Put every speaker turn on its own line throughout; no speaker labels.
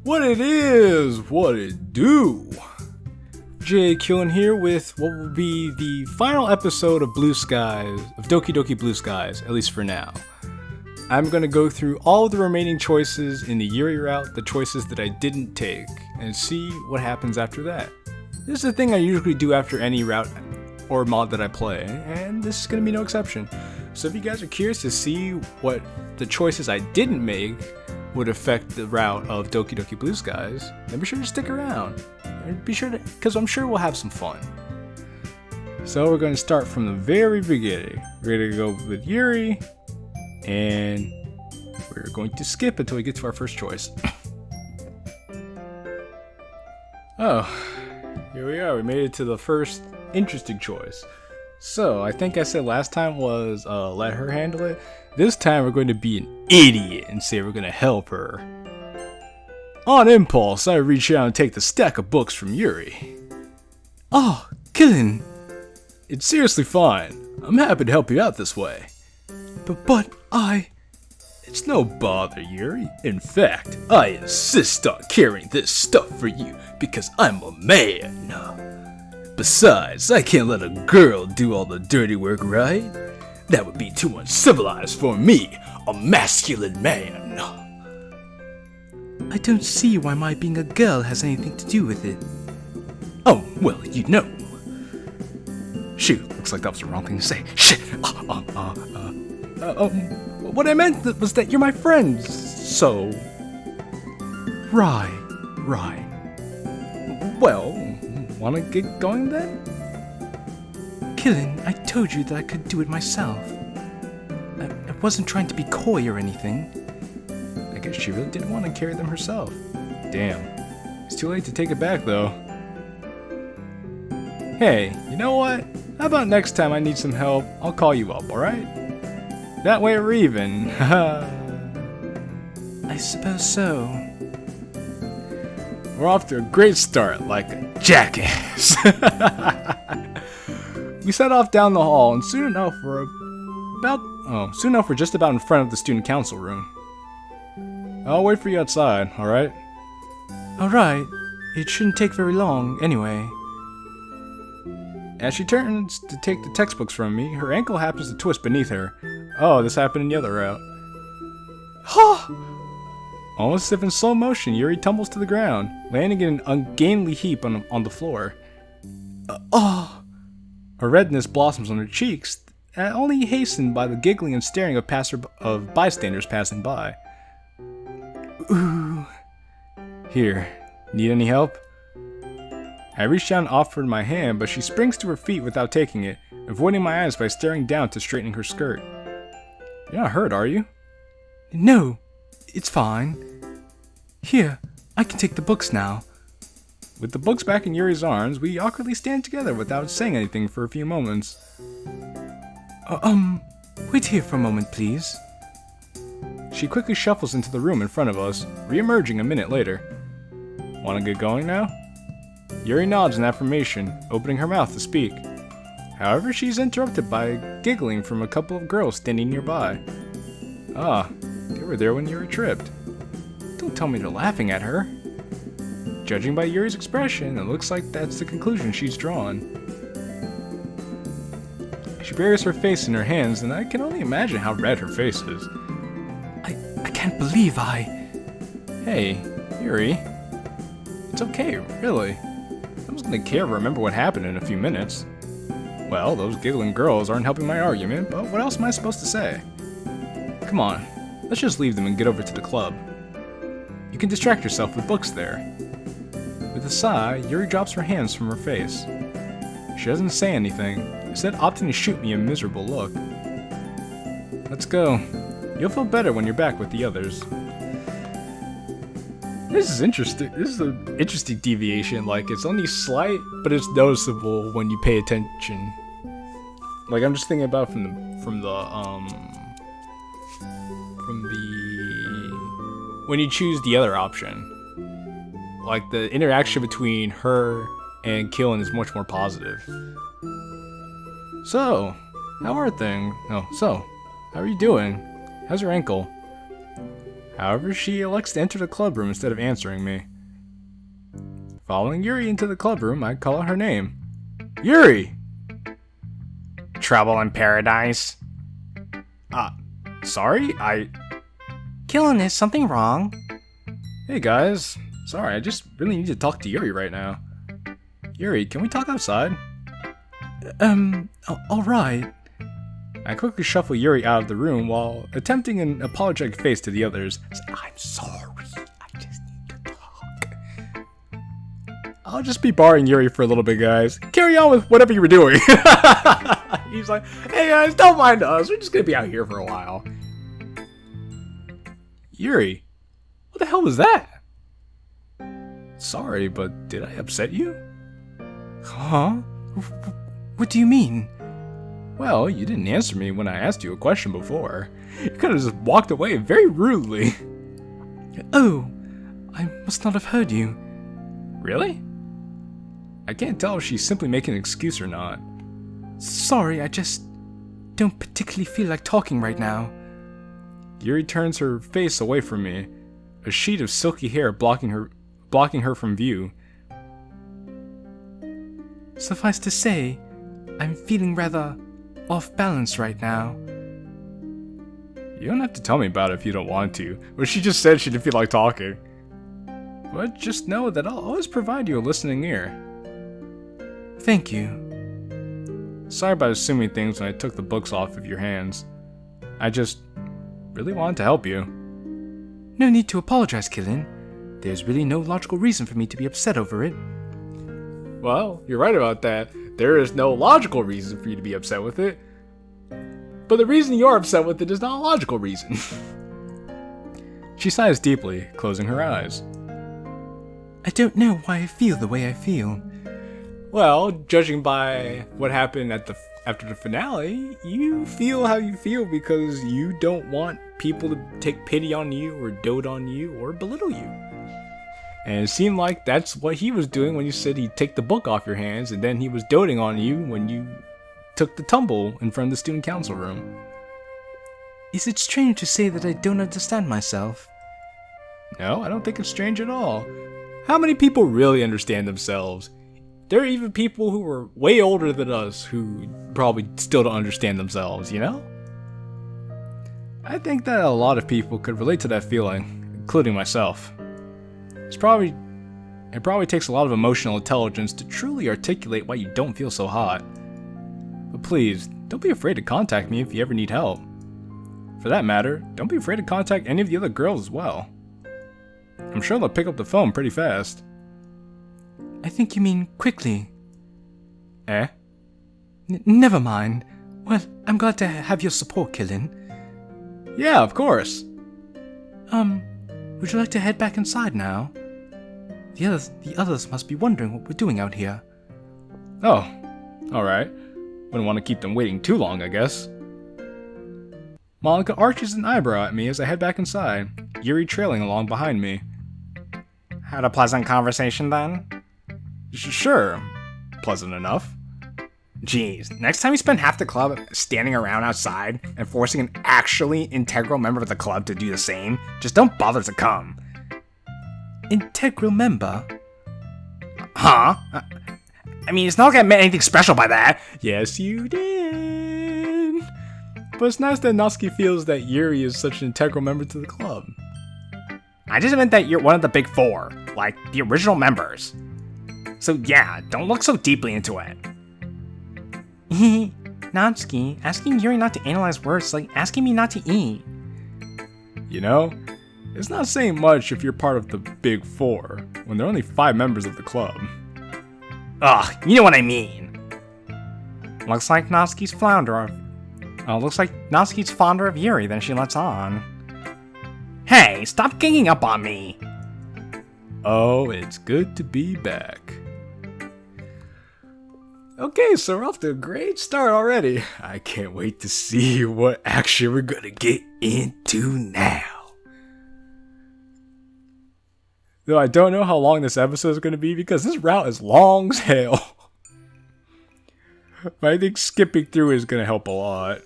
What it is, what it do. JQilin here with what will be the final episode of Blue Skies, of Doki Doki Blue Skies, at least for now. I'm going to go through all of the remaining choices in the Yuri route, the choices that I didn't take, and see what happens after that. This is a thing I usually do after any route or mod that I play, and this is going to be no exception. So if you guys are curious to see what the choices I didn't make would affect the route of Doki Doki Blue Skies, then be sure to stick around. And be sure to, because I'm sure we'll have some fun. So we're going to start from the very beginning. We're going to go with Yuri, and we're going to skip until we get to our first choice. Oh, here we are. We made it to the first interesting choice. So, I think I said last time was let her handle it. This time we're going to be an idiot and say we're going to help her. On impulse, I reach out and take the stack of books from Yuri. Oh, Qilin. It's seriously fine. I'm happy to help you out this way. But It's no bother, Yuri. In fact, I insist on carrying this stuff for you because I'm a man. Besides, I can't let a girl do all the dirty work, right? That would be too uncivilized for me, a masculine man. I don't see why my being a girl has anything to do with it. Oh, well, you know. Shoot, looks like that was the wrong thing to say. Shit! What I meant was that you're my friend, so... Right. Well, wanna get going then? Qilin, I told you that I could do it myself. I wasn't trying to be coy or anything. I guess she really didn't want to carry them herself. Damn. It's too late to take it back, though. Hey, you know what? How about next time I need some help, I'll call you up, alright? That way we're even. I suppose so. We're off to a great start, like a jackass. We set off down the hall, and soon enough we're just about in front of the student council room. I'll wait for you outside, alright? Alright. It shouldn't take very long, anyway. As she turns to take the textbooks from me, her ankle happens to twist beneath her. Oh, this happened in the other route. Almost as if in slow motion, Yuri tumbles to the ground, landing in an ungainly heap on the floor. Her redness blossoms on her cheeks, only hastened by the giggling and staring of bystanders passing by. Ooh. Here, need any help? I reached down and offered my hand, but she springs to her feet without taking it, avoiding my eyes by staring down to straightening her skirt. You're not hurt, are you? No, it's fine. Here, I can take the books now. With the books back in Yuri's arms, we awkwardly stand together without saying anything for a few moments. Wait here for a moment, please. She quickly shuffles into the room in front of us, re-emerging a minute later. Wanna get going now? Yuri nods in affirmation, opening her mouth to speak. However, she's interrupted by giggling from a couple of girls standing nearby. They were there when Yuri tripped. Don't tell me they're laughing at her. Judging by Yuri's expression, it looks like that's the conclusion she's drawn. She buries her face in her hands, and I can only imagine how red her face is. I can't believe Hey, Yuri. It's okay, really. I was gonna care to remember what happened in a few minutes. Well, those giggling girls aren't helping my argument, but what else am I supposed to say? Come on, let's just leave them and get over to the club. You can distract yourself with books there. With a sigh, Yuri drops her hands from her face. She doesn't say anything, instead opting to shoot me a miserable look. Let's go. You'll feel better when you're back with the others. This is interesting. This is an interesting deviation. Like, it's only slight, but it's noticeable when you pay attention. Like, I'm just thinking about when you choose the other option. Like, the interaction between her and Qilin is much more positive. So, how are things? How are you doing? How's your ankle? However, she elects to enter the club room instead of answering me. Following Yuri into the club room, I call out her name. Yuri!
Trouble in paradise?
Sorry?
Qilin, is something wrong?
Hey guys. Sorry, I just really need to talk to Yuri right now. Yuri, can we talk outside?
Alright.
I quickly shuffle Yuri out of the room while attempting an apologetic face to the others. I'm sorry, I just need to talk. I'll just be barring Yuri for a little bit, guys. Carry on with whatever you were doing. He's like, hey guys, don't mind us. We're just gonna be out here for a while. Yuri, what the hell was that? Sorry, but did I upset you?
Huh? What do you mean?
Well, you didn't answer me when I asked you a question before. You could have just walked away very rudely.
Oh, I must not have heard you.
Really? I can't tell if she's simply making an excuse or not.
Sorry, I just don't particularly feel like talking right now.
Yuri turns her face away from me, a sheet of silky hair blocking her from view.
Suffice to say, I'm feeling rather off balance right now.
You don't have to tell me about it if you don't want to, but she just said she didn't feel like talking. But just know that I'll always provide you a listening ear.
Thank you.
Sorry about assuming things when I took the books off of your hands. I just really wanted to help you.
No need to apologize, Qilin. There's really no logical reason for me to be upset over it.
Well, you're right about that. There is no logical reason for you to be upset with it. But the reason you're upset with it is not a logical reason. She sighs deeply, closing her eyes.
I don't know why I feel the way I feel.
Well, judging by what happened after the finale, you feel how you feel because you don't want people to take pity on you or dote on you or belittle you. And it seemed like that's what he was doing when you said he'd take the book off your hands, and then he was doting on you when you took the tumble in front of the student council room.
Is it strange to say that I don't understand myself?
No, I don't think it's strange at all. How many people really understand themselves? There are even people who are way older than us who probably still don't understand themselves, you know? I think that a lot of people could relate to that feeling, including myself. It probably takes a lot of emotional intelligence to truly articulate why you don't feel so hot. But please, don't be afraid to contact me if you ever need help. For that matter, don't be afraid to contact any of the other girls as well. I'm sure they'll pick up the phone pretty fast.
I think you mean quickly.
Eh?
Never mind. Well, I'm glad to have your support, Qilin.
Yeah, of course.
Would you like to head back inside now? The others must be wondering what we're doing out here.
Oh, alright. Wouldn't want to keep them waiting too long, I guess. Monica arches an eyebrow at me as I head back inside, Yuri trailing along behind me.
Had a pleasant conversation then?
Sure. Pleasant enough.
Jeez, next time you spend half the club standing around outside and forcing an actually integral member of the club to do the same, just don't bother to come.
Integral member?
Huh? I mean, it's not like I meant anything special by that.
Yes, you did. But it's nice that Natsuki feels that Yuri is such an integral member to the club.
I just meant that you're one of the big four, like the original members. So yeah, don't look so deeply into it. Natsuki, asking Yuri not to analyze words is like asking me not to eat.
You know, it's not saying much if you're part of the big four, when there are only 5 members of the club.
Ugh, you know what I mean. Looks like Natsuki's fonder of Yuri than she lets on. Hey, stop ganging up on me!
Oh, it's good to be back. Okay, so we're off to a great start already. I can't wait to see what action we're gonna get into now. Though I don't know how long this episode is gonna be because this route is long as hell. But I think skipping through is gonna help a lot.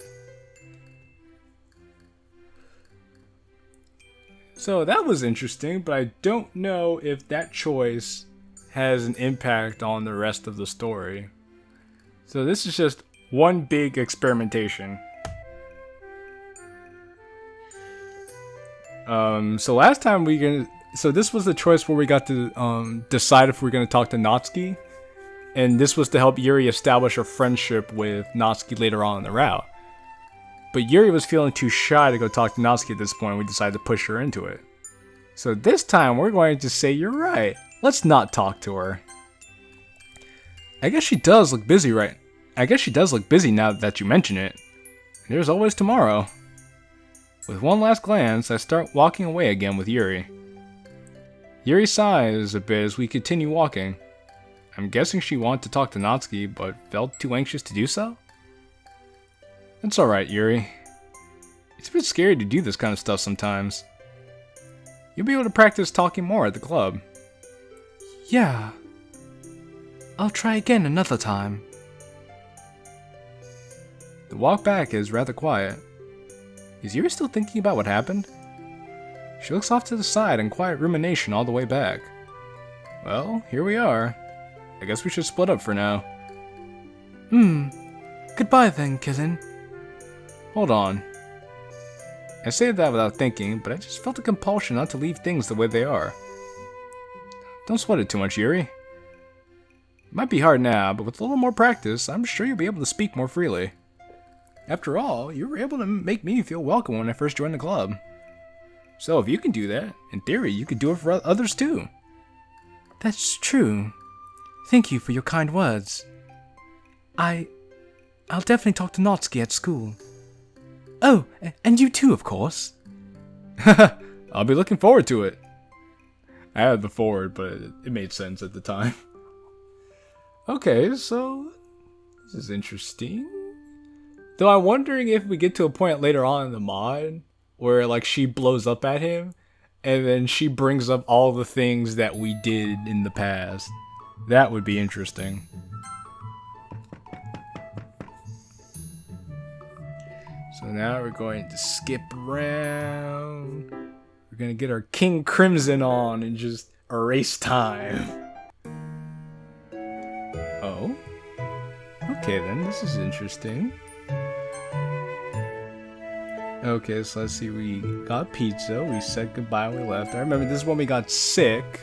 So that was interesting, but I don't know if that choice has an impact on the rest of the story. So this is just one big experimentation. So last time so this was the choice where we got to decide if we're gonna talk to Natsuki, and this was to help Yuri establish a friendship with Natsuki later on in the route. But Yuri was feeling too shy to go talk to Natsuki at this point, and we decided to push her into it. So this time we're going to say, you're right, let's not talk to her. I guess she does look busy now that you mention it. There's always tomorrow. With one last glance, I start walking away again with Yuri. Yuri sighs a bit as we continue walking. I'm guessing she wanted to talk to Natsuki, but felt too anxious to do so? It's alright, Yuri. It's a bit scary to do this kind of stuff sometimes. You'll be able to practice talking more at the club.
Yeah. I'll try again another time.
The walk back is rather quiet. Is Yuri still thinking about what happened? She looks off to the side in quiet rumination all the way back. Well, here we are. I guess we should split up for now.
Goodbye then, Qilin.
Hold on. I say that without thinking, but I just felt a compulsion not to leave things the way they are. Don't sweat it too much, Yuri. It might be hard now, but with a little more practice, I'm sure you'll be able to speak more freely. After all, you were able to make me feel welcome when I first joined the club. So if you can do that, in theory, you could do it for others too.
That's true. Thank you for your kind words. I'll definitely talk to Natsuki at school. Oh, and you too, of course.
I'll be looking forward to it. I had the forward, but it made sense at the time. Okay, so this is interesting. Though I'm wondering if we get to a point later on in the mod where like she blows up at him and then she brings up all the things that we did in the past. That would be interesting. So now we're going to skip around. We're going to get our King Crimson on and just erase time. Oh. Okay then, this is interesting. Okay, so let's see, we got pizza, we said goodbye when we left. I remember this is when we got sick,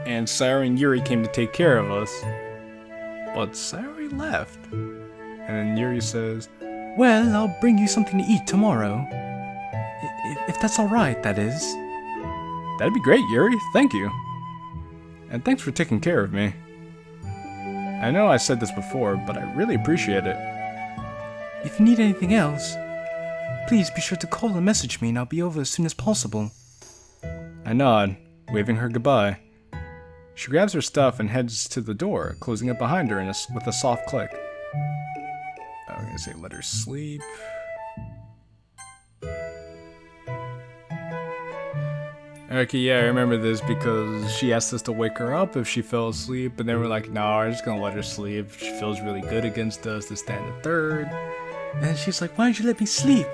and Sayori and Yuri came to take care of us. But Sayori left. And then Yuri says,
Well, I'll bring you something to eat tomorrow. If that's alright, that is.
That'd be great, Yuri, thank you. And thanks for taking care of me. I know I said this before, but I really appreciate it.
If you need anything else, please be sure to call or message me and I'll be over as soon as possible.
I nod, waving her goodbye. She grabs her stuff and heads to the door, closing it behind her with a soft click. I'm gonna say let her sleep. Okay, yeah, I remember this because she asked us to wake her up if she fell asleep, and then we're like, no, we're just gonna let her sleep. She feels really good against us, this, that, and the third.
And she's like, why don't you let me sleep?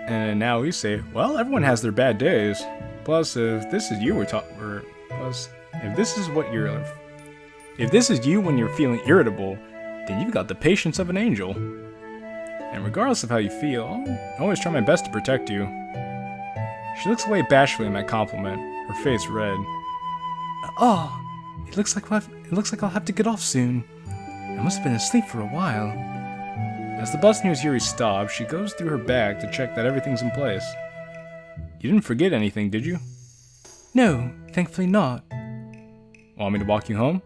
And now we say, well, everyone has their bad days. Plus, if this is you if this is you when you're feeling irritable, then you've got the patience of an angel. And regardless of how you feel, I'll always try my best to protect you. She looks away bashfully at my compliment, her face red.
Oh, it looks like I'll have to get off soon. I must have been asleep for a while.
As the bus nears Yuri stops, she goes through her bag to check that everything's in place. You didn't forget anything, did you?
No, thankfully not.
Want me to walk you home?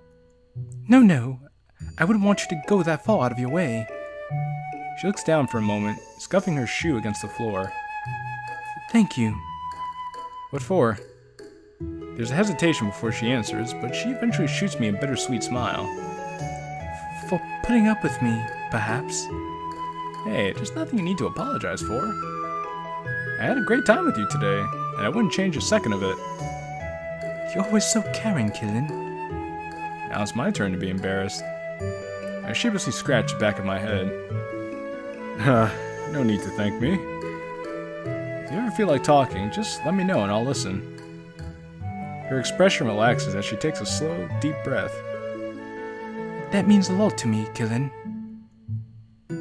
No. I wouldn't want you to go that far out of your way.
She looks down for a moment, scuffing her shoe against the floor.
Thank you.
What for? There's a hesitation before she answers, but she eventually shoots me a bittersweet smile.
For putting up with me, perhaps.
Hey, there's nothing you need to apologize for. I had a great time with you today, and I wouldn't change a second of it.
You're always so caring, Qilin.
Now it's my turn to be embarrassed. I sheepishly scratch the back of my head. No need to thank me. If you ever feel like talking, just let me know and I'll listen. Her expression relaxes as she takes a slow, deep breath.
That means a lot to me, Qilin.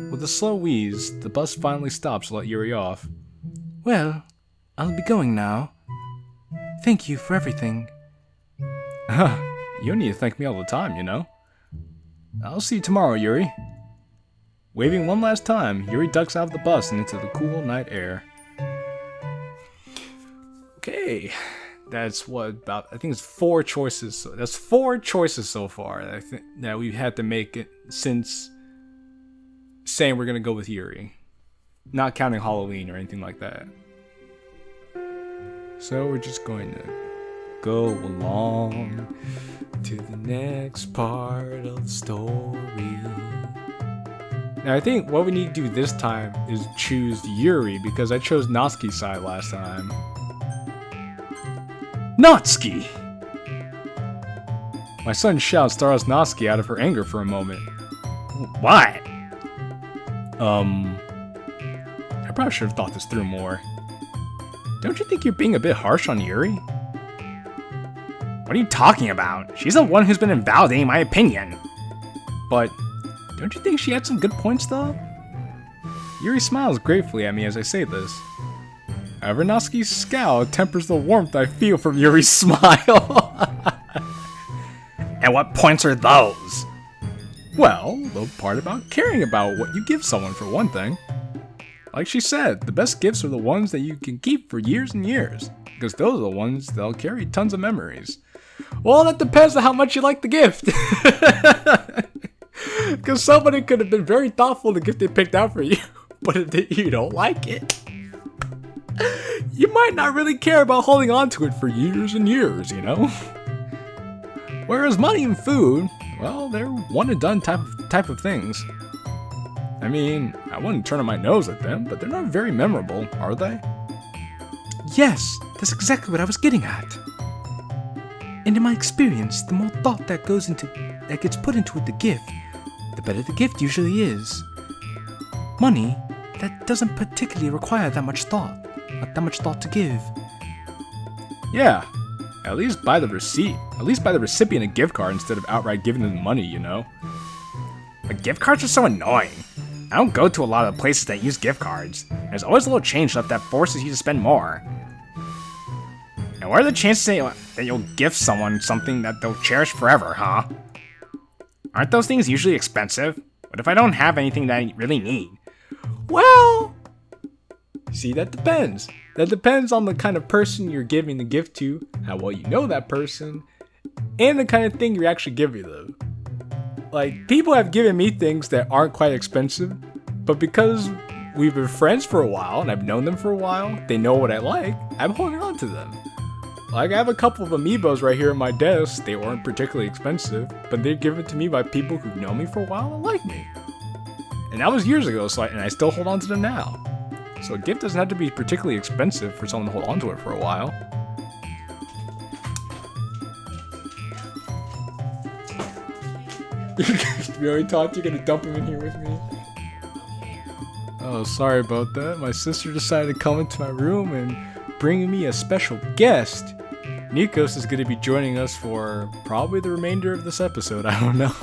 With a slow wheeze, the bus finally stops to let Yuri off.
Well, I'll be going now. Thank you for everything.
You don't need to thank me all the time, you know? I'll see you tomorrow, Yuri. Waving one last time, Yuri ducks out of the bus and into the cool night air. Okay, that's I think it's 4 choices. So that's 4 choices so far I think that we've had to make it since saying we're gonna go with Yuri. Not counting Halloween or anything like that. So we're just going to go along to the next part of the story. Now I think what we need to do this time is choose Yuri because I chose Natsuki's side last time. Natsuki! My sudden shout startles Natsuki out of her anger for a moment.
What?
I probably should have thought this through more. Don't you think you're being a bit harsh on Yuri?
What are you talking about? She's the one who's been invalidating my opinion.
But don't you think she had some good points though? Yuri smiles gratefully at me as I say this. However, Natsuki's scowl tempers the warmth I feel from Yuri's smile.
And what points are those?
Well, the part about caring about what you give someone for one thing. Like she said, the best gifts are the ones that you can keep for years and years, because those are the ones that'll carry tons of memories. Well, that depends on how much you like the gift. Because somebody could have been very thoughtful in the gift they picked out for you, but if you don't like it, you might not really care about holding on to it for years and years, you know? Whereas money and food, well, they're one and done type of things. I mean, I wouldn't turn my nose at them, but they're not very memorable, are they?
Yes, that's exactly what I was getting at. And in my experience, the more thought that gets put into the gift, the better the gift usually is. Money, that doesn't particularly require that much thought to give.
Yeah, at least buy the recipient a gift card instead of outright giving them money, you know?
But gift cards are so annoying. I don't go to a lot of places that use gift cards. There's always a little change left that forces you to spend more. And what are the chances that you'll gift someone something that they'll cherish forever, huh? Aren't those things usually expensive? What if I don't have anything that I really need?
Well, see, that depends. That depends on the kind of person you're giving the gift to, how well you know that person, and the kind of thing you're actually giving them. Like, people have given me things that aren't quite expensive, but because we've been friends for a while and I've known them for a while, they know what I like, I'm holding on to them. Like, I have a couple of amiibos right here on my desk. They weren't particularly expensive, but they're given to me by people who've known me for a while and like me. And that was years ago, and I still hold on to them now. So a gift doesn't have to be particularly expensive for someone to hold on to it for a while. You already thought you're gonna dump him in here with me? Oh, sorry about that. My sister decided to come into my room and bring me a special guest. Nikos is gonna be joining us for probably the remainder of this episode, I don't know.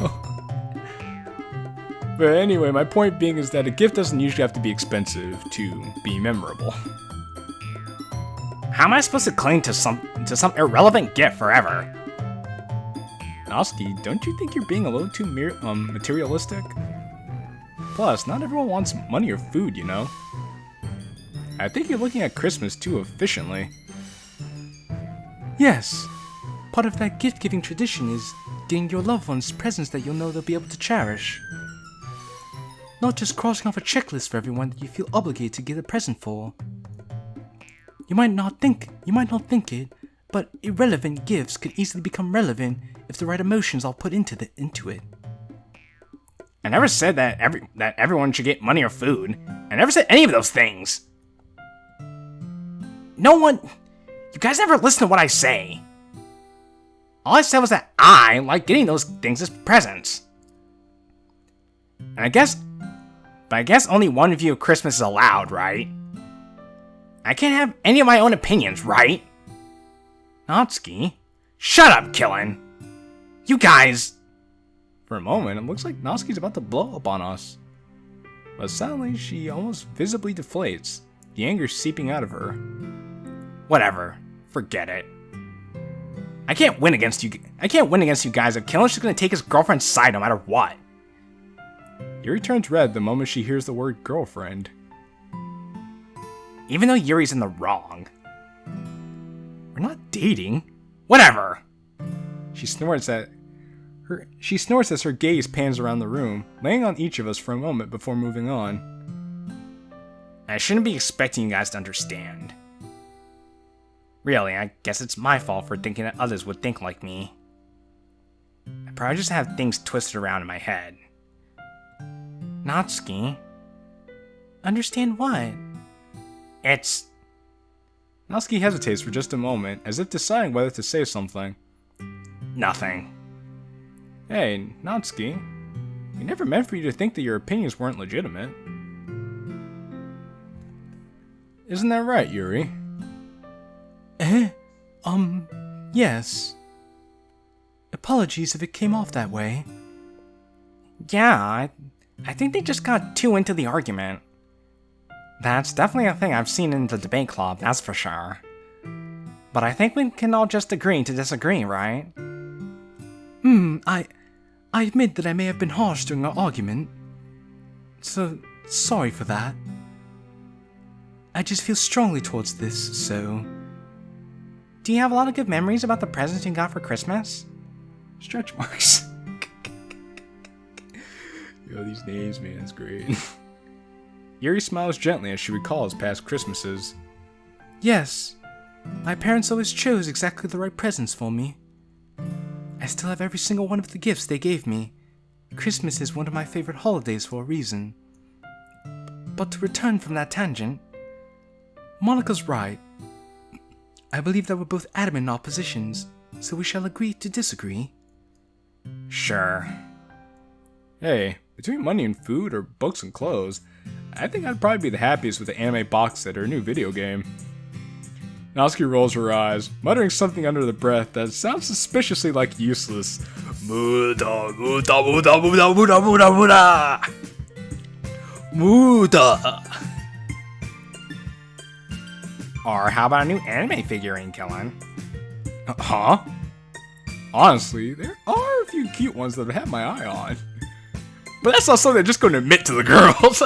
But anyway, my point being is that a gift doesn't usually have to be expensive to be memorable.
How am I supposed to cling to some irrelevant gift forever?
Natsuki, don't you think you're being a little too materialistic? Plus, not everyone wants money or food, you know? I think you're looking at Christmas too efficiently.
Yes, part of that gift-giving tradition is getting your loved ones presents that you'll know they'll be able to cherish. Not just crossing off a checklist for everyone that you feel obligated to get a present for. You might not think it, but irrelevant gifts could easily become relevant if the right emotions are put into it.
I never said that everyone should get money or food. I never said any of those things. You guys never listen to what I say. All I said was that I like getting those things as presents. And I guess only one view of Christmas is allowed, right? I can't have any of my own opinions, right? Natsuki? Shut up, Qilin! You guys...
For a moment, it looks like Natsuki's about to blow up on us. But suddenly, she almost visibly deflates, the anger seeping out of her.
Whatever. Forget it. I can't win against you guys if Qilin's just gonna take his girlfriend's side no matter what.
Yuri turns red the moment she hears the word girlfriend.
Even though Yuri's in the wrong.
We're not dating.
Whatever!
She snorts as her gaze pans around the room, laying on each of us for a moment before moving on.
I shouldn't be expecting you guys to understand. Really, I guess it's my fault for thinking that others would think like me. I probably just have things twisted around in my head. Natsuki? Understand what? It's...
Natsuki hesitates for just a moment, as if deciding whether to say something.
Nothing.
Hey, Natsuki. We never meant for you to think that your opinions weren't legitimate. Isn't that right, Yuri?
Yes. Apologies if it came off that way.
Yeah, I think they just got too into the argument. That's definitely a thing I've seen in the debate club, that's for sure. But I think we can all just agree to disagree, right?
I admit that I may have been harsh during our argument. So, sorry for that. I just feel strongly towards this, so...
Do you have a lot of good memories about the presents you got for Christmas?
Stretch marks. Yo, these names, man, it's great. Yuri smiles gently as she recalls past Christmases.
Yes. My parents always chose exactly the right presents for me. I still have every single one of the gifts they gave me. Christmas is one of my favorite holidays for a reason. But to return from that tangent, Monika's right. I believe that we're both adamant in our positions, so we shall agree to disagree.
Sure.
Hey, between money and food or books and clothes, I think I'd probably be the happiest with the anime box set or a new video game. Natsuki rolls her eyes, muttering something under the breath that sounds suspiciously like useless. Muda, muda, muda, muda, muda, muda, muda. Muda.
Or how about a new anime figurine, Qilin?
Huh? Honestly, there are a few cute ones that I have my eye on. But that's not something I'm just going to admit to the girls.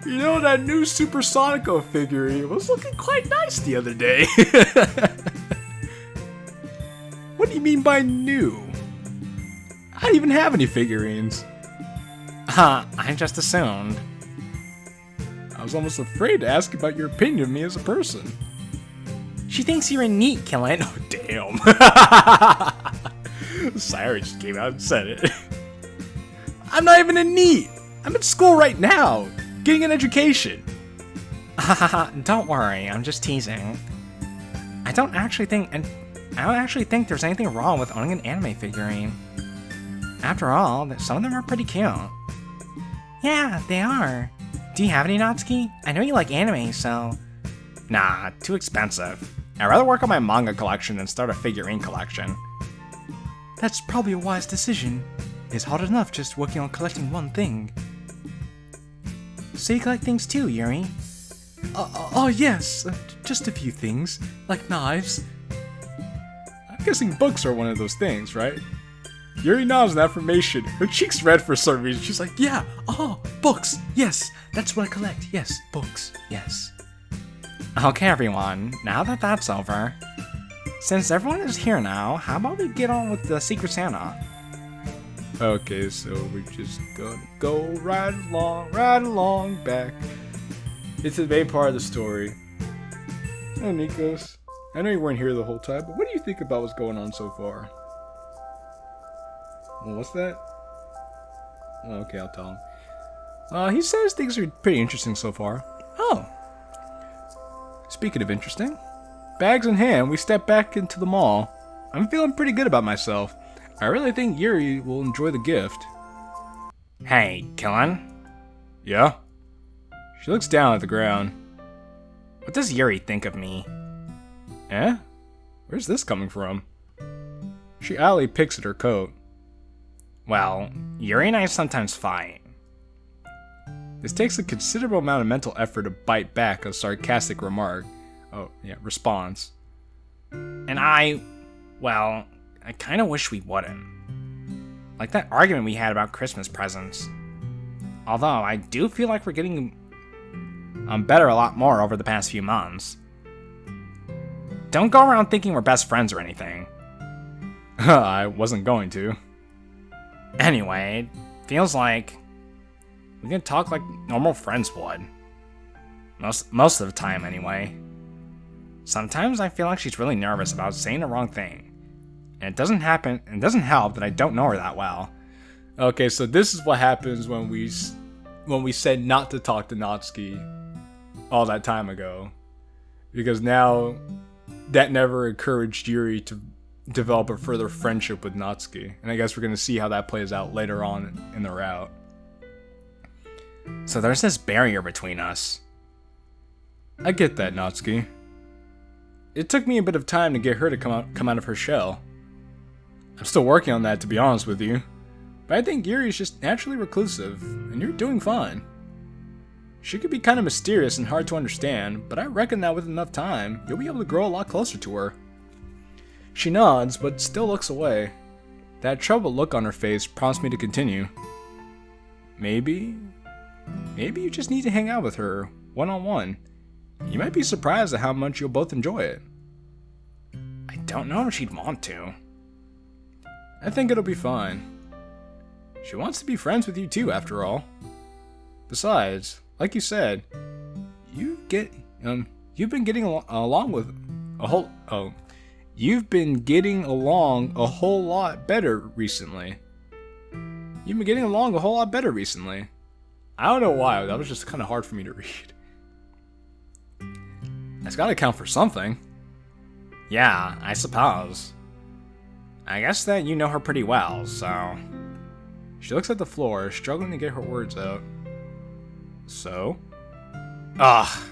You know, that new Supersonico figurine was looking quite nice the other day. What do you mean by new? I don't even have any figurines.
I just assumed.
I was almost afraid to ask about your opinion of me as a person.
She thinks you're a neat, Qilin.
Oh, damn. Cyrus just came out and said it. I'm not even a NEET. I'm at school right now, getting an education.
Don't worry, I'm just teasing. I don't actually think there's anything wrong with owning an anime figurine. After all, some of them are pretty cute. Yeah, they are. Do you have any, Natsuki? I know you like anime, so... Nah, too expensive. I'd rather work on my manga collection than start a figurine collection.
That's probably a wise decision. It's hard enough just working on collecting one thing.
So you collect things too, Yuri?
Yes. Just a few things. Like knives.
I'm guessing books are one of those things, right? Yuri nods in affirmation. Her cheeks red for some reason. She's like,
yeah, books. Yes, that's what I collect. Yes, books. Yes.
Okay, everyone. Now that that's over, since everyone is here now, how about we get on with the Secret Santa?
Okay, so we're just gonna go right along back. It's the main part of the story. Oh, Nikos. I know you weren't here the whole time, but what do you think about what's going on so far? Well, what's that? Oh, okay, I'll tell him. He says things are pretty interesting so far. Oh. Speaking of interesting, bags in hand, we step back into the mall. I'm feeling pretty good about myself. I really think Yuri will enjoy the gift.
Hey, Qilin?
Yeah? She looks down at the ground.
What does Yuri think of me?
Eh? Where's this coming from? She idly picks at her coat.
Well, Yuri and I sometimes fight.
This takes a considerable amount of mental effort to bite back a sarcastic remark. Oh, yeah, response.
And I kind of wish we wouldn't. Like that argument we had about Christmas presents. Although, I do feel like we're getting better a lot more over the past few months. Don't go around thinking we're best friends or anything.
I wasn't going to.
Anyway, it feels like we can talk like normal friends would. Most of the time, anyway. Sometimes I feel like she's really nervous about saying the wrong thing. And it doesn't help that I don't know her that well.
Okay, so this is what happens when we said not to talk to Natsuki all that time ago. Because now that never encouraged Yuri to develop a further friendship with Natsuki. And I guess we're going to see how that plays out later on in the route.
So there's this barrier between us.
I get that, Natsuki. It took me a bit of time to get her to come out of her shell. I'm still working on that, to be honest with you. But I think Yuri's just naturally reclusive, and you're doing fine. She could be kind of mysterious and hard to understand, but I reckon that with enough time, you'll be able to grow a lot closer to her. She nods, but still looks away. That troubled look on her face prompts me to continue. Maybe you just need to hang out with her, one-on-one. You might be surprised at how much you'll both enjoy it.
I don't know if she'd want to.
I think it'll be fine. She wants to be friends with you too, after all. Besides, like you said, you've been getting along a whole lot better recently. I don't know why, that was just kind of hard for me to read. That's gotta count for something.
Yeah, I suppose. I guess that you know her pretty well, so...
She looks at the floor, struggling to get her words out. So?
Ugh.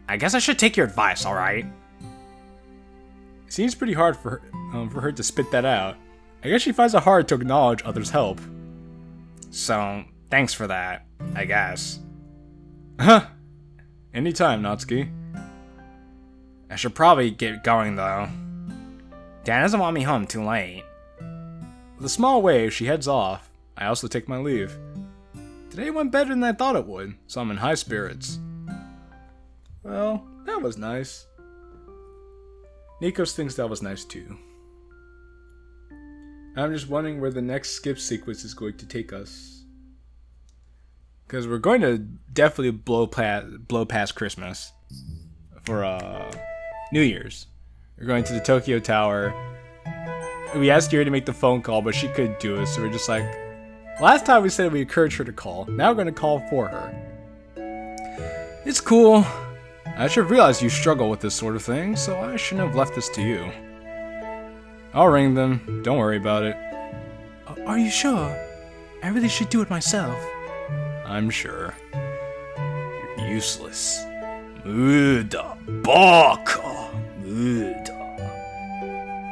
I guess I should take your advice, alright?
It seems pretty hard for her to spit that out. I guess she finds it hard to acknowledge others' help.
So, thanks for that, I guess.
Huh. Anytime, Natsuki.
I should probably get going, though. Dad doesn't want me home too late.
With a small wave, she heads off. I also take my leave. Today went better than I thought it would, so I'm in high spirits. Well, that was nice. Nikos thinks that was nice too. I'm just wondering where the next skip sequence is going to take us. Because we're going to definitely blow past Christmas for New Year's. We're going to the Tokyo Tower. We asked Yuri to make the phone call, but she couldn't do it, so we're just like... Last time we said we encouraged her to call. Now we're going to call for her. It's cool. I should have realized you struggle with this sort of thing, so I shouldn't have left this to you. I'll ring them. Don't worry about it.
Are you sure? I really should do it myself.
I'm sure. You're useless. Muda baka. Muda.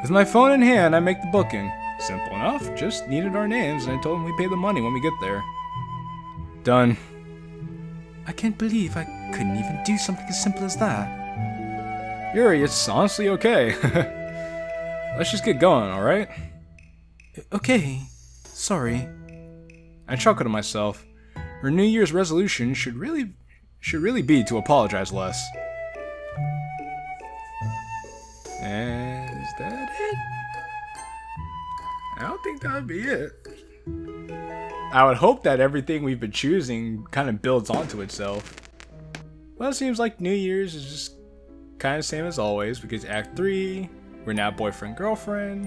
With my phone in hand, I make the booking. Simple enough, just needed our names, and I told them we pay the money when we get there. Done.
I can't believe I couldn't even do something as simple as that.
Yuri, it's honestly okay. Let's just get going, alright?
Okay. Sorry.
I chuckle to myself. Her New Year's resolution should really be to apologize less. And is that it? I don't think that would be it. I would hope that everything we've been choosing kind of builds onto itself. Well, it seems like New Year's is just kind of the same as always. We get to Act 3. We're now boyfriend-girlfriend.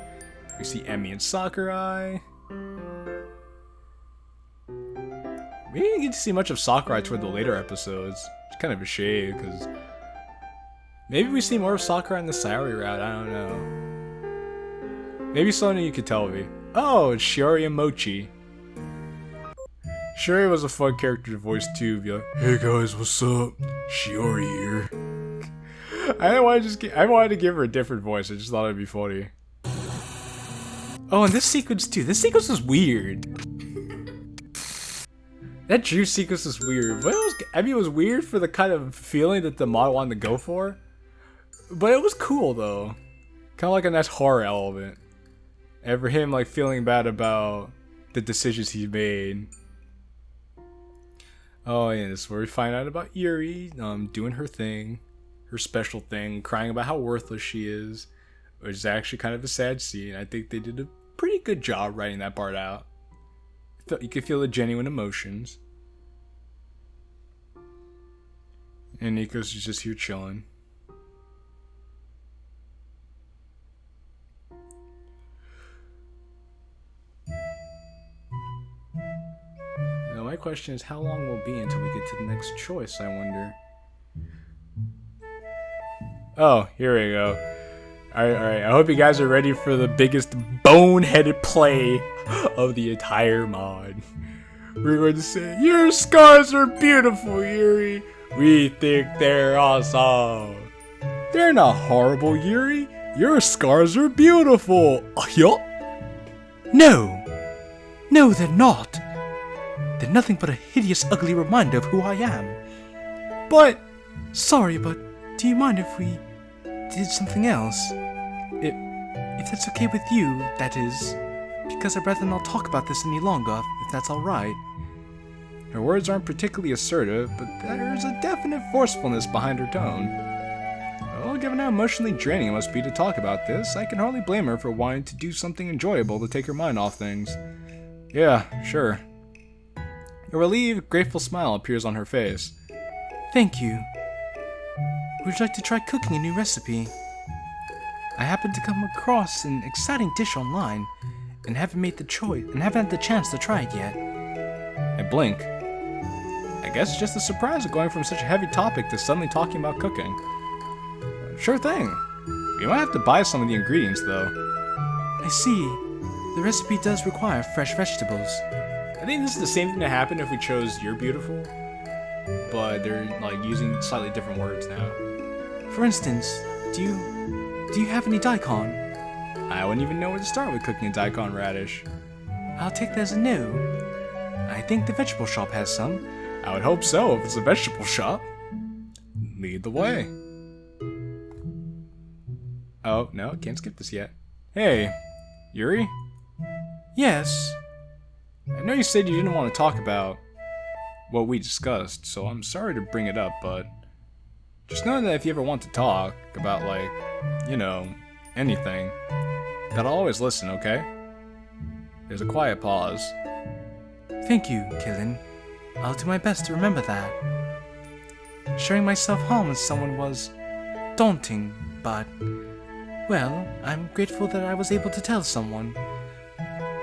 We see Emmy and Sakurai. We didn't get to see much of Sakurai toward the later episodes. It's kind of a shame, because maybe we see more of Sakurai in the Sayori route, I don't know. Maybe Sonia, you could tell me. Oh, it's Shiori and Mochi. Yuri was a fun character to voice too. Be like, hey guys, what's up? Yuri here. I wanted to give her a different voice. I just thought it'd be funny. Oh, and this sequence too. This sequence was weird. That juice sequence was weird. But it was weird for the kind of feeling that the mod wanted to go for. But it was cool though. Kind of like a nice horror element. And for him like feeling bad about the decisions he made. Oh yeah, this is where we find out about Yuri doing her thing. Her special thing, crying about how worthless she is, which is actually kind of a sad scene. I think they did a pretty good job writing that part out. You could feel the genuine emotions. And Nico's just here chilling. Now my question is, how long will it be until we get to the next choice, I wonder? Oh, here we go. Alright, I hope you guys are ready for the biggest boneheaded play of the entire mod. We're going to say, your scars are beautiful, Yuri. We think they're awesome. They're not horrible, Yuri. Your scars are beautiful. Yup.
No! No, they're not! They're nothing but a hideous, ugly reminder of who I am. But, sorry, but do you mind if we did something else? If that's okay with you, that is. Because I'd rather not talk about this any longer, if that's alright.
Her words aren't particularly assertive, but there's a definite forcefulness behind her tone. Well, given how emotionally draining it must be to talk about this, I can hardly blame her for wanting to do something enjoyable to take her mind off things. Yeah, sure. A relieved, grateful smile appears on her face.
Thank you. Would you like to try cooking a new recipe? I happened to come across an exciting dish online, and haven't had the chance to try it yet.
I blink. I guess it's just the surprise of going from such a heavy topic to suddenly talking about cooking. Sure thing. We might have to buy some of the ingredients though.
I see. The recipe does require fresh vegetables.
I think this is the same thing that happened if we chose You're Beautiful, but they're like using slightly different words now.
For instance, do you have any daikon?
I wouldn't even know where to start with cooking a daikon radish.
I'll take that as a no. I think the vegetable shop has some.
I would hope so if it's a vegetable shop. Lead the way. Oh, no, can't skip this yet. Hey, Yuri?
Yes?
I know you said you didn't want to talk about what we discussed, so I'm sorry to bring it up, but just know that if you ever want to talk about, like, you know, anything, that I'll always listen, okay? There's a quiet pause.
Thank you, Qilin. I'll do my best to remember that. Sharing my self-harm with someone was daunting, but, well, I'm grateful that I was able to tell someone.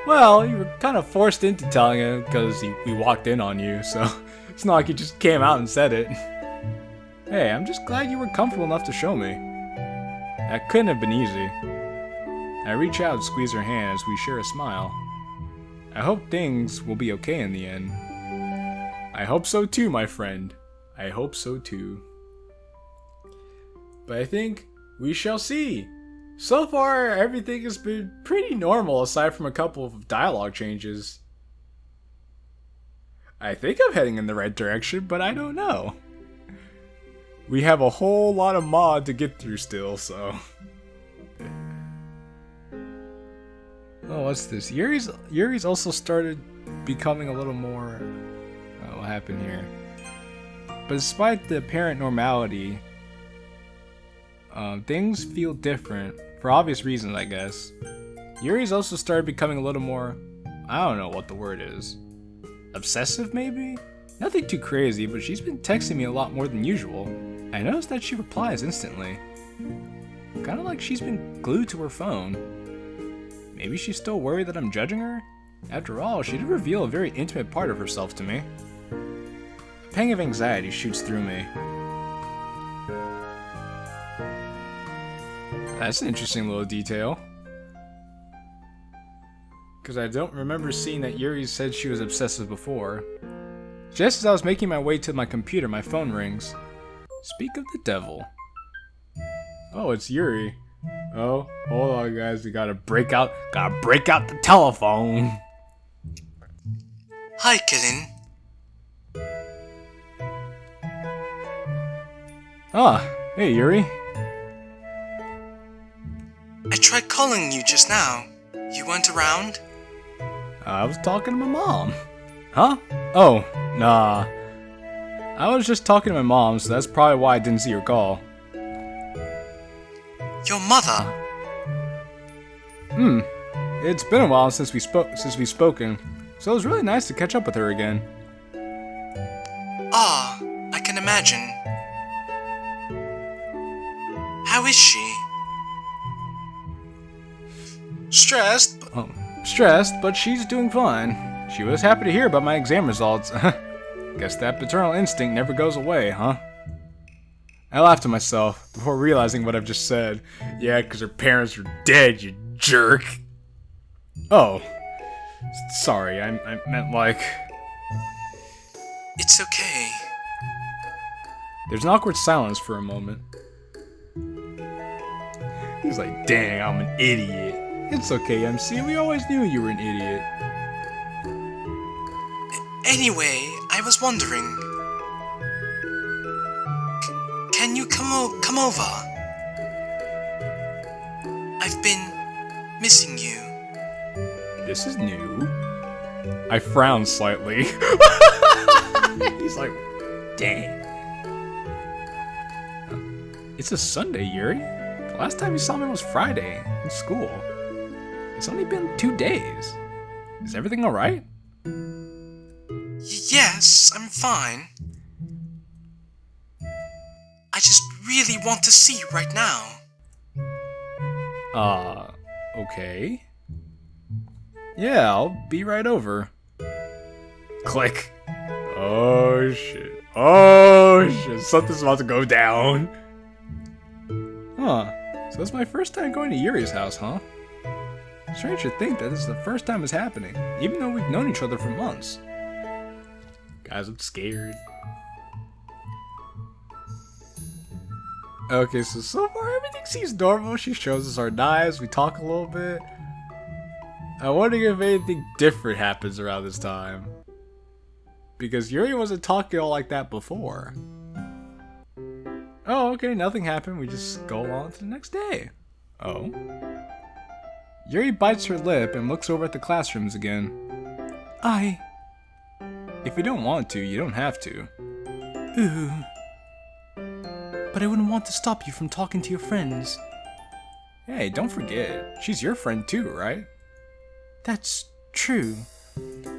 Well, you were kind of forced into telling him because we walked in on you, so it's not like you just came out and said it. Hey, I'm just glad you were comfortable enough to show me. That couldn't have been easy. I reach out and squeeze her hand as we share a smile. I hope things will be okay in the end. I hope so too, my friend. I hope so too. But I think we shall see. So far, everything has been pretty normal aside from a couple of dialogue changes. I think I'm heading in the right direction, but I don't know. We have a whole lot of mod to get through still, so... Oh, what's this? Yuri's also started becoming a little more... Oh, what happened here? But despite the apparent normality, things feel different. For obvious reasons, I guess. Yuri's also started becoming a little more... I don't know what the word is. Obsessive, maybe? Nothing too crazy, but she's been texting me a lot more than usual. I noticed that she replies instantly. Kinda like she's been glued to her phone. Maybe she's still worried that I'm judging her? After all, she did reveal a very intimate part of herself to me. A pang of anxiety shoots through me. That's an interesting little detail. because I don't remember seeing that Yuri said she was obsessive before. Just as I was making my way to my computer, my phone rings. Speak of the devil. Oh, it's Yuri. Oh, hold on, guys. We gotta break out the telephone.
Hi, Qilin.
Ah, hey, Yuri.
I tried calling you just now. You weren't around?
I was talking to my mom. Huh? Oh, nah. I was just talking to my mom, so that's probably why I didn't see your call.
Your mother?
It's been a while since we've spoken, so it was really nice to catch up with her again.
Ah, I can imagine. How is she? Stressed?
Stressed, but she's doing fine. She was happy to hear about my exam results. Guess that paternal instinct never goes away, huh? I laughed to myself before realizing what I've just said. Yeah, because her parents are dead, you jerk. Oh. Sorry, I meant like...
It's okay.
There's an awkward silence for a moment. He's like, dang, I'm an idiot. It's okay, MC. We always knew you were an idiot.
Anyway, I was wondering... Can you come over? I've been missing you.
This is new. I frowned slightly. He's like, dang. It's a Sunday, Yuri. The last time you saw me was Friday in school. It's only been 2 days. Is everything alright?
Yes, I'm fine. I just really want to see you right now.
Okay. Yeah, I'll be right over. Click. Oh shit. Oh shit. Something's about to go down. Huh. So it's my first time going to Yuri's house, huh? Strange to think that this is the first time it's happening, even though we've known each other for months. Guys, I'm scared. Okay, so far everything seems normal. She shows us our knives, we talk a little bit. I wonder if anything different happens around this time. Because Yuri wasn't talking all like that before. Oh, okay, nothing happened. We just go on to the next day. Oh. Yuri bites her lip and looks over at the classrooms again. If you don't want to, you don't have to.
Ooh. But I wouldn't want to stop you from talking to your friends.
Hey, don't forget, she's your friend too, right?
That's true.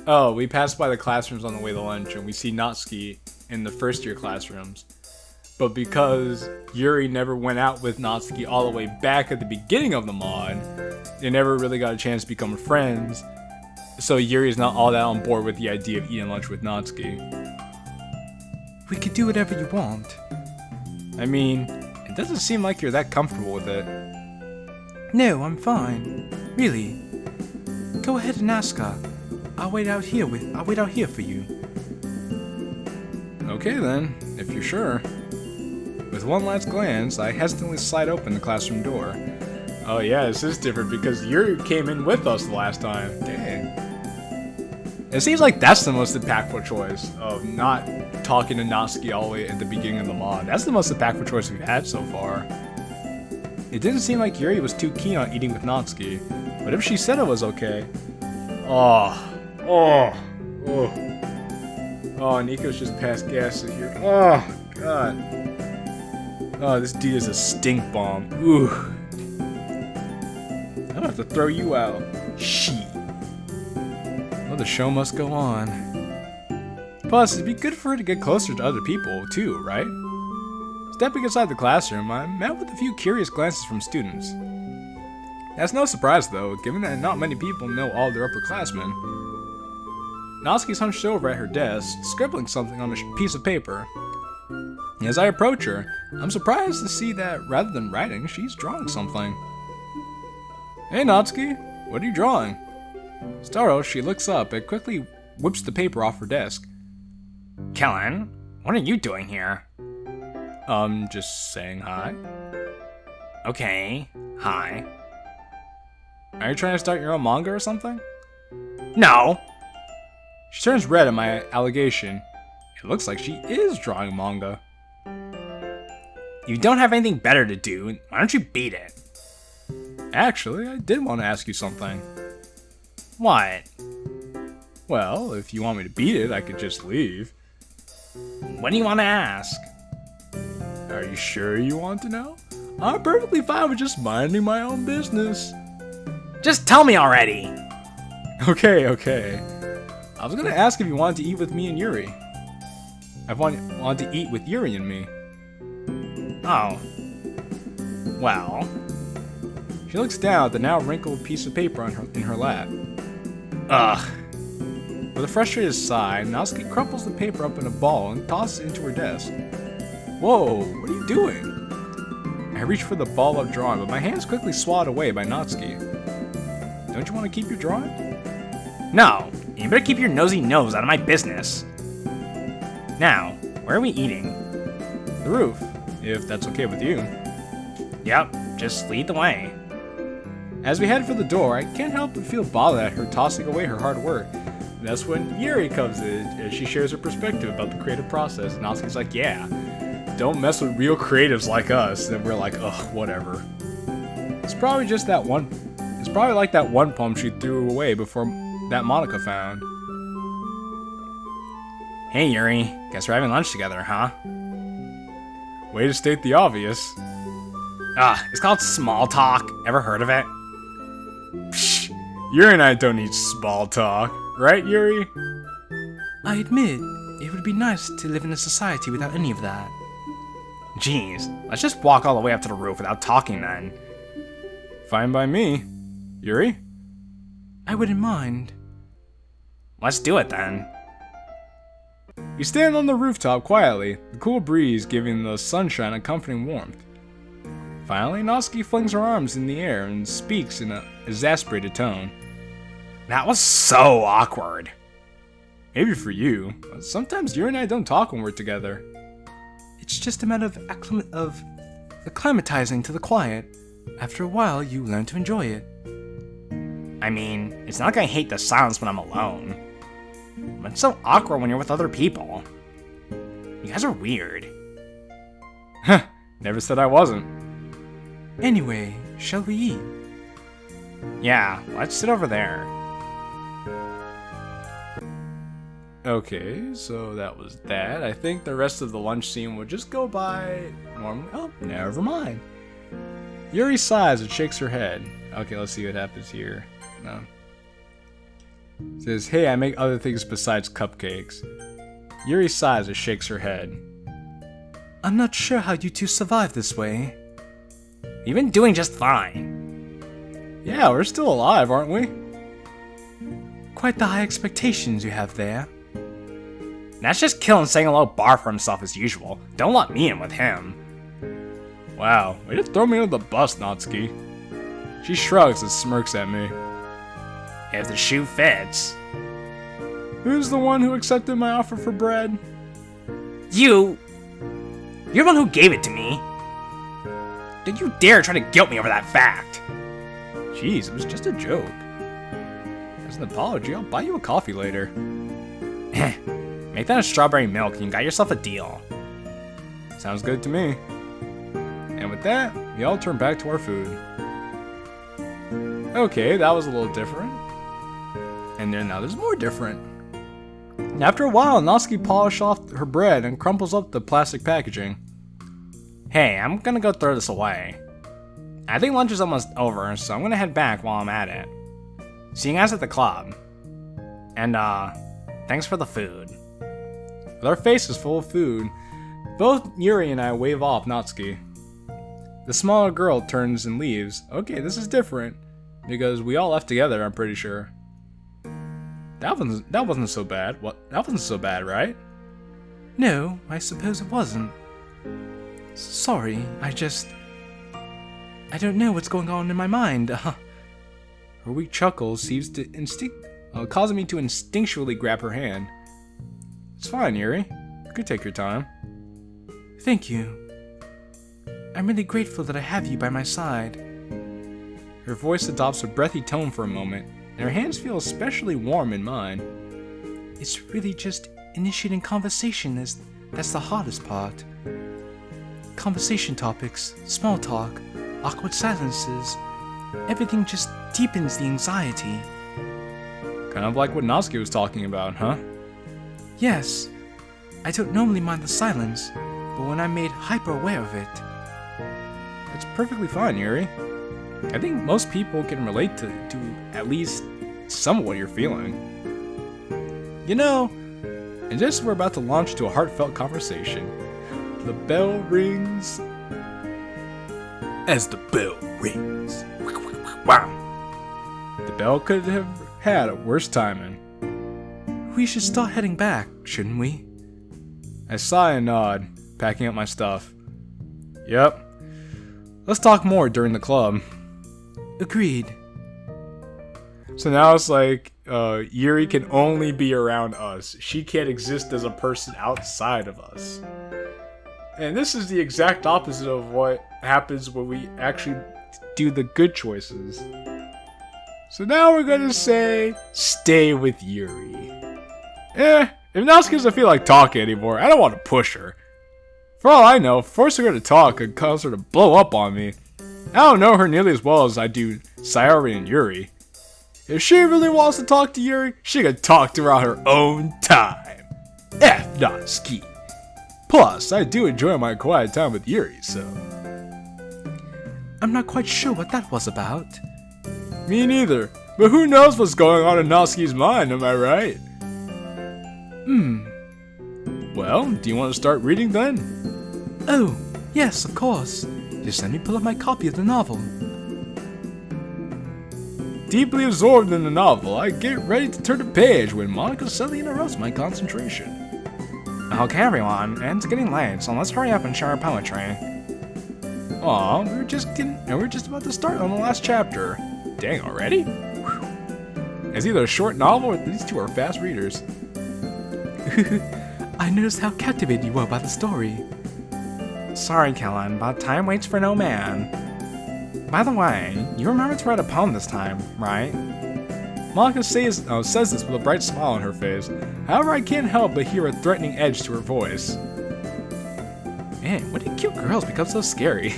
Oh, we passed by the classrooms on the way to lunch and we see Natsuki in the first year classrooms. But because Yuri never went out with Natsuki all the way back at the beginning of the mod, they never really got a chance to become friends. So Yuri's not all that on board with the idea of eating lunch with Natsuki.
We could do whatever you want.
I mean, it doesn't seem like you're that comfortable with it.
No, I'm fine. Really. Go ahead and ask her. I'll wait out here for you.
Okay then, if you're sure. With one last glance, I hesitantly slide open the classroom door. Oh yeah, this is different because Yuri came in with us the last time. Dang. It seems like that's the most impactful choice of not talking to Natsuki all the way at the beginning of the mod. That's the most impactful choice we've had so far. It didn't seem like Yuri was too keen on eating with Natsuki, but if she said it was okay... Oh, Nico's just passed gas in here. Oh, God. Oh, this dude is a stink bomb. Ooh. I'm gonna have to throw you out. Shit. Well, the show must go on. Plus, it'd be good for her to get closer to other people, too, right? Stepping inside the classroom, I met with a few curious glances from students. That's no surprise, though, given that not many people know all their upperclassmen. Natsuki's hunched over at her desk, scribbling something on a piece of paper. As I approach her, I'm surprised to see that rather than writing, she's drawing something. Hey Natsuki, what are you drawing? Startled, she looks up and quickly whips the paper off her desk.
Qilin, what are you doing here?
Just saying hi.
Okay, hi.
Are you trying to start your own manga or something?
No!
She turns red at my allegation. It looks like she is drawing manga.
You don't have anything better to do, why don't you beat it?
Actually, I did want to ask you something.
What?
Well, if you want me to beat it, I could just leave.
What do you want to ask?
Are you sure you want to know? I'm perfectly fine with just minding my own business.
Just tell me already!
Okay. I was gonna ask if you wanted to eat with me and Yuri. I wanted to eat with Yuri and me.
Oh. Well.
She looks down at the now wrinkled piece of paper in her lap.
Ugh.
With a frustrated sigh, Natsuki crumples the paper up in a ball and tosses it into her desk. Whoa, what are you doing? I reach for the ball of drawing, but my hand's quickly swatted away by Natsuki. Don't you want to keep your drawing?
No, you better keep your nosy nose out of my business. Now, where are we eating?
The roof, if that's okay with you.
Yep, just lead the way.
As we head for the door, I can't help but feel bothered at her tossing away her hard work. And that's when Yuri comes in, and she shares her perspective about the creative process. And Natsuki's like, yeah, don't mess with real creatives like us. And we're like, ugh, whatever. It's probably like that one poem she threw away before that Monica found.
Hey Yuri, guess we're having lunch together, huh?
Way to state the obvious.
It's called small talk. Ever heard of it?
Psh, Yuri and I don't need small talk. Right, Yuri?
I admit, it would be nice to live in a society without any of that.
Jeez, let's just walk all the way up to the roof without talking then.
Fine by me. Yuri?
I wouldn't mind.
Let's do it then.
We stand on the rooftop quietly, the cool breeze giving the sunshine a comforting warmth. Finally, Natsuki flings her arms in the air and speaks in an exasperated tone.
That was so awkward.
Maybe for you, but sometimes Yuri and I don't talk when we're together.
It's just a matter of acclimatizing to the quiet. After a while, you learn to enjoy it.
I mean, it's not like I hate the silence when I'm alone. But it's so awkward when you're with other people. You guys are weird.
Huh, never said I wasn't.
Anyway, shall we eat?
Yeah, let's sit over there.
Okay, so that was that. I think the rest of the lunch scene would just go by normally. Oh, never mind. Yuri sighs and shakes her head. Okay, let's see what happens here. No. Says, hey, I make other things besides cupcakes. Yuri sighs and shakes her head.
I'm not sure how you two survive this way.
You've been doing just fine.
Yeah, we're still alive, aren't we?
Quite the high expectations you have there.
That's just Qilin saying a low bar for himself as usual. Don't let me in with him.
Wow, way to throw me under the bus, Natsuki. She shrugs and smirks at me.
If the shoe fits.
Who's the one who accepted my offer for bread?
You! You're the one who gave it to me. Don't you dare try to guilt me over that fact.
Jeez, it was just a joke. As an apology, I'll buy you a coffee later.
Make that a strawberry milk and you got yourself a deal.
Sounds good to me. And with that, we all turn back to our food. Okay, that was a little different. And then now there's more different. After a while, Natsuki polishes off her bread and crumples up the plastic packaging.
Hey, I'm gonna go throw this away. I think lunch is almost over, so I'm gonna head back while I'm at it. See you guys at the club. And, thanks for the food.
With our faces full of food, both Yuri and I wave off Natsuki. The smaller girl turns and leaves. Okay, this is different. Because we all left together, I'm pretty sure. That wasn't so bad. That wasn't so bad, right?
No, I suppose it wasn't. Sorry, I don't know what's going on in my mind.
Her weak chuckle seems to causing me to instinctually grab her hand. It's fine, Yuri. You could take your time.
Thank you. I'm really grateful that I have you by my side.
Her voice adopts a breathy tone for a moment, and her hands feel especially warm in mine.
It's really just initiating conversation that's the hardest part. Conversation topics, small talk, awkward silences, everything just deepens the anxiety.
Kind of like what Natsuki was talking about, huh?
Yes. I don't normally mind the silence, but when I'm made hyper aware of it.
That's perfectly fine, Yuri. I think most people can relate to at least some of what you're feeling. You know, and just as we're about to launch into a heartfelt conversation, the bell rings. As the bell rings. Wow. The bell could have had a worse timing.
We should start heading back, shouldn't we?
I sigh and nod, packing up my stuff. Yep. Let's talk more during the club.
Agreed.
So now it's like, Yuri can only be around us. She can't exist as a person outside of us. And this is the exact opposite of what happens when we actually do the good choices. So now we're gonna say, stay with Yuri. If Natsuki doesn't feel like talking anymore, I don't want to push her. For all I know, forcing her to talk could cause her to blow up on me. I don't know her nearly as well as I do Sayori and Yuri. If she really wants to talk to Yuri, she can talk to her on her own time. F Natsuki. Plus, I do enjoy my quiet time with Yuri, so...
I'm not quite sure what that was about.
Me neither, but who knows what's going on in Natsuki's mind, am I right? Well, do you want to start reading then?
Oh, yes, of course. Just let me pull up my copy of the novel.
Deeply absorbed in the novel, I get ready to turn the page when Monica suddenly interrupts my concentration. Okay everyone, it's getting late, so let's hurry up and share our poetry. Aw, we're just about to start on the last chapter. Dang, already? Whew. It's either a short novel or these two are fast readers.
I noticed how captivated you were by the story.
Sorry, Qilin, but time waits for no man. By the way, you remember to write a poem this time, right?
Monica says this with a bright smile on her face. However, I can't help but hear a threatening edge to her voice. Man, when did cute girls become so scary?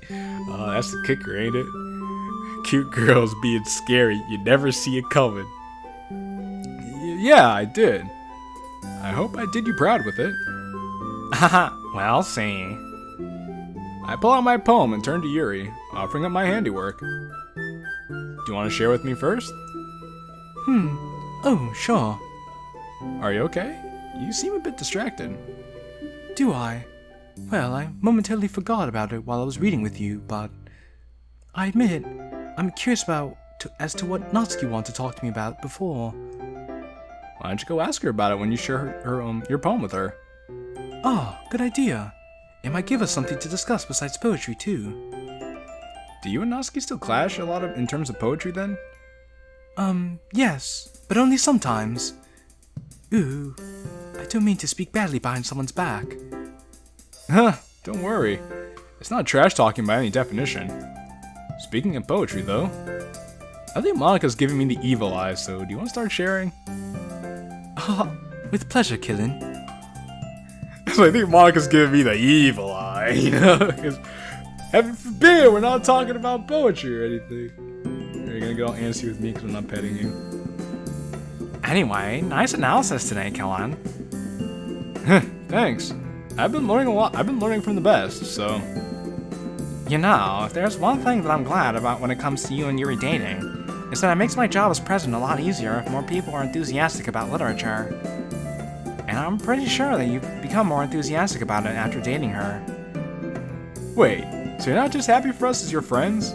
That's the kicker, ain't it? Cute girls being scary, you never see it coming. Yeah, I did. I hope I did you proud with it.
Haha, well, see.
I pull out my poem and turn to Yuri, offering up my handiwork. Do you want to share with me first?
Oh, sure.
Are you okay? You seem a bit distracted.
Do I? Well, I momentarily forgot about it while I was reading with you, but I admit, I'm curious as to what Natsuki wanted to talk to me about before.
Why don't you go ask her about it when you share your poem with her?
Oh, good idea. It might give us something to discuss besides poetry, too.
Do you and Natsuki still clash a lot in terms of poetry, then?
Yes, but only sometimes. Ooh, I don't mean to speak badly behind someone's back.
Huh, don't worry. It's not trash talking by any definition. Speaking of poetry, though, I think Monica's giving me the evil eye, so do you want to start sharing?
With pleasure, Qilin.
So I think Monica's giving me the evil eye, you know? Because, heaven forbid, we're not talking about poetry or anything. You're gonna get all antsy with me because I'm not petting you.
Anyway, nice analysis today, Qilin.
Thanks. I've been learning a lot. I've been learning from the best, so...
You know, if there's one thing that I'm glad about when it comes to you and Yuri dating, it's that it makes my job as president a lot easier if more people are enthusiastic about literature. And I'm pretty sure that you've become more enthusiastic about it after dating her.
Wait, so you're not just happy for us as your friends?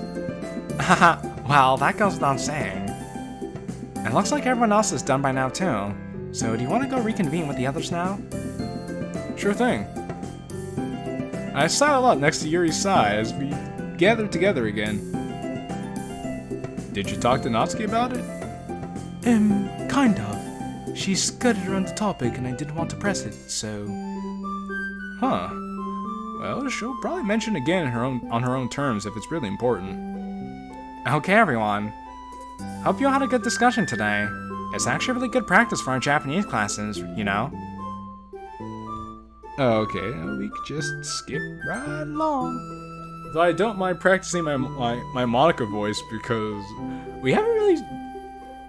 Haha, well, that goes without saying. It looks like everyone else is done by now too, so do you want to go reconvene with the others now?
Sure thing. I sidle up next to Yuri's side as we gather together again. Did you talk to Natsuki about it?
Kind of. She skirted around the topic and I didn't want to press it, so...
Huh. Well, she'll probably mention again on her own terms if it's really important.
Okay, everyone. Hope you all had a good discussion today. It's actually really good practice for our Japanese classes, you know?
Oh, okay, we could just skip right along. Though I don't mind practicing my Monica voice because we haven't really...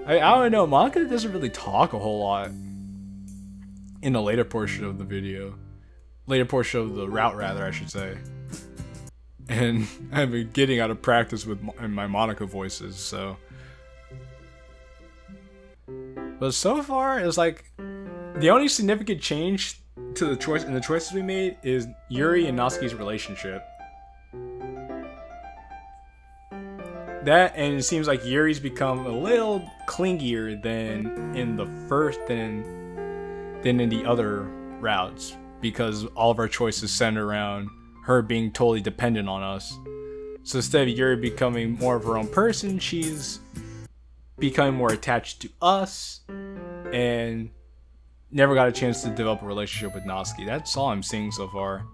I don't know, Monica doesn't really talk a whole lot in the later portion of the video. Later portion of the route, rather, I should say. And I've been getting out of practice with my Monica voices, so... But so far, it's like... The only significant change to the choices we made is Yuri and Natsuki's relationship. That, and it seems like Yuri's become a little clingier than in the other routes, because all of our choices center around her being totally dependent on us. So instead of Yuri becoming more of her own person, she's becoming more attached to us and never got a chance to develop a relationship with Natsuki. That's all I'm seeing so far.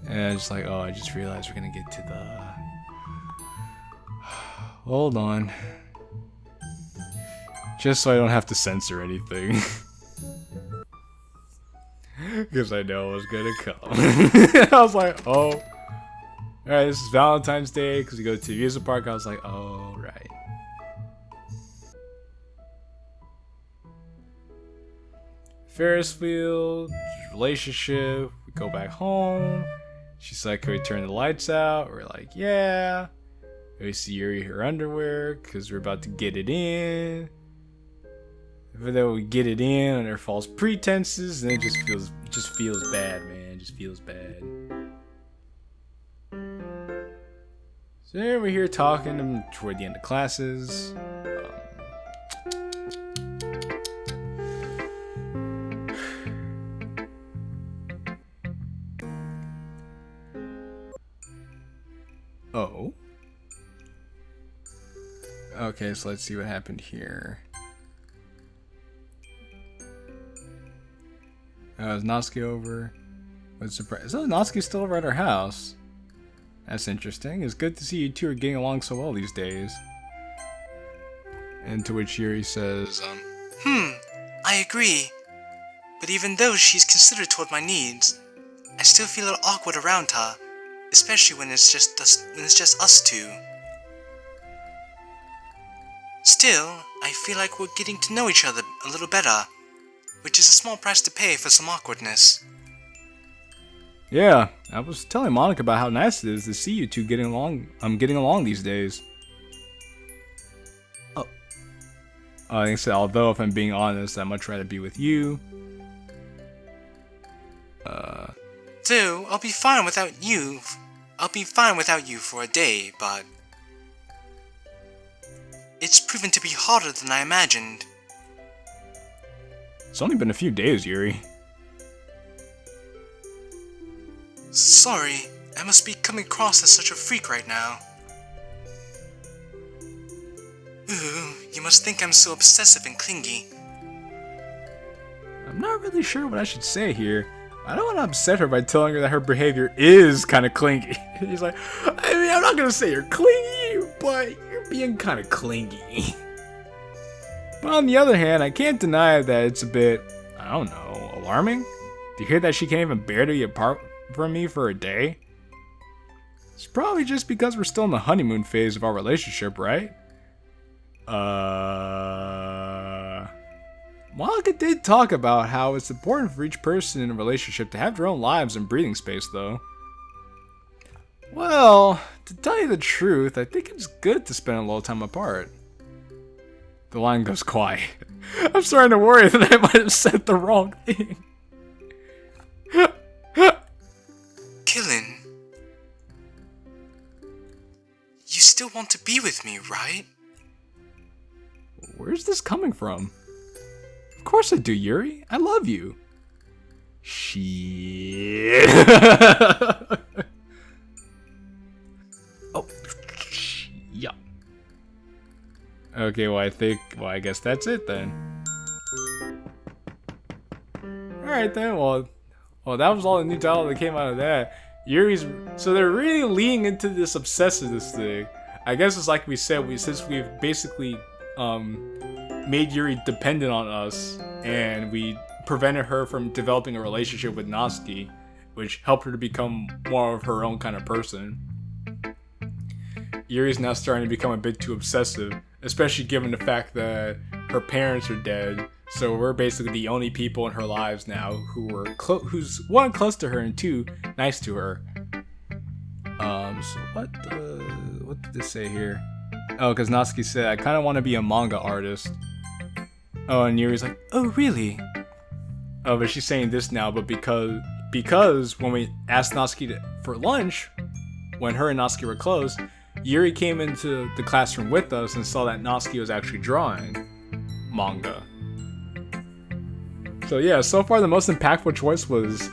And it's like, oh, I just realized we're gonna get to the... Hold on. Just so I don't have to censor anything. Because I know it was gonna come. I was like, oh. Alright, this is Valentine's Day, because we go to the amusement park. I was like, oh, right. Ferris wheel, relationship, we go back home. She's like, can we turn the lights out? We're like, yeah. We see Yuri her underwear, because we're about to get it in. Even though we get it in under false pretenses, and it just feels bad, man. It just feels bad. So then we're here talking toward the end of classes. Oh. Okay, so let's see what happened here. Is Natsuki over? What surprise? Oh, Natsuki's still over at her house. That's interesting. It's good to see you two are getting along so well these days. And to which Yuri says,
I agree. But even though she's considerate toward my needs, I still feel a little awkward around her, especially when it's just us two. Still, I feel like we're getting to know each other a little better, which is a small price to pay for some awkwardness.
yeah, I was telling Monica about how nice it is to see you two getting along these days. Oh. I think so, although if I'm being honest, I'd much rather be with you.
Though, I'll be fine without you for a day, but... it's proven to be harder than I imagined.
It's only been a few days, Yuri.
Sorry, I must be coming across as such a freak right now. Ooh, you must think I'm so obsessive and clingy.
I'm not really sure what I should say here. I don't want to upset her by telling her that her behavior is kind of clingy. He's like, I mean, I'm not going to say you're clingy, but you're being kind of clingy. But on the other hand, I can't deny that it's a bit, I don't know, alarming. To hear that she can't even bear to be apart from me for a day? It's probably just because we're still in the honeymoon phase of our relationship, right? Monica did talk about how it's important for each person in a relationship to have their own lives and breathing space, though. Well, to tell you the truth, I think it's good to spend a little time apart. The line goes quiet. I'm starting to worry that I might have said the wrong thing.
Qilin, you still want to be with me, right?
Where's this coming from? Of course I do, Yuri. I love you. Shit. Okay, well I guess that's it then. Alright then, well that was all the new dialogue that came out of that. Yuri's, so they're really leaning into this obsessiveness thing. I guess it's like we said, since we've basically made Yuri dependent on us, and we prevented her from developing a relationship with Natsuki, which helped her to become more of her own kind of person. Yuri's now starting to become a bit too obsessive, especially given the fact that her parents are dead. So we're basically the only people in her lives now who's one, close to her, and two, nice to her. So what did this say here? Oh, because Natsuki said, I kind of want to be a manga artist. Oh, and Yuri's like, oh, really? Oh, but she's saying this now, but because when we asked Natsuki for lunch, when her and Natsuki were close, Yuri came into the classroom with us and saw that Natsuki was actually drawing manga. So yeah, so far the most impactful choice was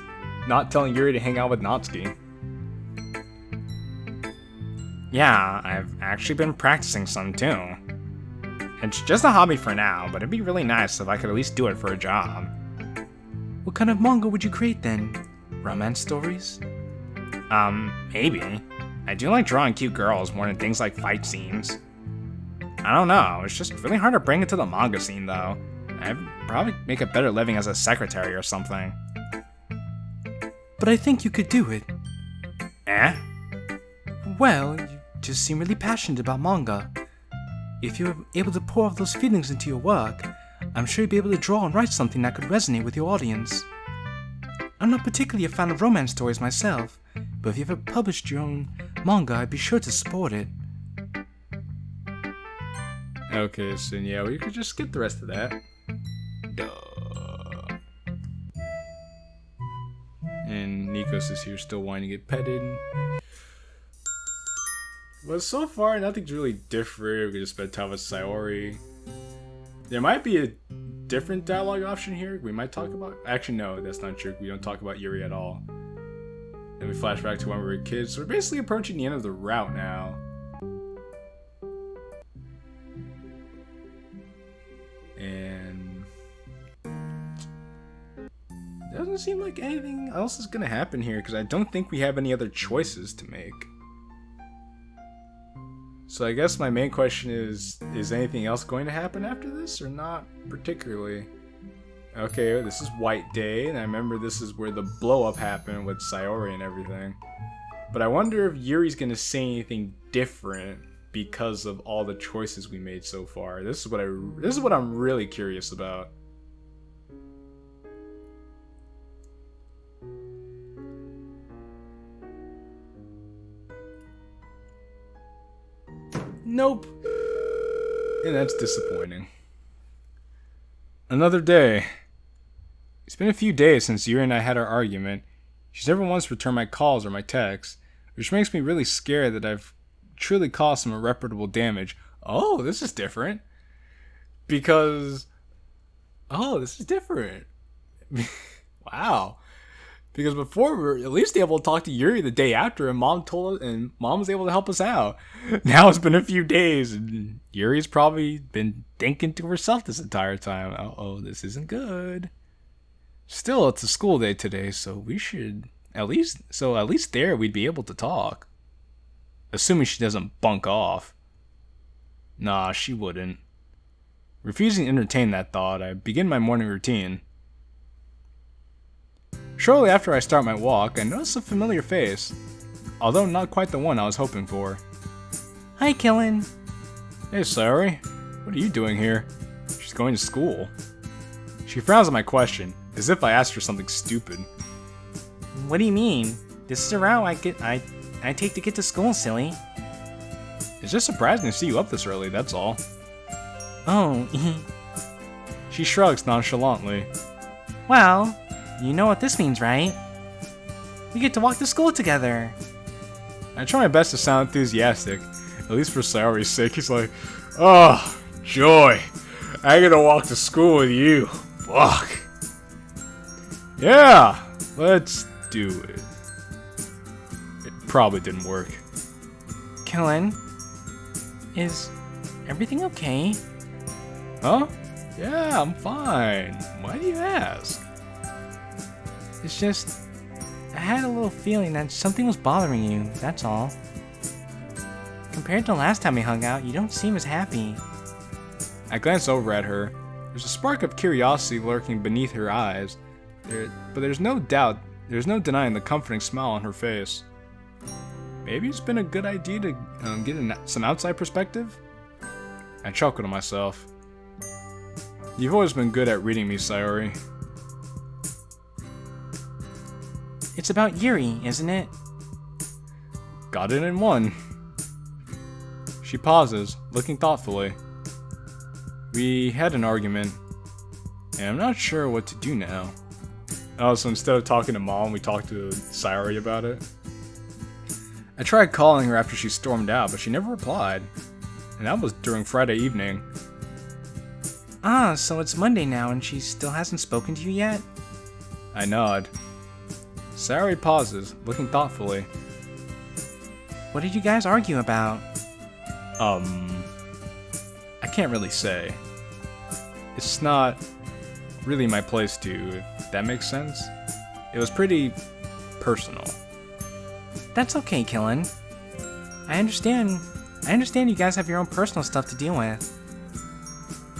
not telling Yuri to hang out with Natsuki.
Yeah, I've actually been practicing some too. It's just a hobby for now, but it'd be really nice if I could at least do it for a job.
What kind of manga would you create then? Romance stories?
Maybe. I do like drawing cute girls more than things like fight scenes. I don't know, it's just really hard to bring it to the manga scene though. I'd probably make a better living as a secretary or something.
But I think you could do it.
Eh?
Well, you just seem really passionate about manga. If you're able to pour out those feelings into your work, I'm sure you'll be able to draw and write something that could resonate with your audience. I'm not particularly a fan of romance stories myself, but if you ever published your own manga, I'd be sure to support it.
Okay, so yeah, we could just skip the rest of that. Duh. And Nikos is here still wanting to get petted. But so far, nothing's really different. We can just spend time with Sayori. There might be a different dialogue option here. We might talk about... Actually, no, that's not true. We don't talk about Yuri at all. Then we flash back to when we were kids. So we're basically approaching the end of the route now. And... doesn't seem like anything else is going to happen here, because I don't think we have any other choices to make. So I guess my main question is anything else going to happen after this, or not particularly? Okay, this is White Day, and I remember this is where the blow-up happened with Sayori and everything. But I wonder if Yuri's going to say anything different because of all the choices we made so far. This is what I'm really curious about. Nope. And that's disappointing. Another day. It's been a few days since Yuri and I had our argument. She's never once returned my calls or my texts, which makes me really scared that I've truly caused some irreparable damage. Oh, this is different. Because... oh, this is different. Wow. Because before we were at least able to talk to Yuri the day after, and Mom was able to help us out. Now it's been a few days, and Yuri's probably been thinking to herself this entire time. Oh, this isn't good. Still, it's a school day today, so we should at least there we'd be able to talk. Assuming she doesn't bunk off. Nah, she wouldn't. Refusing to entertain that thought, I begin my morning routine. Shortly after I start my walk, I notice a familiar face, although not quite the one I was hoping for.
Hi, Qilin.
Hey, Sayori. What are you doing here? She's going to school. She frowns at my question, as if I asked her something stupid.
What do you mean? This is a route I take to get to school, silly.
It's just surprising to see you up this early, that's all.
Oh,
She shrugs nonchalantly.
well, you know what this means, right? We get to walk to school together.
I try my best to sound enthusiastic, at least for Sayori's sake. He's like, oh, joy. I get to walk to school with you. Fuck. Yeah, let's do it. It probably didn't work.
Qilin, is Everything okay?
Huh? Yeah, I'm fine. Why do you ask?
It's just, I had a little feeling that something was bothering you, that's all. Compared to the last time we hung out, you don't seem as happy.
I glance over at her. There's a spark of curiosity lurking beneath her eyes, but there's no denying the comforting smile on her face. Maybe it's been a good idea to get some outside perspective? I chuckle to myself. You've always been good at reading me, Sayori.
It's about Yuri, isn't it?
Got it in one. She pauses, looking thoughtfully. We had an argument, and I'm not sure what to do now. Oh, so instead of talking to Mom, we talked to Sayori about it? I tried calling her after she stormed out, but she never replied. And that was during Friday evening.
Ah, so it's Monday now and she still hasn't spoken to you yet?
I nod. Sayori pauses, looking thoughtfully.
What did you guys argue about?
I can't really say. It's not really my place to, if that makes sense. It was pretty personal.
That's okay, Qilin. I understand you guys have your own personal stuff to deal with.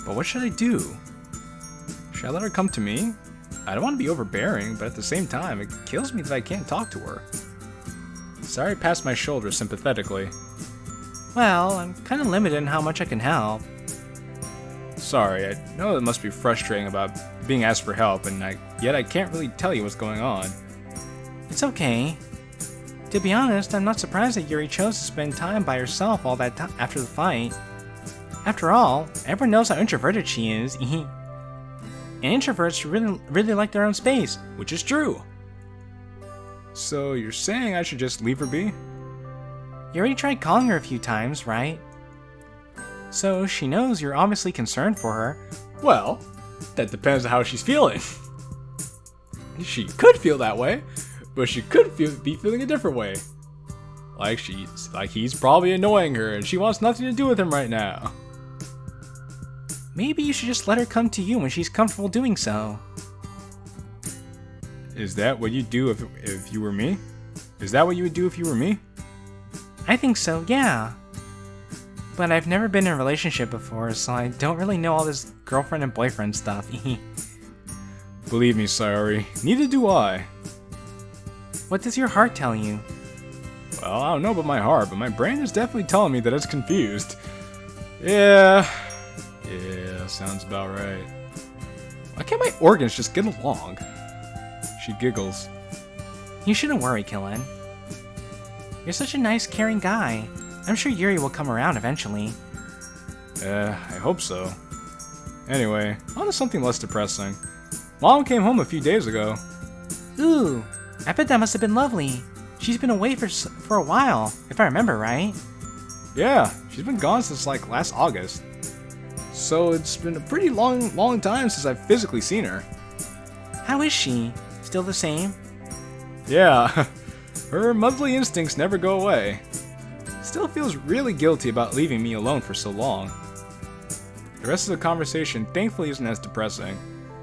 But what should I do? Should I let her come to me? I don't want to be overbearing, but at the same time, it kills me that I can't talk to her. Sayori passed my shoulder sympathetically.
Well, I'm kind of limited in how much I can help.
Sorry, I know it must be frustrating about being asked for help, and yet I can't really tell you what's going on.
It's okay. To be honest, I'm not surprised that Yuri chose to spend time by herself all that time after the fight. After all, everyone knows how introverted she is. And introverts really like their own space, which is true.
So you're saying I should just leave her be?
You already tried calling her a few times, right? So she knows you're obviously concerned for her.
Well, that depends on how she's feeling. She could feel that way, but she could be feeling a different way. Like he's probably annoying her and she wants nothing to do with him right now.
Maybe you should just let her come to you when she's comfortable doing so.
Is that what you'd do if you were me? Is that what you would do if you were me?
I think so, yeah. But I've never been in a relationship before, so I don't really know all this girlfriend and boyfriend stuff.
Believe me, Sayori, neither do I.
What does your heart tell you?
Well, I don't know about my heart, but my brain is definitely telling me that it's confused. Yeah, sounds about right. Why can't my organs just get along? She giggles.
You shouldn't worry, Qilin. You're such a nice, caring guy. I'm sure Yuri will come around eventually.
I hope so. Anyway, on to something less depressing. Mom came home a few days ago.
Ooh, I bet that must have been lovely. She's been away for a while, if I remember right.
Yeah, she's been gone since like last August. So it's been a pretty long time since I've physically seen her.
How is she? Still the same?
Yeah, her motherly instincts never go away. Still feels really guilty about leaving me alone for so long. The rest of the conversation thankfully isn't as depressing.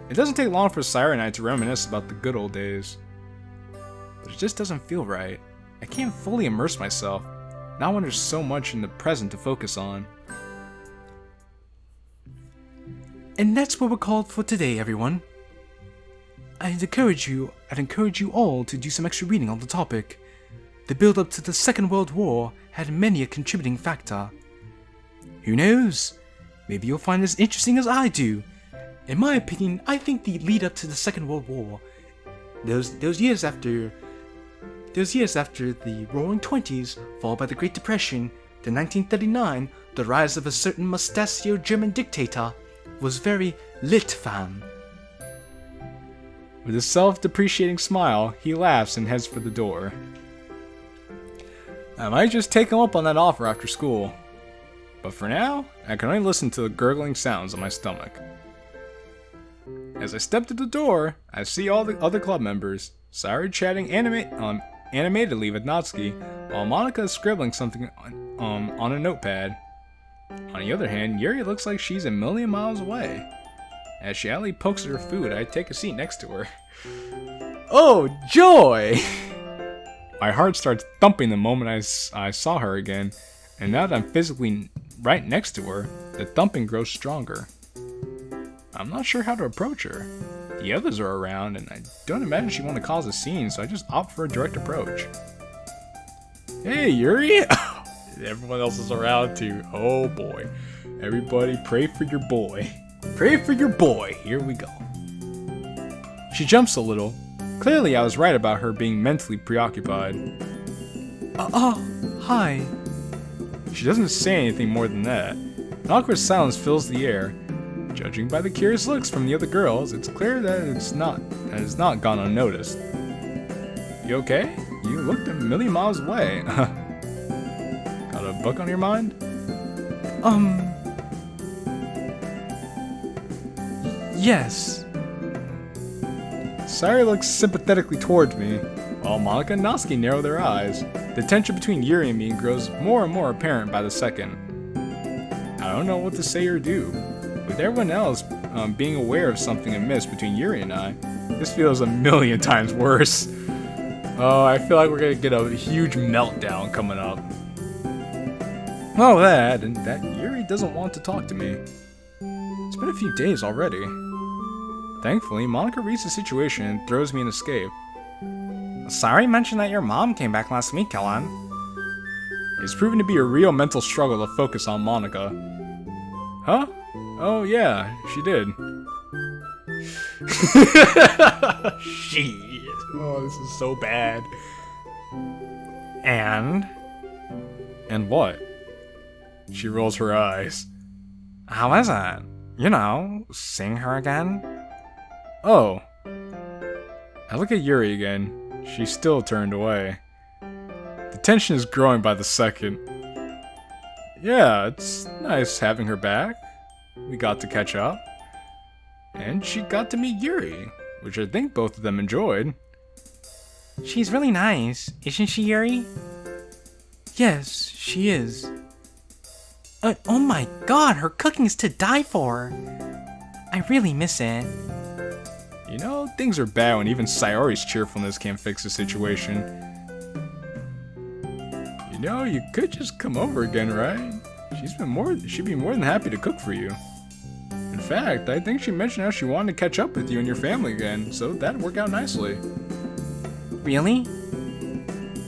It doesn't take long for Sayori and I to reminisce about the good old days. But it just doesn't feel right. I can't fully immerse myself, not when there's so much in the present to focus on.
And that's what we're called for today, everyone. I'd encourage you all to do some extra reading on the topic. The build-up to the Second World War had many a contributing factor. Who knows? Maybe you'll find this interesting as I do. In my opinion, I think the lead-up to the Second World War, those years after the Roaring Twenties, followed by the Great Depression, the 1939, the rise of a certain mustachioed German dictator, was very lit, fam.
With a self-depreciating smile, he laughs and heads for the door. I might just take him up on that offer after school. But for now, I can only listen to the gurgling sounds on my stomach. As I step to the door, I see all the other club members, Sayori chatting animatedly with Natsuki, while Monika is scribbling something on a notepad. On the other hand, Yuri looks like she's a million miles away. As she idly pokes at her food, I take a seat next to her. Oh, joy! My heart starts thumping the moment I saw her again, and now that I'm physically right next to her, the thumping grows stronger. I'm not sure how to approach her. The others are around, and I don't imagine she'd want to cause a scene, so I just opt for a direct approach. Hey, Yuri! Everyone else is around too. Oh boy. Everybody pray for your boy. Pray for your boy. Here we go. She jumps a little. Clearly I was right about her being mentally preoccupied.
Hi.
She doesn't say anything more than that. An awkward silence fills the air. Judging by the curious looks from the other girls, it's clear that it has not gone unnoticed. You okay? You looked a million miles away. Got a book on your mind?
Yes.
Sayori looks sympathetically towards me, while Monica and Natsuki narrow their eyes. The tension between Yuri and me grows more and more apparent by the second. I don't know what to say or do. With everyone else being aware of something amiss between Yuri and I, this feels a million times worse. Oh, I feel like we're gonna get a huge meltdown coming up. Well, and that Yuri doesn't want to talk to me. It's been a few days already. Thankfully, Monica reads the situation and throws me an escape.
Sayori mentioned that your mom came back last week, Qilin.
It's proven to be a real mental struggle to focus on Monica. Huh? Oh yeah, she did. Shit. Oh, this is so bad.
And
what? She rolls her eyes.
how is it? You know, seeing her again?
Oh. I look at Yuri again. She's still turned away. The tension is growing by the second. Yeah, it's nice having her back. We got to catch up. And she got to meet Yuri, which I think both of them enjoyed.
She's really nice, isn't she, Yuri?
Yes, she is.
Oh my god, her cooking is to die for. I really miss it.
You know, things are bad when even Sayori's cheerfulness can't fix the situation. You know, you could just come over again, right? She'd be more than happy to cook for you. In fact, I think she mentioned how she wanted to catch up with you and your family again, so that'd work out nicely.
Really?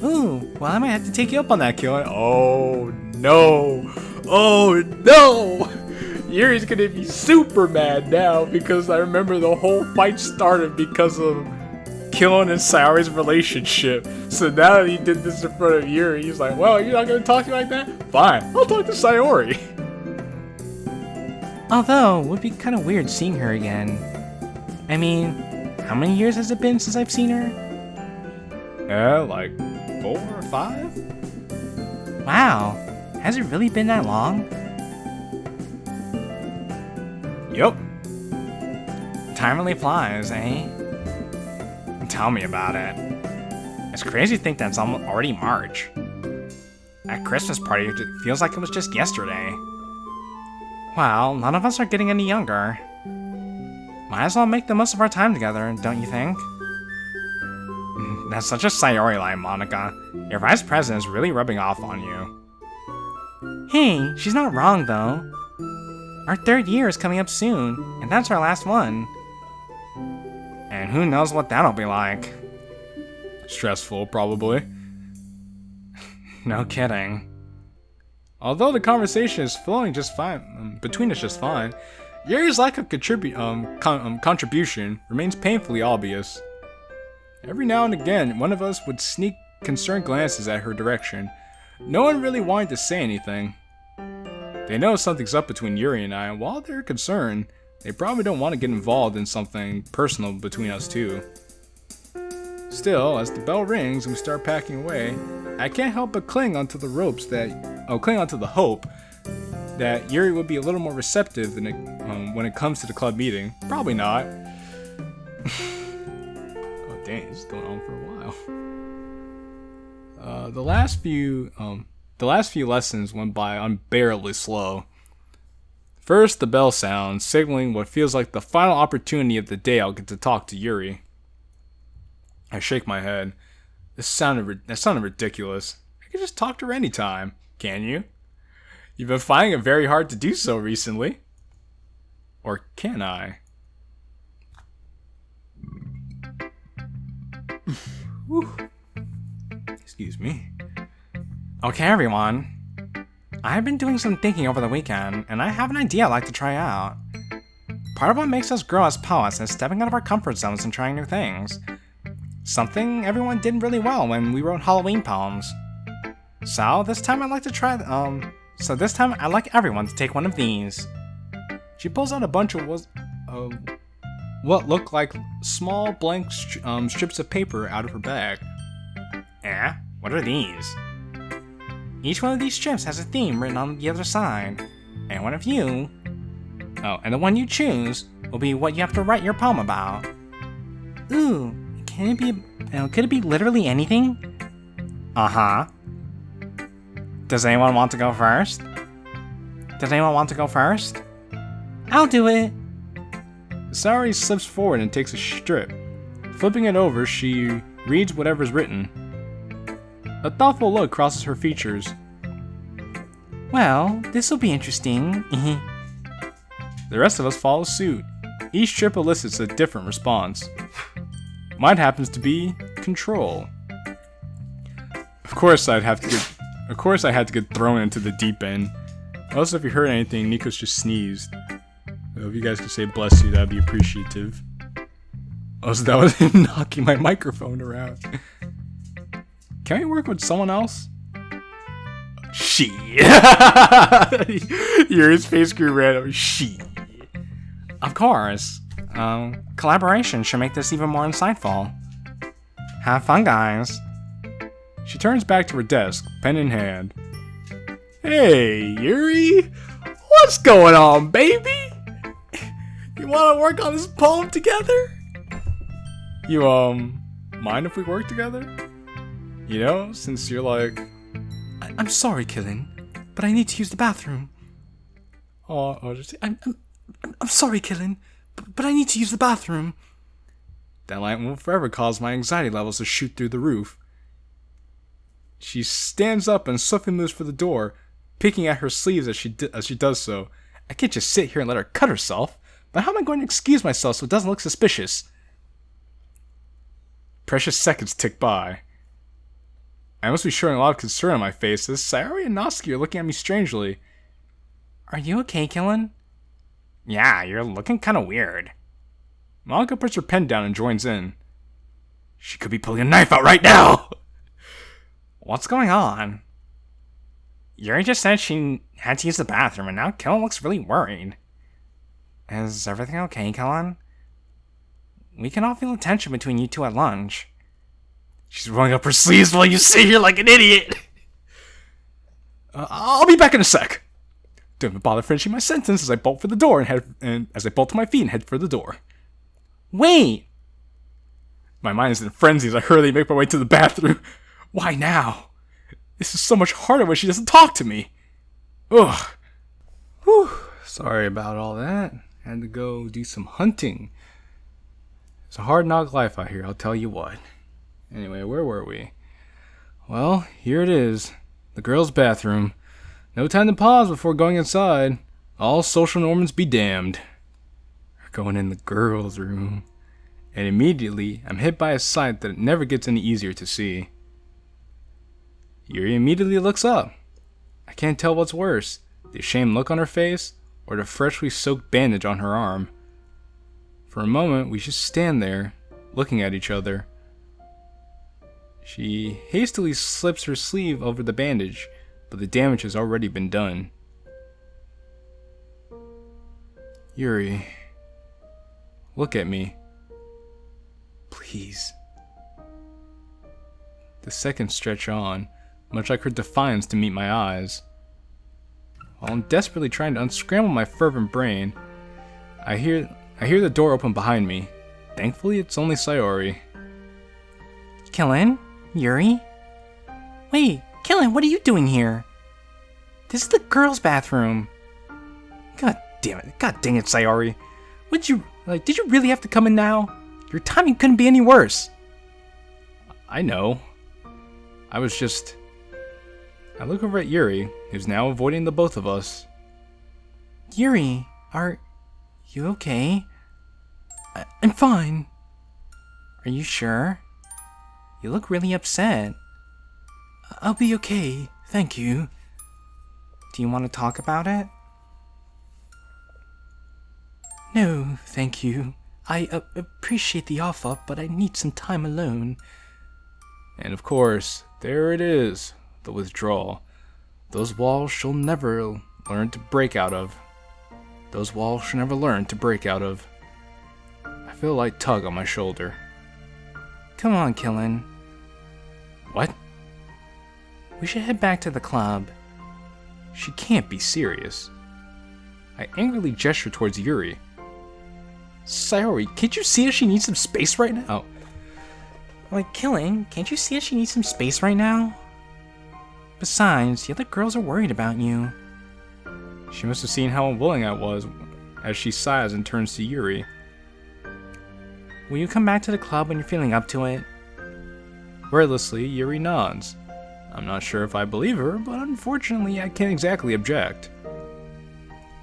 Ooh, well, I might have to take you up on that, Qilin.
Oh no! Oh no! Yuri's gonna be super mad now because I remember the whole fight started because of Qilin and Sayori's relationship. So now that he did this in front of Yuri, he's like, well, you're not gonna talk to me like that? Fine, I'll talk to Sayori.
Although, it would be kind of weird seeing her again. I mean, how many years has it been since I've seen her?
Like 4 or 5?
Wow, has it really been that long?
Yep.
Time really flies, eh? Tell me about it. It's crazy to think that's already March. That Christmas party feels like it was just yesterday. Well, none of us are getting any younger. Might as well make the most of our time together, don't you think? That's such a Sayori line, Monica. Your vice president is really rubbing off on you. Hey, she's not wrong, though. Our 3rd year is coming up soon, and that's our last one. And who knows what that'll be like.
Stressful, probably.
No kidding.
Although the conversation is flowing just fine, between us just fine, Yuri's lack of contribution remains painfully obvious. Every now and again, one of us would sneak concerned glances at her direction. No one really wanted to say anything. They know something's up between Yuri and I, and while they're concerned, they probably don't want to get involved in something personal between us two. Still, as the bell rings and we start packing away, I can't help but cling onto the hope that Yuri would be a little more receptive than when it comes to the club meeting. Probably not. Dang, this is going on for a while. The last few The last few lessons went by unbearably slow. First, the bell sounds, signaling what feels like the final opportunity of the day I'll get to talk to Yuri. I shake my head. That sounded ridiculous. I could just talk to her anytime, can you? You've been finding it very hard to do so recently. Or can I? Excuse me.
Okay, everyone. I've been doing some thinking over the weekend, and I have an idea I'd like to try out. Part of what makes us grow as poets is stepping out of our comfort zones and trying new things. Something everyone did really well when we wrote Halloween poems. So this time I'd like everyone to take one of these.
She pulls out a bunch of what look like small blank strips of paper out of her bag.
What are these? Each one of these strips has a theme written on the other side, and and the one you choose will be what you have to write your poem about.
Ooh, could it be literally anything?
Uh-huh. Does anyone want to go first?
I'll do it.
Sayori slips forward and takes a strip. Flipping it over, she reads whatever's written. A thoughtful look crosses her features.
Well, this'll be interesting.
The rest of us follow suit. Each strip elicits a different response. Mine happens to be control. Of course I had to get thrown into the deep end. Also, if you heard anything, Nico's just sneezed. So if you guys could say bless you, that'd be appreciative. Also, that was him knocking my microphone around. Can we work with someone else? She. Yuri's face grew red. She.
Of course. Collaboration should make this even more insightful. Have fun, guys.
She turns back to her desk, pen in hand. Hey, Yuri! What's going on, baby? You wanna work on this poem together? You, mind if we work together? You know, since you're like...
I'm sorry, Qilin, but I need to use the bathroom. I'm sorry, Qilin, but I need to use the bathroom.
That line will forever cause my anxiety levels to shoot through the roof. She stands up and swiftly moves for the door, picking at her sleeves as she does so. I can't just sit here and let her cut herself, but how am I going to excuse myself so it doesn't look suspicious? Precious seconds tick by. I must be showing a lot of concern on my face as Sayori and Natsuki are looking at me strangely.
Are you okay, Qilin? Yeah, you're looking kinda weird.
Monika puts her pen down and joins in. She could be pulling a knife out right now!
What's going on? Yuri just said she had to use the bathroom, and now Qilin looks really worried. Is everything okay, Qilin? We can all feel the tension between you two at lunch.
She's rolling up her sleeves while you sit here like an idiot! I'll be back in a sec. Don't even bother finishing my sentence as I bolt for the door and as I bolt to my feet and head for the door.
Wait!
My mind is in a frenzy as I hurriedly make my way to the bathroom. Why now? This is so much harder when she doesn't talk to me. Ugh. Whew. Sorry about all that. Had to go do some hunting. It's a hard knock life out here, I'll tell you what. Anyway, where were we? Well, here it is. The girls' bathroom. No time to pause before going inside. All social norms be damned. We're going in the girls' room. And immediately, I'm hit by a sight that never gets any easier to see. Yuri immediately looks up. I can't tell what's worse, the ashamed look on her face, or the freshly soaked bandage on her arm. For a moment, we just stand there, looking at each other. She hastily slips her sleeve over the bandage, but the damage has already been done. Yuri, look at me. Please. The seconds stretch on, much like her defiance to meet my eyes. While I'm desperately trying to unscramble my fervent brain, I hear the door open behind me. Thankfully, it's only Sayori.
Qilin? Yuri? Wait, Qilin, what are you doing here? This is the girls' bathroom. God damn it. God dang it, Sayori. Did you really have to come in now? Your timing couldn't be any worse.
I know. I look over at Yuri, who's now avoiding the both of us.
Yuri, are you okay? I'm fine. Are you sure? You look really upset. I'll be okay, thank you. Do you want to talk about it? No, thank you. I appreciate the offer, but I need some time alone.
And of course, there it is, the withdrawal. Those walls she'll never learn to break out of. Those walls she'll never learn to break out of. I feel a light tug on my shoulder.
Come on, Qilin.
What?
We should head back to the club.
She can't be serious. I angrily gesture towards Yuri. Sayori, can't you see that she needs some space right now?
Like, Qilin, can't you see that she needs some space right now? Besides, the other girls are worried about you.
She must have seen how unwilling I was as she sighs and turns to Yuri.
Will you come back to the club when you're feeling up to it?
Wordlessly, Yuri nods. I'm not sure if I believe her, but unfortunately I can't exactly object.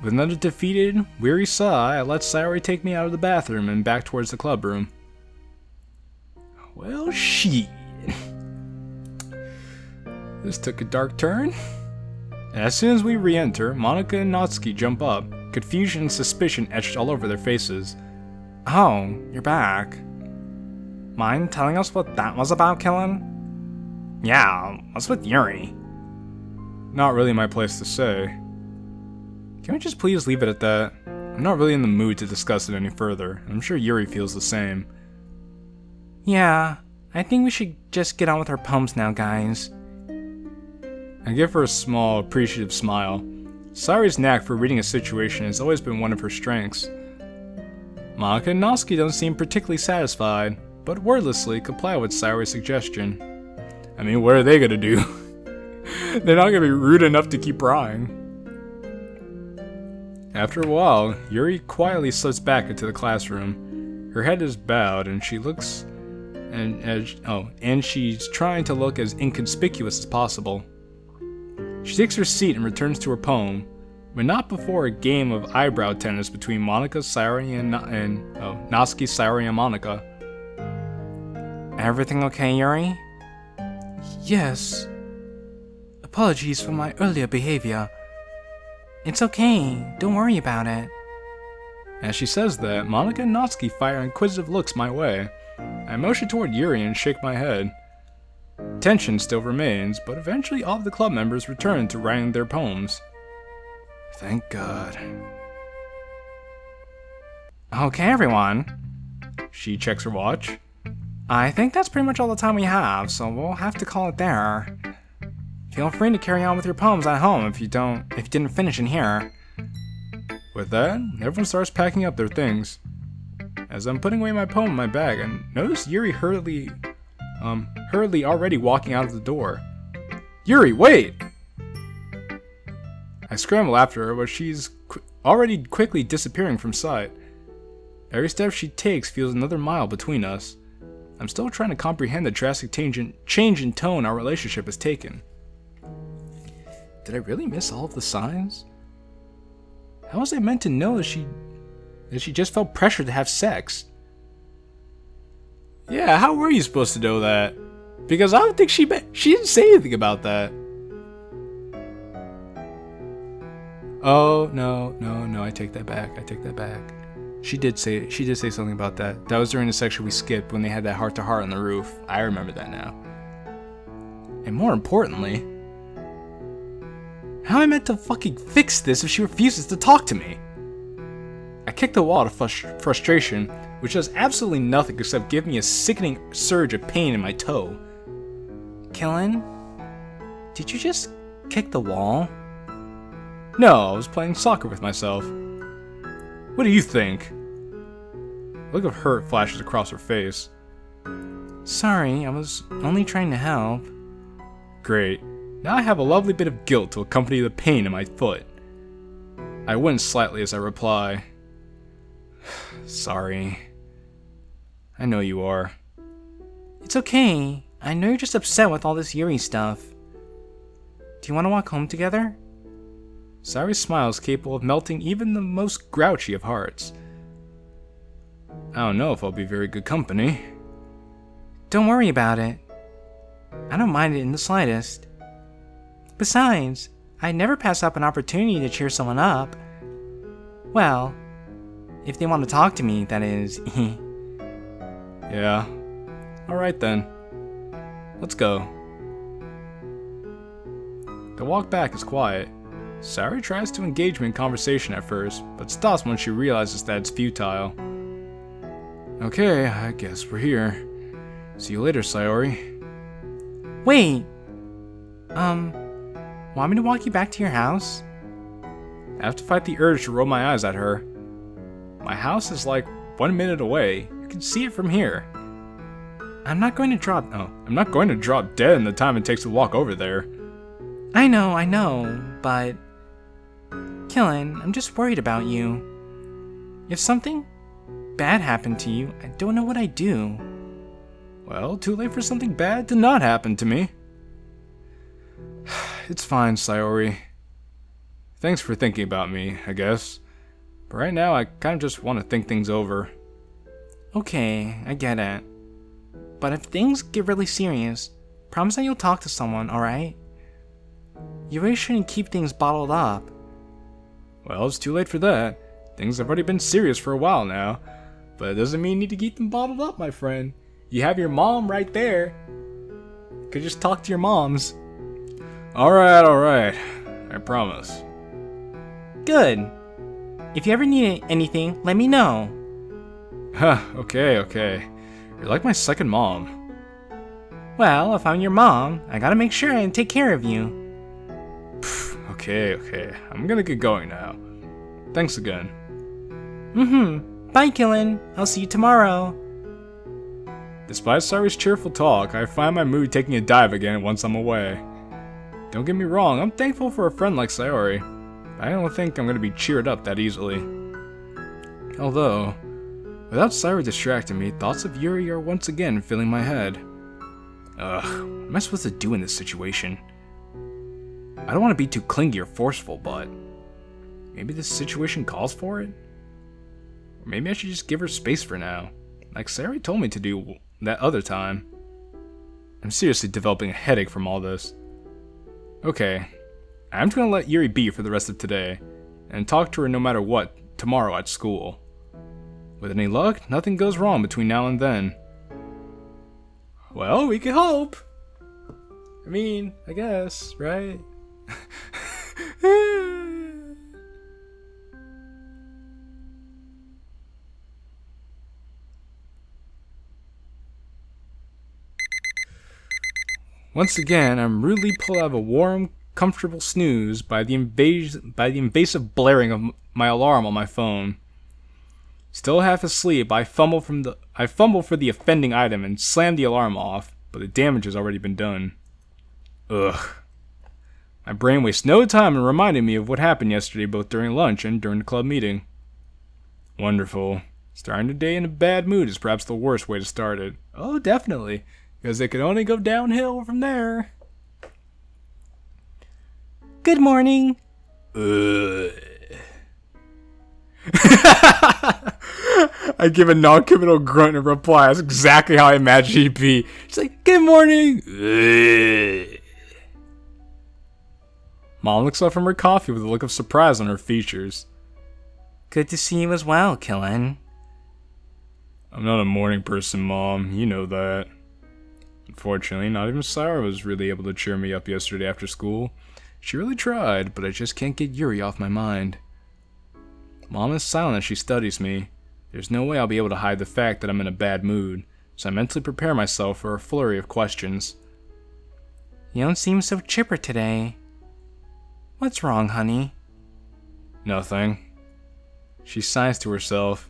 With another defeated, weary sigh, I let Sayori take me out of the bathroom and back towards the club room. Well, shit. This took a dark turn. As soon as we re-enter, Monika and Natsuki jump up, confusion and suspicion etched all over their faces.
Oh, you're back. Mind telling us what that was about, Qilin?
Yeah, what's with Yuri?
Not really my place to say. Can we just please leave it at that? I'm not really in the mood to discuss it any further. I'm sure Yuri feels the same.
Yeah, I think we should just get on with our poems now, guys.
I give her a small, appreciative smile. Sayori's knack for reading a situation has always been one of her strengths. Monika and Natsuki don't seem particularly satisfied, but wordlessly comply with Sayori's suggestion. I mean, what are they gonna do? They're not gonna be rude enough to keep prying. After a while, Yuri quietly slips back into the classroom. Her head is bowed, and she looks, and she's trying to look as inconspicuous as possible. She takes her seat and returns to her poem, but not before a game of eyebrow tennis between Monika, Sayori, and Natsuki, Sayori, and Monika.
Everything okay, Yuri? Yes. Apologies for my earlier behavior. It's okay, don't worry about it.
As she says that, Monika and Natsuki fire inquisitive looks my way. I motion toward Yuri and shake my head. Tension still remains, but eventually all of the club members return to writing their poems. Thank God.
Okay, everyone.
She checks her watch.
I think that's pretty much all the time we have, so we'll have to call it there. Feel free to carry on with your poems at home if you didn't finish in here.
With that, everyone starts packing up their things. As I'm putting away my poem in my bag, I notice Yuri hurriedly already walking out of the door. Yuri, wait! I scramble after her, but she's already quickly disappearing from sight. Every step she takes feels another mile between us. I'm still trying to comprehend the drastic change in tone our relationship has taken. Did I really miss all of the signs? How was I meant to know that she just felt pressured to have sex? Yeah, how were you supposed to know that? Because I don't think she didn't say anything about that. Oh, no, I take that back. She did say something about that. That was during the section we skipped when they had that heart-to-heart on the roof. I remember that now. And more importantly, how am I meant to fucking fix this if she refuses to talk to me? I kick the wall out of frustration, which does absolutely nothing except give me a sickening surge of pain in my toe.
Qilin, did you just kick the wall?
No, I was playing soccer with myself. What do you think? A look of hurt flashes across her face.
Sorry, I was only trying to help.
Great. Now I have a lovely bit of guilt to accompany the pain in my foot. I wince slightly as I reply. Sorry. I know you are.
It's okay. I know you're just upset with all this Yuri stuff. Do you want to walk home together?
Sayori's smile is capable of melting even the most grouchy of hearts. I don't know if I'll be very good company.
Don't worry about it. I don't mind it in the slightest. Besides, I never pass up an opportunity to cheer someone up. Well, if they want to talk to me, that is.
Yeah. Alright then. Let's go. The walk back is quiet. Sayori tries to engage me in conversation at first, but stops when she realizes that it's futile. Okay, I guess we're here. See you later, Sayori.
Wait! Want me to walk you back to your house?
I have to fight the urge to roll my eyes at her. My house is like 1 minute away. You can see it from here. I'm not going to drop dead in the time it takes to walk over there.
I know, but... Qilin, I'm just worried about you. If something bad happened to you, I don't know what I'd do.
Well, too late for something bad to not happen to me. It's fine, Sayori. Thanks for thinking about me, I guess. But right now, I kind of just want to think things over.
Okay, I get it. But if things get really serious, promise that you'll talk to someone, alright? You really shouldn't keep things bottled up.
Well, it's too late for that. Things have already been serious for a while now. But it doesn't mean you need to keep them bottled up, my friend. You have your mom right there. You could just talk to your moms. Alright. I promise.
Good. If you ever need anything, let me know.
Okay. You're like my second mom.
Well, if I'm your mom, I gotta make sure I take care of you.
Okay. I'm gonna get going now. Thanks again.
Bye, Qilin. I'll see you tomorrow.
Despite Sayori's cheerful talk, I find my mood taking a dive again once I'm away. Don't get me wrong, I'm thankful for a friend like Sayori, but I don't think I'm gonna be cheered up that easily. Although, without Sayori distracting me, thoughts of Yuri are once again filling my head. What am I supposed to do in this situation? I don't want to be too clingy or forceful, but maybe this situation calls for it? Or maybe I should just give her space for now, like Sayori told me to do that other time. I'm seriously developing a headache from all this. Okay, I'm just gonna let Yuri be for the rest of today, and talk to her no matter what tomorrow at school. With any luck, nothing goes wrong between now and then. Well, we can hope. I mean, I guess, right? Once again, I'm rudely pulled out of a warm, comfortable snooze by the invasive blaring of my alarm on my phone. Still half asleep, I fumble for the offending item and slam the alarm off, but the damage has already been done. Ugh. My brain wastes no time in reminding me of what happened yesterday, both during lunch and during the club meeting. Wonderful. Starting the day in a bad mood is perhaps the worst way to start it. Oh, definitely. Because it can only go downhill from there.
Good morning.
I give a non-committal grunt in reply. That's exactly how I imagine he'd be. She's like, good morning. Mom looks up from her coffee with a look of surprise on her features.
Good to see you as well, Qilin.
I'm not a morning person, Mom. You know that. Unfortunately, not even Sayori was really able to cheer me up yesterday after school. She really tried, but I just can't get Yuri off my mind. Mom is silent as she studies me. There's no way I'll be able to hide the fact that I'm in a bad mood, so I mentally prepare myself for a flurry of questions.
You don't seem so chipper today. What's wrong, honey?
Nothing. She sighs to herself.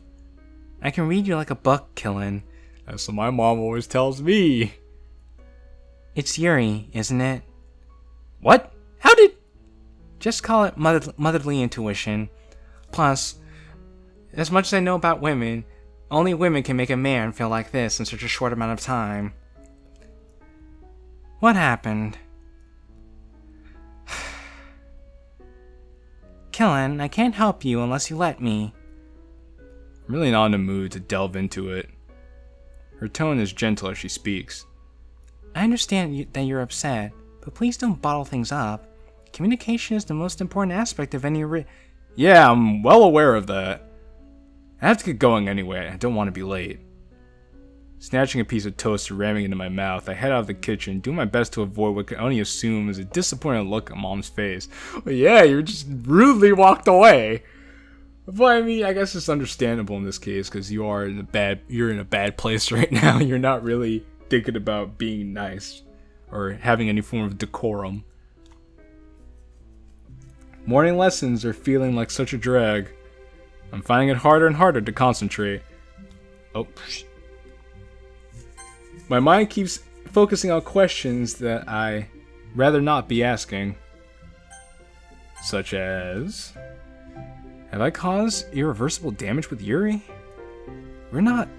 I can read you like a book, Qilin.
That's what my mom always tells me.
It's Yuri, isn't it?
What? How did...
Just call it motherly intuition. Plus, as much as I know about women, only women can make a man feel like this in such a short amount of time. What happened? Qilin, I can't help you unless you let me.
I'm really not in the mood to delve into it. Her tone is gentle as she speaks.
I understand that you're upset, but please don't bottle things up. Communication is the most important aspect of any
Yeah, I'm well aware of that. I have to get going anyway. I don't want to be late. Snatching a piece of toast and ramming it into my mouth, I head out of the kitchen, doing my best to avoid what I can only assume is a disappointed look on Mom's face. Well, yeah, you just rudely walked away. But I mean, I guess it's understandable in this case because you're in a bad place right now. You're not really thinking about being nice or having any form of decorum. Morning lessons are feeling like such a drag. I'm finding it harder and harder to concentrate. Oh, my mind keeps focusing on questions that I rather not be asking. Such as... Have I caused irreversible damage with Yuri? We're not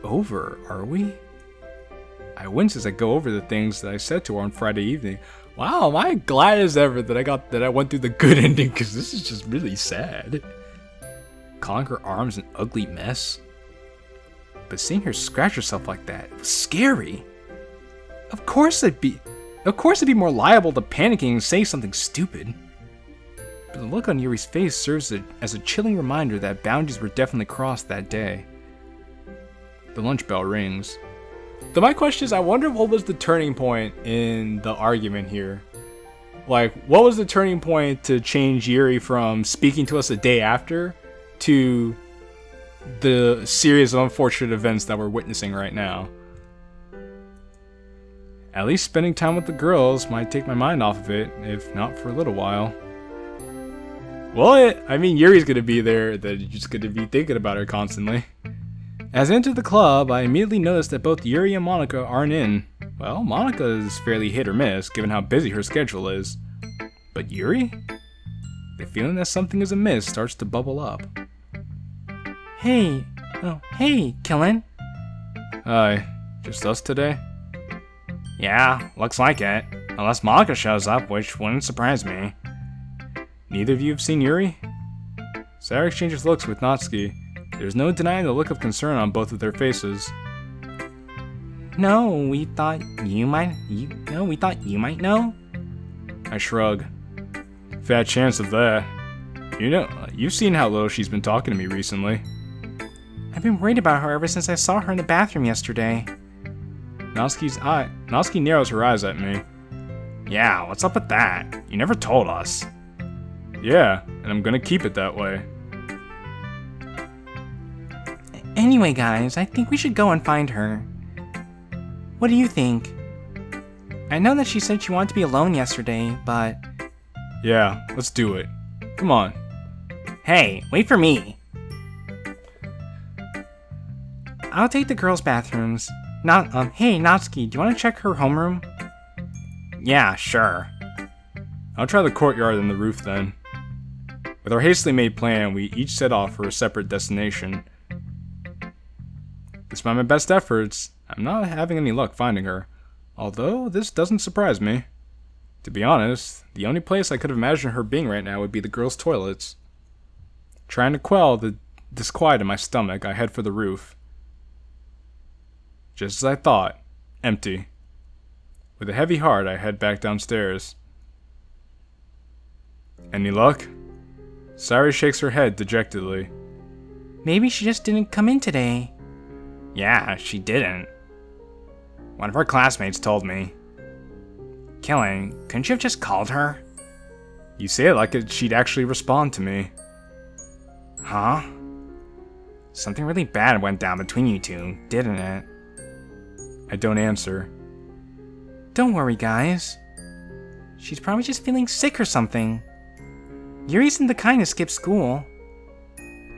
over, are we? I wince as I go over the things that I said to her on Friday evening. Wow, am I glad as ever that I went through the good ending, because this is just really sad. Calling her arms an ugly mess. But seeing her scratch herself like that, it was scary. Of course I'd be more liable to panicking and say something stupid. But the look on Yuri's face serves as a chilling reminder that boundaries were definitely crossed that day. The lunch bell rings. So my question is, I wonder what was the turning point in the argument here? Like, what was the turning point to change Yuri from speaking to us a day after to the series of unfortunate events that we're witnessing right now? At least spending time with the girls might take my mind off of it, if not for a little while. Well, I mean, Yuri's gonna be there, that you're just gonna be thinking about her constantly. As I entered the club, I immediately noticed that both Yuri and Monica aren't in. Well, Monica is fairly hit or miss, given how busy her schedule is. But Yuri? The feeling that something is amiss starts to bubble up.
Hey, Qilin.
Hi, just us today?
Yeah, looks like it. Unless Monica shows up, which wouldn't surprise me.
Neither of you have seen Yuri? Sarah exchanges looks with Natsuki. There's no denying the look of concern on both of their faces.
No, we thought you might know.
I shrug. Fat chance of that. You know, you've seen how little she's been talking to me recently.
I've been worried about her ever since I saw her in the bathroom yesterday.
Natsuki narrows her eyes at me.
Yeah, what's up with that? You never told us.
Yeah, and I'm gonna keep it that way.
Anyway, guys, I think we should go and find her. What do you think? I know that she said she wanted to be alone yesterday, but...
Yeah, let's do it. Come on.
Hey, wait for me.
I'll take the girls' bathrooms. Hey, Natsuki, do you want to check her homeroom?
Yeah, sure.
I'll try the courtyard and the roof then. With our hastily made plan, we each set off for a separate destination. Despite my best efforts, I'm not having any luck finding her, although this doesn't surprise me. To be honest, the only place I could have imagined her being right now would be the girls' toilets. Trying to quell the disquiet in my stomach, I head for the roof. Just as I thought, empty. With a heavy heart, I head back downstairs. Any luck? Sari shakes her head dejectedly.
Maybe she just didn't come in today.
Yeah, she didn't. One of her classmates told me. Qilin, couldn't you have just called her?
You say it like she'd actually respond to me.
Huh? Something really bad went down between you two, didn't it?
I don't answer.
Don't worry, guys. She's probably just feeling sick or something. Yuri isn't the kind to skip school.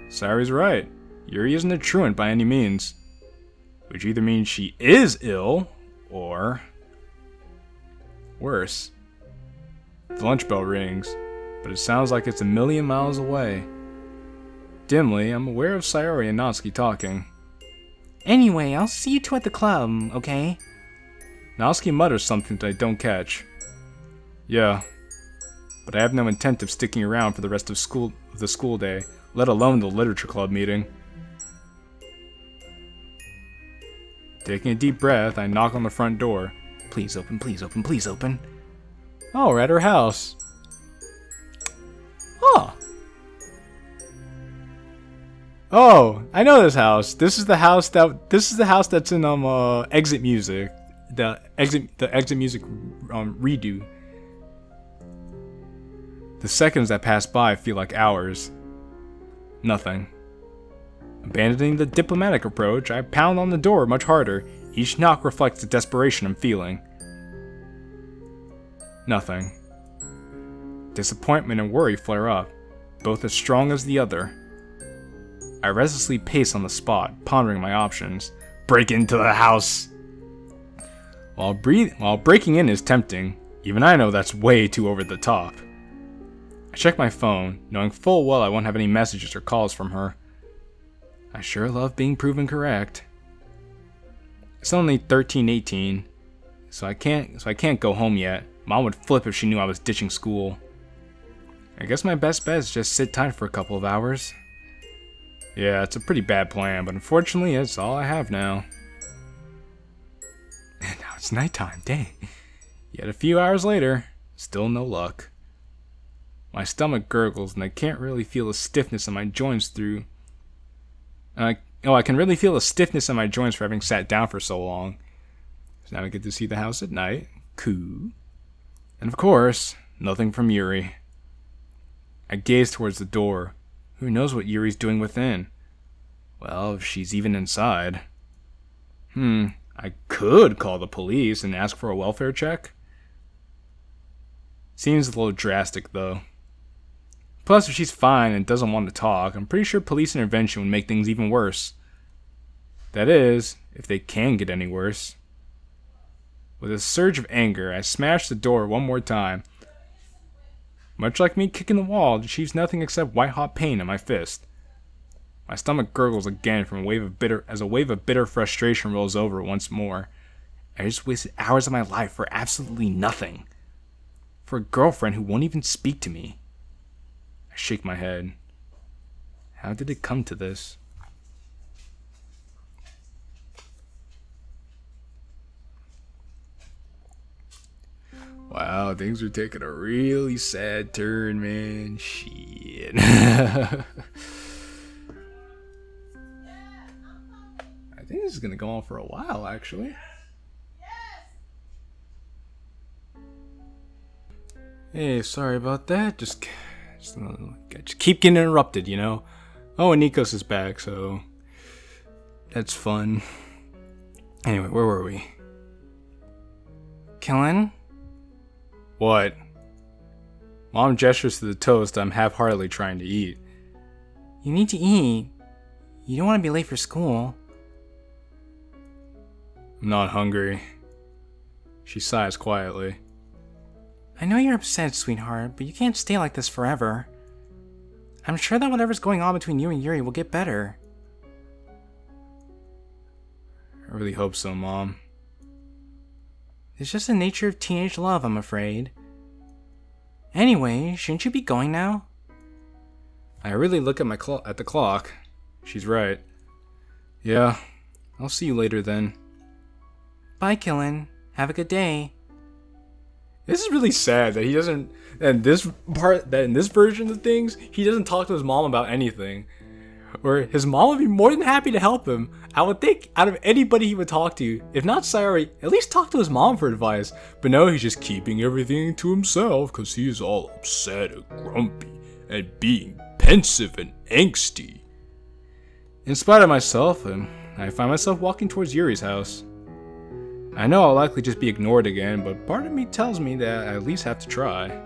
Sari's right. Yuri isn't a truant by any means. Which either means she is ill, or... worse. The lunch bell rings, but it sounds like it's a million miles away. Dimly, I'm aware of Sayori and Natsuki talking.
Anyway, I'll see you two at the club, okay?
Natsuki mutters something that I don't catch. Yeah, but I have no intent of sticking around for the rest of the school day, let alone the literature club meeting. Taking a deep breath, I knock on the front door.
Please open, please open, please open.
Oh, we're at her house. Huh. Oh, I know this house. This is the house that's in Exit Music. The Exit Music redo. The seconds that pass by feel like hours. Nothing. Abandoning the diplomatic approach, I pound on the door much harder. Each knock reflects the desperation I'm feeling. Nothing. Disappointment and worry flare up, both as strong as the other. I restlessly pace on the spot, pondering my options. Break into the house! While breaking in is tempting, even I know that's way too over the top. I check my phone, knowing full well I won't have any messages or calls from her. I sure love being proven correct. It's only 13:18, so I can't go home yet. Mom would flip if she knew I was ditching school. I guess my best bet is just sit tight for a couple of hours. Yeah, it's a pretty bad plan, but unfortunately it's all I have now. And now it's nighttime, dang. Yet a few hours later, still no luck. My stomach gurgles and I can't really feel the stiffness in my joints through... I can really feel the stiffness in my joints for having sat down for so long. So now I get to see the house at night. Cool. And of course, nothing from Yuri. I gaze towards the door. Who knows what Yuri's doing within? Well, if she's even inside. I could call the police and ask for a welfare check. Seems a little drastic, though. Plus, if she's fine and doesn't want to talk, I'm pretty sure police intervention would make things even worse. That is, if they can get any worse. With a surge of anger, I smash the door one more time. Much like me kicking the wall, it achieves nothing except white-hot pain in my fist. My stomach gurgles again from a wave of bitter frustration rolls over once more. I just wasted hours of my life for absolutely nothing. For a girlfriend who won't even speak to me. I shake my head. How did it come to this? Wow, things are taking a really sad turn, man. Shit. I think this is gonna go on for a while, actually. Hey, sorry about that. Just keep getting interrupted, you know? Oh, and Nikos is back, so that's fun. Anyway, where were we?
Qilin?
What? Mom gestures to the toast I'm half-heartedly trying to eat.
You need to eat. You don't want to be late for school.
I'm not hungry. She sighs quietly.
I know you're upset, sweetheart, but you can't stay like this forever. I'm sure that whatever's going on between you and Yuri will get better.
I really hope so, Mom.
It's just the nature of teenage love, I'm afraid. Anyway, shouldn't you be going now?
I really look at at the clock. She's right. Yeah, I'll see you later then.
Bye, Qilin. Have a good day.
This is really sad that he doesn't, in this version of things, he doesn't talk to his mom about anything. Or his mom would be more than happy to help him. I would think out of anybody he would talk to, if not Sayori, at least talk to his mom for advice. But no, he's just keeping everything to himself because he's all upset and grumpy and being pensive and angsty. In spite of myself, I find myself walking towards Yuri's house. I know I'll likely just be ignored again, but part of me tells me that I at least have to try.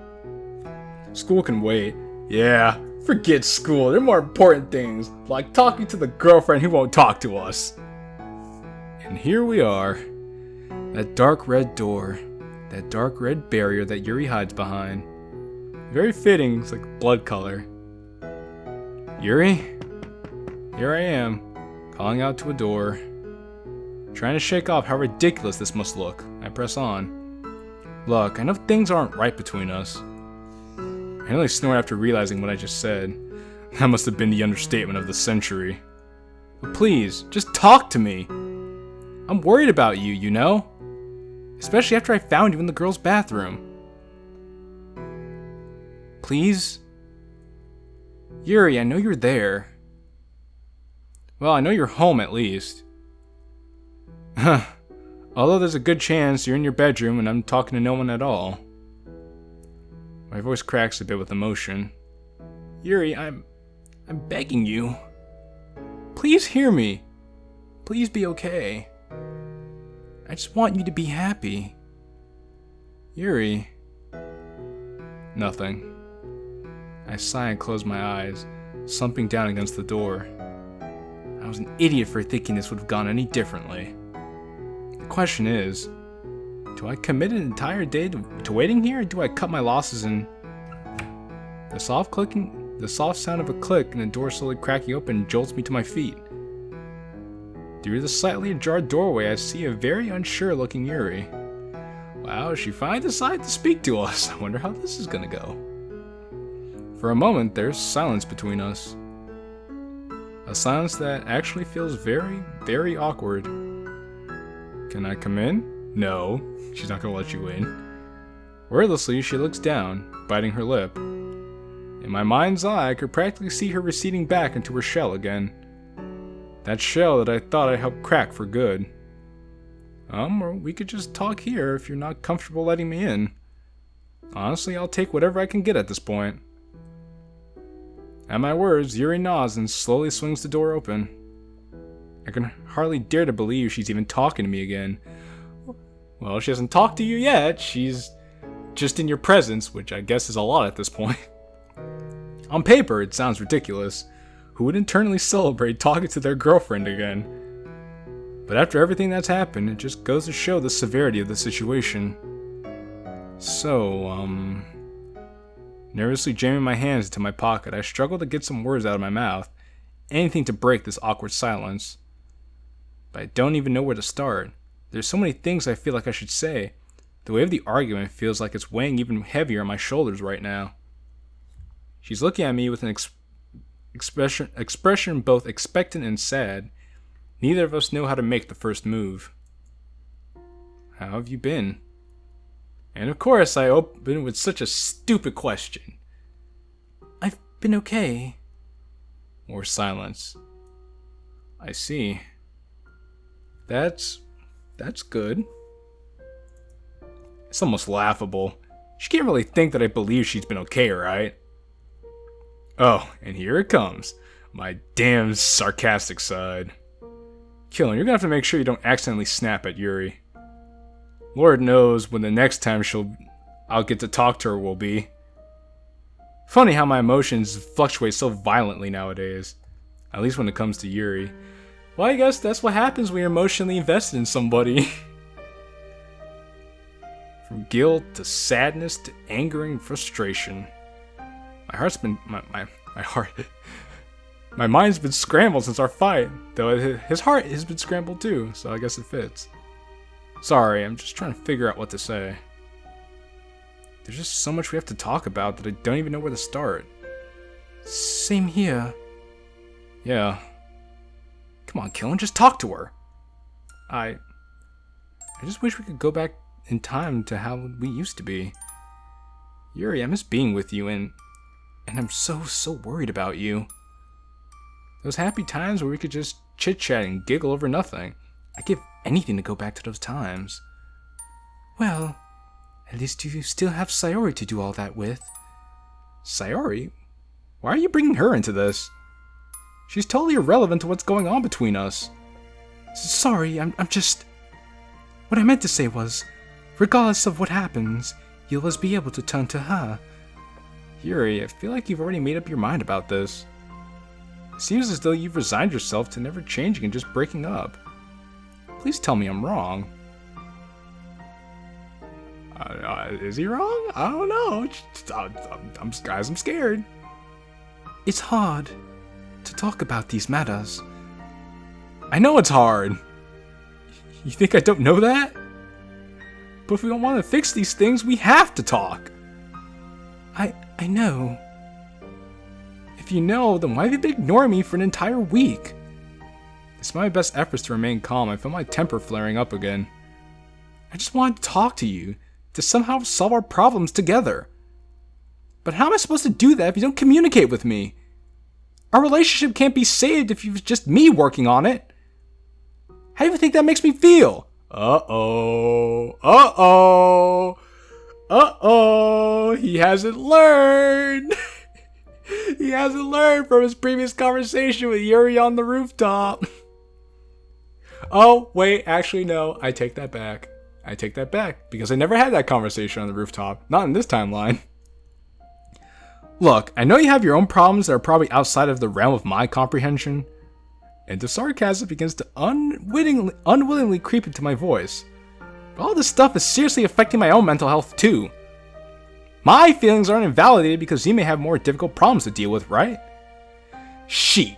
School can wait. Yeah, forget school. There are more important things, like talking to the girlfriend who won't talk to us. And here we are. That dark red door. That dark red barrier that Yuri hides behind. Very fitting, it's like blood color. Yuri? Here I am, calling out to a door. Trying to shake off how ridiculous this must look. I press on. Look, I know things aren't right between us. I nearly snort after realizing what I just said. That must have been the understatement of the century. But please, just talk to me. I'm worried about you, you know? Especially after I found you in the girls' bathroom. Please? Yuri, I know you're there. Well, I know you're home at least. Although there's a good chance you're in your bedroom and I'm talking to no one at all. My voice cracks a bit with emotion. Yuri, I'm begging you. Please hear me. Please be okay. I just want you to be happy. Yuri. Nothing. I sigh and close my eyes, slumping down against the door. I was an idiot for thinking this would have gone any differently. The question is, do I commit an entire day to waiting here, or do I cut my losses and... The soft sound of a click and the door slowly cracking open jolts me to my feet. Through the slightly ajar doorway, I see a very unsure-looking Yuri. Wow, she finally decided to speak to us. I wonder how this is gonna go. For a moment, there's silence between us. A silence that actually feels very, very awkward. Can I come in? No, she's not gonna let you in. Wordlessly, she looks down, biting her lip. In my mind's eye, I could practically see her receding back into her shell again. That shell that I thought I helped crack for good. Or we could just talk here if you're not comfortable letting me in. Honestly, I'll take whatever I can get at this point. At my words, Yuri nods and slowly swings the door open. I can hardly dare to believe she's even talking to me again. Well, she hasn't talked to you yet. She's just in your presence, which I guess is a lot at this point. On paper, it sounds ridiculous. Who would internally celebrate talking to their girlfriend again? But after everything that's happened, it just goes to show the severity of the situation. So, nervously jamming my hands into my pocket, I struggle to get some words out of my mouth. Anything to break this awkward silence. But I don't even know where to start. There's so many things I feel like I should say. The weight of the argument feels like it's weighing even heavier on my shoulders right now. She's looking at me with an expression both expectant and sad. Neither of us know how to make the first move. How have you been? And of course, I open with such a stupid question.
I've been okay.
More silence. I see. That's good. It's almost laughable. She can't really think that I believe she's been okay, right? Oh, and here it comes. My damn sarcastic side. Qilin, you're gonna have to make sure you don't accidentally snap at Yuri. Lord knows when the next time I'll get to talk to her will be. Funny how my emotions fluctuate so violently nowadays. At least when it comes to Yuri. Well, I guess that's what happens when you're emotionally invested in somebody. From guilt to sadness to anger and frustration. My heart's been my mind's been scrambled since our fight, though his heart has been scrambled too, so I guess it fits. Sorry, I'm just trying to figure out what to say. There's just so much we have to talk about that I don't even know where to start.
Same here.
Yeah. Come on, Qilin, just talk to her. I just wish we could go back in time to how we used to be. Yuri, I miss being with you, and I'm so worried about you. Those happy times where we could just chit-chat and giggle over nothing. I'd give anything to go back to those times.
Well, at least you still have Sayori to do all that with.
Sayori? Why are you bringing her into this? She's totally irrelevant to what's going on between us.
Sorry, I'm just... What I meant to say was, regardless of what happens, you'll always be able to turn to her.
Yuri, I feel like you've already made up your mind about this. It seems as though you've resigned yourself to never changing and just breaking up. Please tell me I'm wrong. Is he wrong? I don't know. I'm scared.
It's hard to talk about these matters.
I know it's hard. You think I don't know that? But if we don't want to fix these things, we have to talk.
I know.
If you know, then why have you been ignoring me for an entire week? Despite my best efforts to remain calm, I feel my temper flaring up again. I just wanted to talk to you, to somehow solve our problems together. But how am I supposed to do that if you don't communicate with me? Our relationship can't be saved if it's just me working on it. How do you think that makes me feel? He hasn't learned. He hasn't learned from his previous conversation with Yuri on the rooftop. Oh, wait, actually, no. I take that back. Because I never had that conversation on the rooftop. Not in this timeline. Look, I know you have your own problems that are probably outside of the realm of my comprehension. And the sarcasm begins to unwillingly creep into my voice. But all this stuff is seriously affecting my own mental health too. My feelings aren't invalidated because you may have more difficult problems to deal with, right? She's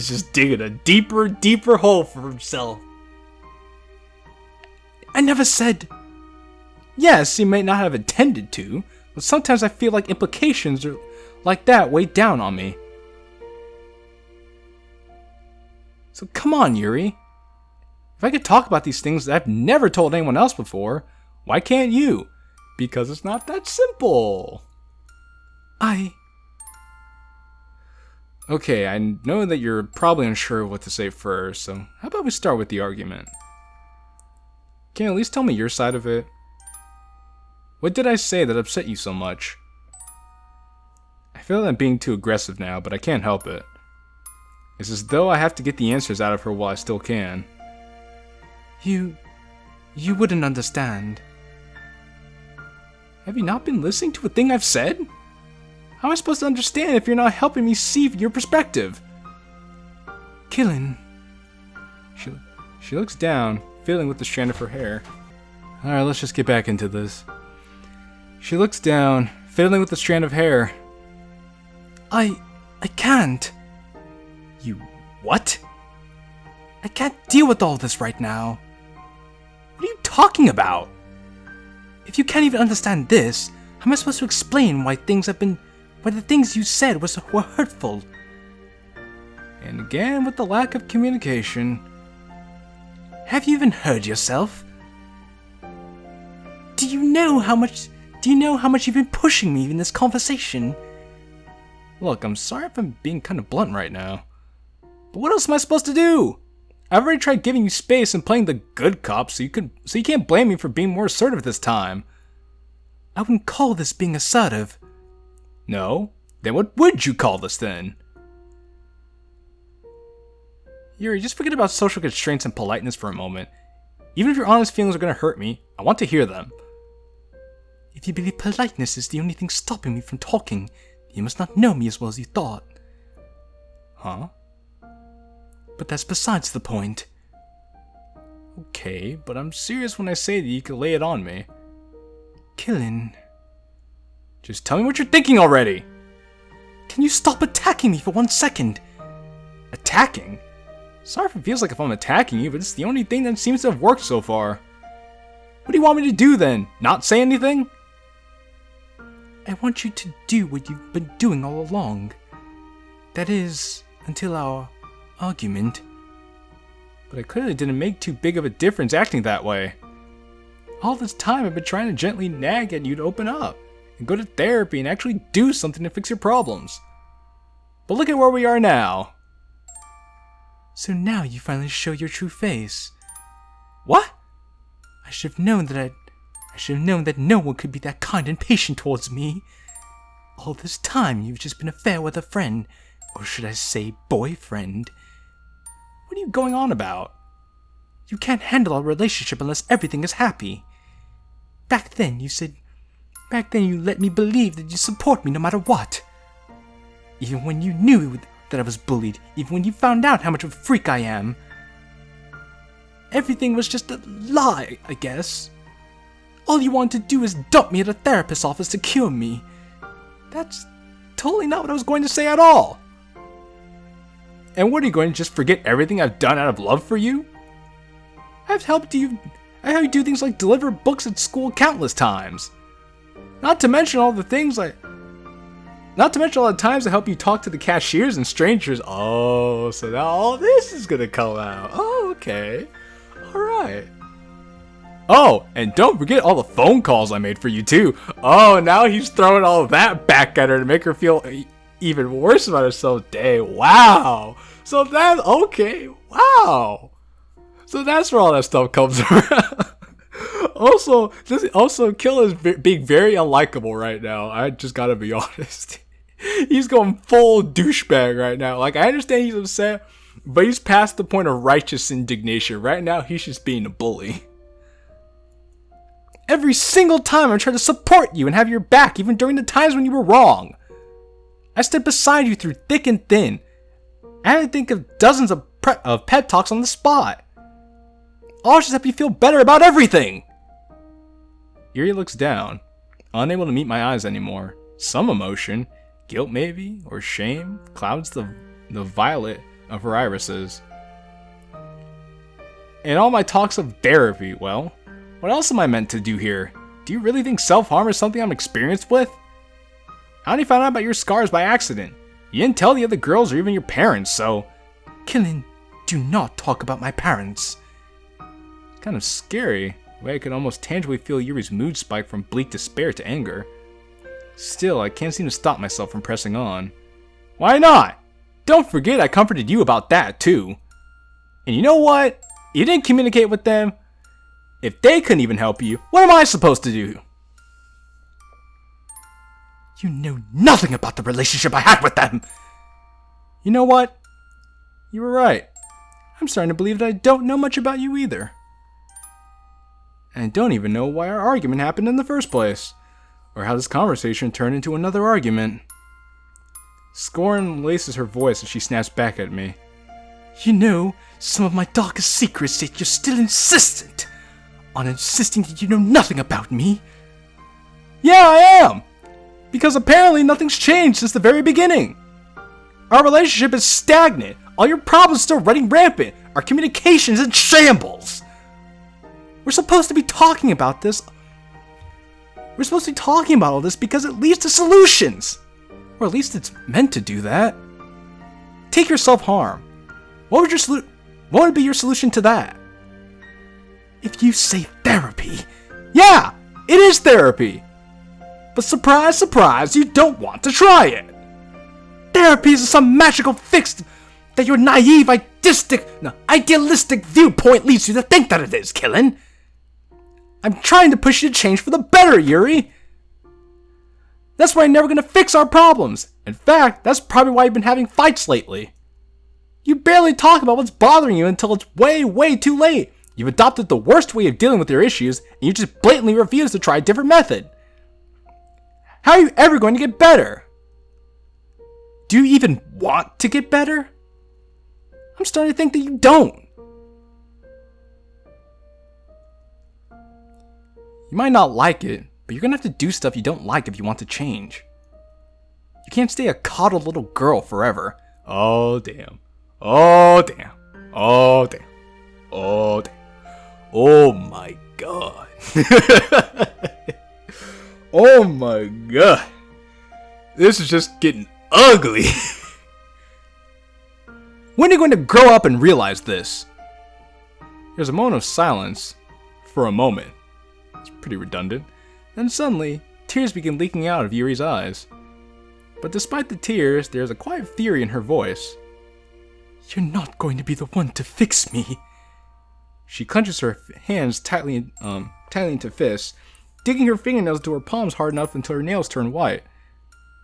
just digging a deeper hole for himself. I never said... Yes, he may not have intended to, but sometimes I feel like implications are like that weigh down on me. So come on, Yuri. If I could talk about these things that I've never told anyone else before, why can't you? Because it's not that simple. Okay, I know that you're probably unsure of what to say first, so how about we start with the argument? Can you at least tell me your side of it? What did I say that upset you so much? I feel that I'm being too aggressive now, but I can't help it. It's as though I have to get the answers out of her while I still can.
You wouldn't understand.
Have you not been listening to a thing I've said? How am I supposed to understand if you're not helping me see your perspective?
Qilin.
She looks down, fiddling with the strand of her hair. Alright, let's just get back into this. She looks down, fiddling with the strand of hair.
I can't.
You what?
I can't deal with all this right now.
What are you talking about?
If you can't even understand this, how am I supposed to explain why the things you said were hurtful?
And again with the lack of communication.
Have you even heard yourself? Do you know how much you've been pushing me in this conversation?
Look, I'm sorry if I'm being kind of blunt right now. But what else am I supposed to do? I've already tried giving you space and playing the good cop, so you can't blame me for being more assertive this time.
I wouldn't call this being assertive.
No? Then what would you call this then? Yuri, just forget about social constraints and politeness for a moment. Even if your honest feelings are going to hurt me, I want to hear them.
If you believe politeness is the only thing stopping me from talking, you must not know me as well as you thought.
Huh?
But that's besides the point.
Okay, but I'm serious when I say that you can lay it on me.
Qilin.
Just tell me what you're thinking already!
Can you stop attacking me for 1 second?
Attacking? Sorry if it feels like if I'm attacking you, but it's the only thing that seems to have worked so far. What do you want me to do then? Not say anything?
I want you to do what you've been doing all along. That is, until our argument.
But I clearly didn't make too big of a difference acting that way. All this time I've been trying to gently nag at you to open up, and go to therapy and actually do something to fix your problems. But look at where we are now.
So now you finally show your true face.
What?
I should have known that no one could be that kind and patient towards me. All this time you've just been a fair weather friend, or should I say boyfriend.
What are you going on about?
You can't handle a relationship unless everything is happy. Back then you let me believe that you support me no matter what. Even when you knew that I was bullied, even when you found out how much of a freak I am. everything was just a lie, I guess. All you wanted to do is dump me at a therapist's office to cure me. That's totally not what I was going to say at all.
And what, are you going to just forget everything I've done out of love for you? I helped you do things like deliver books at school countless times. Not to mention all the times I help you talk to the cashiers and strangers. Oh, so now all this is gonna come out. Oh, okay. Alright. Oh, and don't forget all the phone calls I made for you too. Oh, now he's throwing all of that back at her to make her feel even worse about herself. Dang, wow. So that's okay. Wow. So that's where all that stuff comes from. Also, Qilin is being very unlikable right now. I just gotta be honest. He's going full douchebag right now. Like, I understand he's upset, but he's past the point of righteous indignation. Right now, he's just being a bully. Every single time I try to support you and have your back, even during the times when you were wrong. I stood beside you through thick and thin. I had to think of dozens of pep talks on the spot. All just help you feel better about everything. Yuri looks down, unable to meet my eyes anymore. Some emotion, guilt maybe, or shame, clouds the violet of her irises. And all my talks of therapy, well, what else am I meant to do here? Do you really think self-harm is something I'm experienced with? How did you find out about your scars by accident? You didn't tell the other girls or even your parents, so...
Qilin, do not talk about my parents.
It's kind of scary. The way I could almost tangibly feel Yuri's mood spike from bleak despair to anger. Still, I can't seem to stop myself from pressing on. Why not? Don't forget I comforted you about that too. And you know what? You didn't communicate with them. If they couldn't even help you, what am I supposed to do?
You know nothing about the relationship I had with them.
You know what? You were right. I'm starting to believe that I don't know much about you either. And I don't even know why our argument happened in the first place, or how this conversation turned into another argument. Scorn laces her voice as she snaps back at me.
You know some of my darkest secrets, yet you're still insistent on insisting that you know nothing about me.
Yeah, I am! Because apparently nothing's changed since the very beginning. Our relationship is stagnant. All your problems still running rampant. Our communication's in shambles. We're supposed to be talking about this. We're supposed to be talking about all this because it leads to solutions. Or at least it's meant to do that. Take your self-harm. What would be your solution to that?
If you say therapy.
Yeah, it is therapy. But surprise, surprise, you don't want to try it. Therapy is some magical fix that your naive, idealistic viewpoint leads you to think that it is, Qilin. I'm trying to push you to change for the better, Yuri. That's why you're never going to fix our problems. In fact, that's probably why you've been having fights lately. You barely talk about what's bothering you until it's way, way too late. You've adopted the worst way of dealing with your issues, and you just blatantly refuse to try a different method. How are you ever going to get better? Do you even want to get better? I'm starting to think that you don't. You might not like it, but you're gonna have to do stuff you don't like if you want to change. You can't stay a coddled little girl forever. Oh damn. Oh damn. Oh damn. Oh damn. Oh my god. Oh my god. This is just getting ugly. When are you going to grow up and realize this? There's a moment of silence. For a moment. It's pretty redundant. Then suddenly, tears begin leaking out of Yuri's eyes. But despite the tears, there's a quiet fury in her voice.
You're not going to be the one to fix me.
She clenches her hands tightly into fists, digging her fingernails into her palms hard enough until her nails turn white.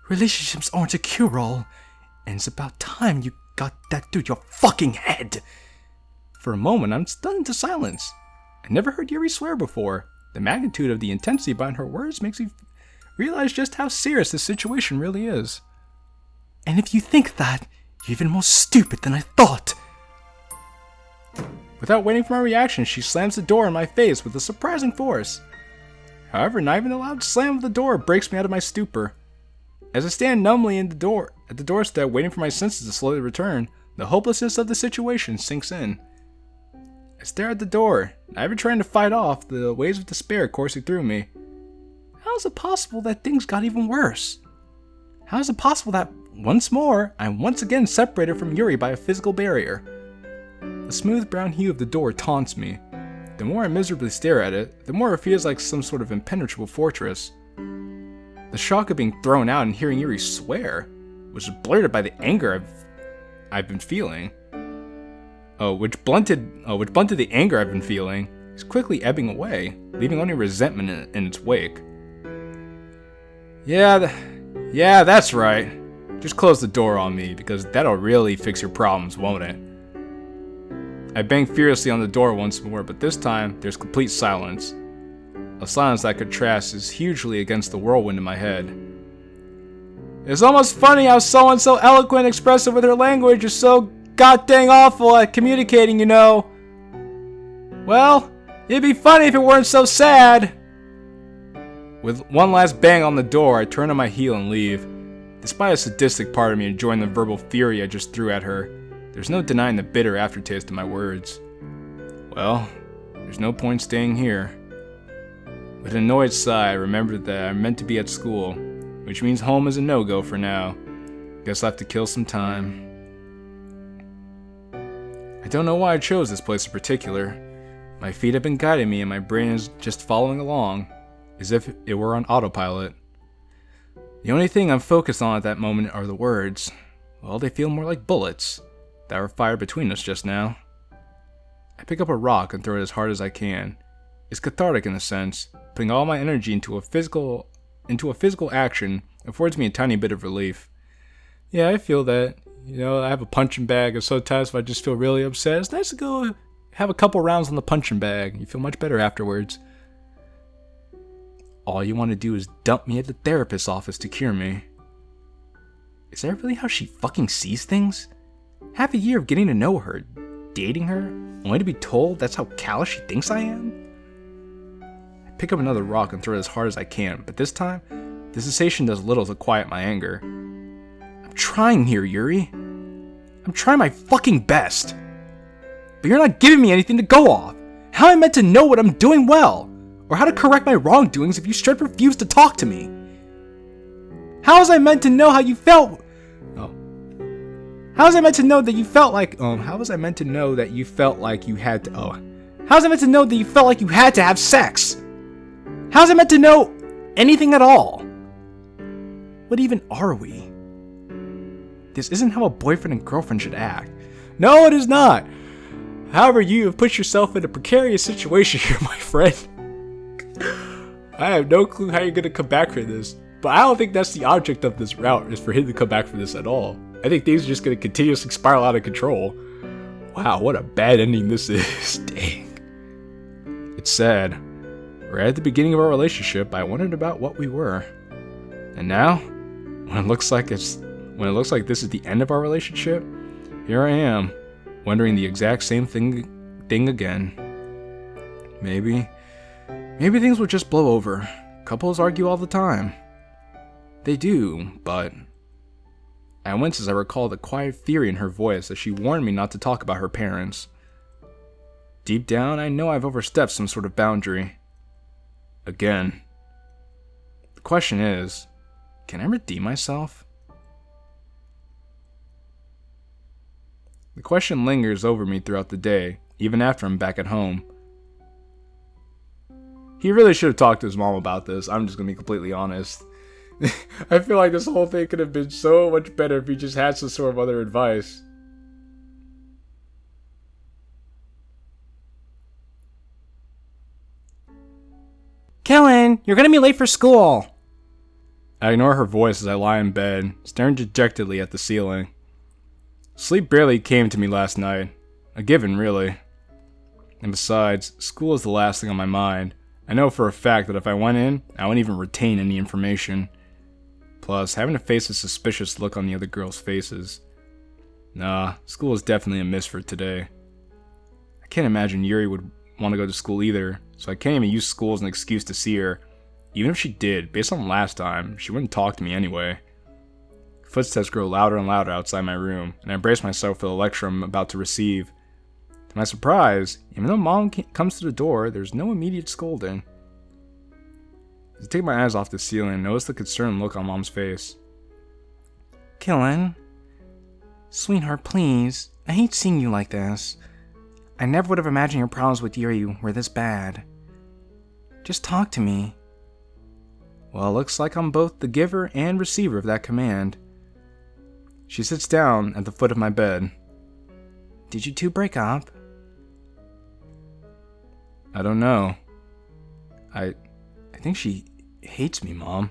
Relationships aren't a cure-all, and it's about time you got that through your fucking head.
For a moment, I'm stunned into silence. I never heard Yuri swear before. The magnitude of the intensity behind her words makes me realize just how serious this situation really is.
And if you think that, you're even more stupid than I thought.
Without waiting for my reaction, she slams the door in my face with a surprising force. However, not even the loud slam of the door breaks me out of my stupor. As I stand numbly at the doorstep, waiting for my senses to slowly return, the hopelessness of the situation sinks in. I stare at the door, not even trying to fight off the waves of despair coursing through me. How is it possible that things got even worse? How is it possible that, once more, I'm once again separated from Yuri by a physical barrier? The smooth brown hue of the door taunts me. The more I miserably stare at it, the more it feels like some sort of impenetrable fortress. The shock of being thrown out and hearing Yuri swear was blurred by the anger I've been feeling. Which blunted the anger I've been feeling, is quickly ebbing away, leaving only resentment in its wake. Yeah, that's right. Just close the door on me, because that'll really fix your problems, won't it? I bang furiously on the door once more, but this time, there's complete silence. A silence that contrasts hugely against the whirlwind in my head. It's almost funny how someone so eloquent and expressive with her language is so god-dang awful at communicating, you know. Well, it'd be funny if it weren't so sad. With one last bang on the door, I turn on my heel and leave. Despite a sadistic part of me enjoying the verbal fury I just threw at her, there's no denying the bitter aftertaste of my words. Well, there's no point staying here. With an annoyed sigh, I remembered that I'm meant to be at school, which means home is a no-go for now. Guess I'll have to kill some time. I don't know why I chose this place in particular. My feet have been guiding me and my brain is just following along, as if it were on autopilot. The only thing I'm focused on at that moment are the words. Well, they feel more like bullets that were fired between us just now. I pick up a rock and throw it as hard as I can. It's cathartic in a sense. Putting all my energy into a physical action affords me a tiny bit of relief. Yeah, I feel that. You know, I have a punching bag, and sometimes if I just feel really upset, it's nice to go have a couple rounds on the punching bag. You feel much better afterwards. All you want to do is dump me at the therapist's office to cure me. Is that really how she fucking sees things? Half a year of getting to know her, dating her, only to be told that's how callous she thinks I am? I pick up another rock and throw it as hard as I can, but this time, the sensation does little to quiet my anger. I'm trying here, Yuri. I'm trying my fucking best. But you're not giving me anything to go off. How am I meant to know what I'm doing well? Or how to correct my wrongdoings if you straight refuse to talk to me? How was I meant to know how you felt? How was I meant to know that you felt like how was I meant to know that you felt like you had to how was I meant to know that you felt like you had to have sex? How was I meant to know anything at all? What even are we? This isn't how a boyfriend and girlfriend should act. No, it is not. However, you have put yourself in a precarious situation here, my friend. I have no clue how you're gonna come back from this, but I don't think that's the object of this route, is for him to come back from this at all. I think things are just gonna continuously spiral out of control. Wow, what a bad ending this is. Dang. It's sad. Right at the beginning of our relationship, I wondered about what we were. And now, when it looks like this is the end of our relationship, here I am, wondering the exact same thing again. Maybe things will just blow over. Couples argue all the time. They do, but I wince as I recall the quiet fury in her voice as she warned me not to talk about her parents. Deep down, I know I've overstepped some sort of boundary. Again. The question is, can I redeem myself? The question lingers over me throughout the day, even after I'm back at home. He really should have talked to his mom about this. I'm just gonna be completely honest. I feel like this whole thing could have been so much better if he just had some sort of other advice.
Qilin, you're gonna be late for school.
I ignore her voice as I lie in bed, staring dejectedly at the ceiling. Sleep barely came to me last night. A given, really. And besides, school is the last thing on my mind. I know for a fact that if I went in, I wouldn't even retain any information. Plus, having to face a suspicious look on the other girls' faces. Nah, school is definitely a miss for today. I can't imagine Yuri would want to go to school either, so I can't even use school as an excuse to see her. Even if she did, based on last time, she wouldn't talk to me anyway. Footsteps grow louder and louder outside my room, and I brace myself for the lecture I'm about to receive. To my surprise, even though Mom comes to the door, there's no immediate scolding. As I take my eyes off the ceiling and notice the concerned look on Mom's face.
Qilin, sweetheart, please. I hate seeing you like this. I never would have imagined your problems with Yuri were this bad. Just talk to me.
Well, it looks like I'm both the giver and receiver of that command. She sits down at the foot of my bed.
Did you two break up?
I don't know. I think she hates me, Mom.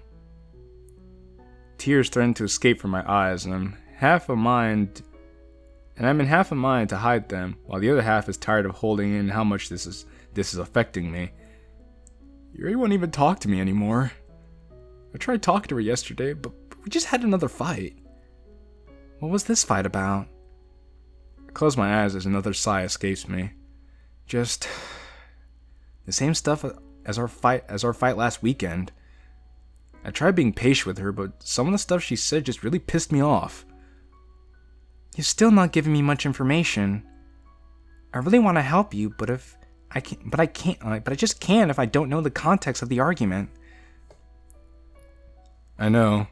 Tears threaten to escape from my eyes, and I'm in half a mind to hide them, while the other half is tired of holding in how much this is affecting me. Yuri won't even talk to me anymore. I tried talking to her yesterday, but we just had another fight.
What was this fight about?
I close my eyes as another sigh escapes me. Just the same stuff as our fight last weekend. I tried being patient with her, but some of the stuff she said just really pissed me off.
You're still not giving me much information. I really want to help you, but I just can't if I don't know the context of the argument.
I know.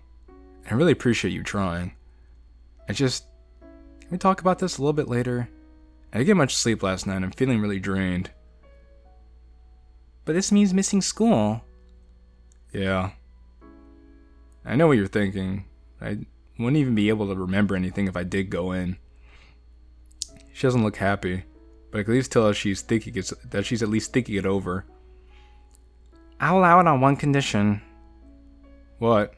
I really appreciate you trying. Can we talk about this a little bit later? I didn't get much sleep last night. I'm feeling really drained.
But this means missing school.
Yeah. I know what you're thinking. I wouldn't even be able to remember anything if I did go in. She doesn't look happy, but I can at least tell that she's at least thinking it over.
I'll allow it on one condition.
What?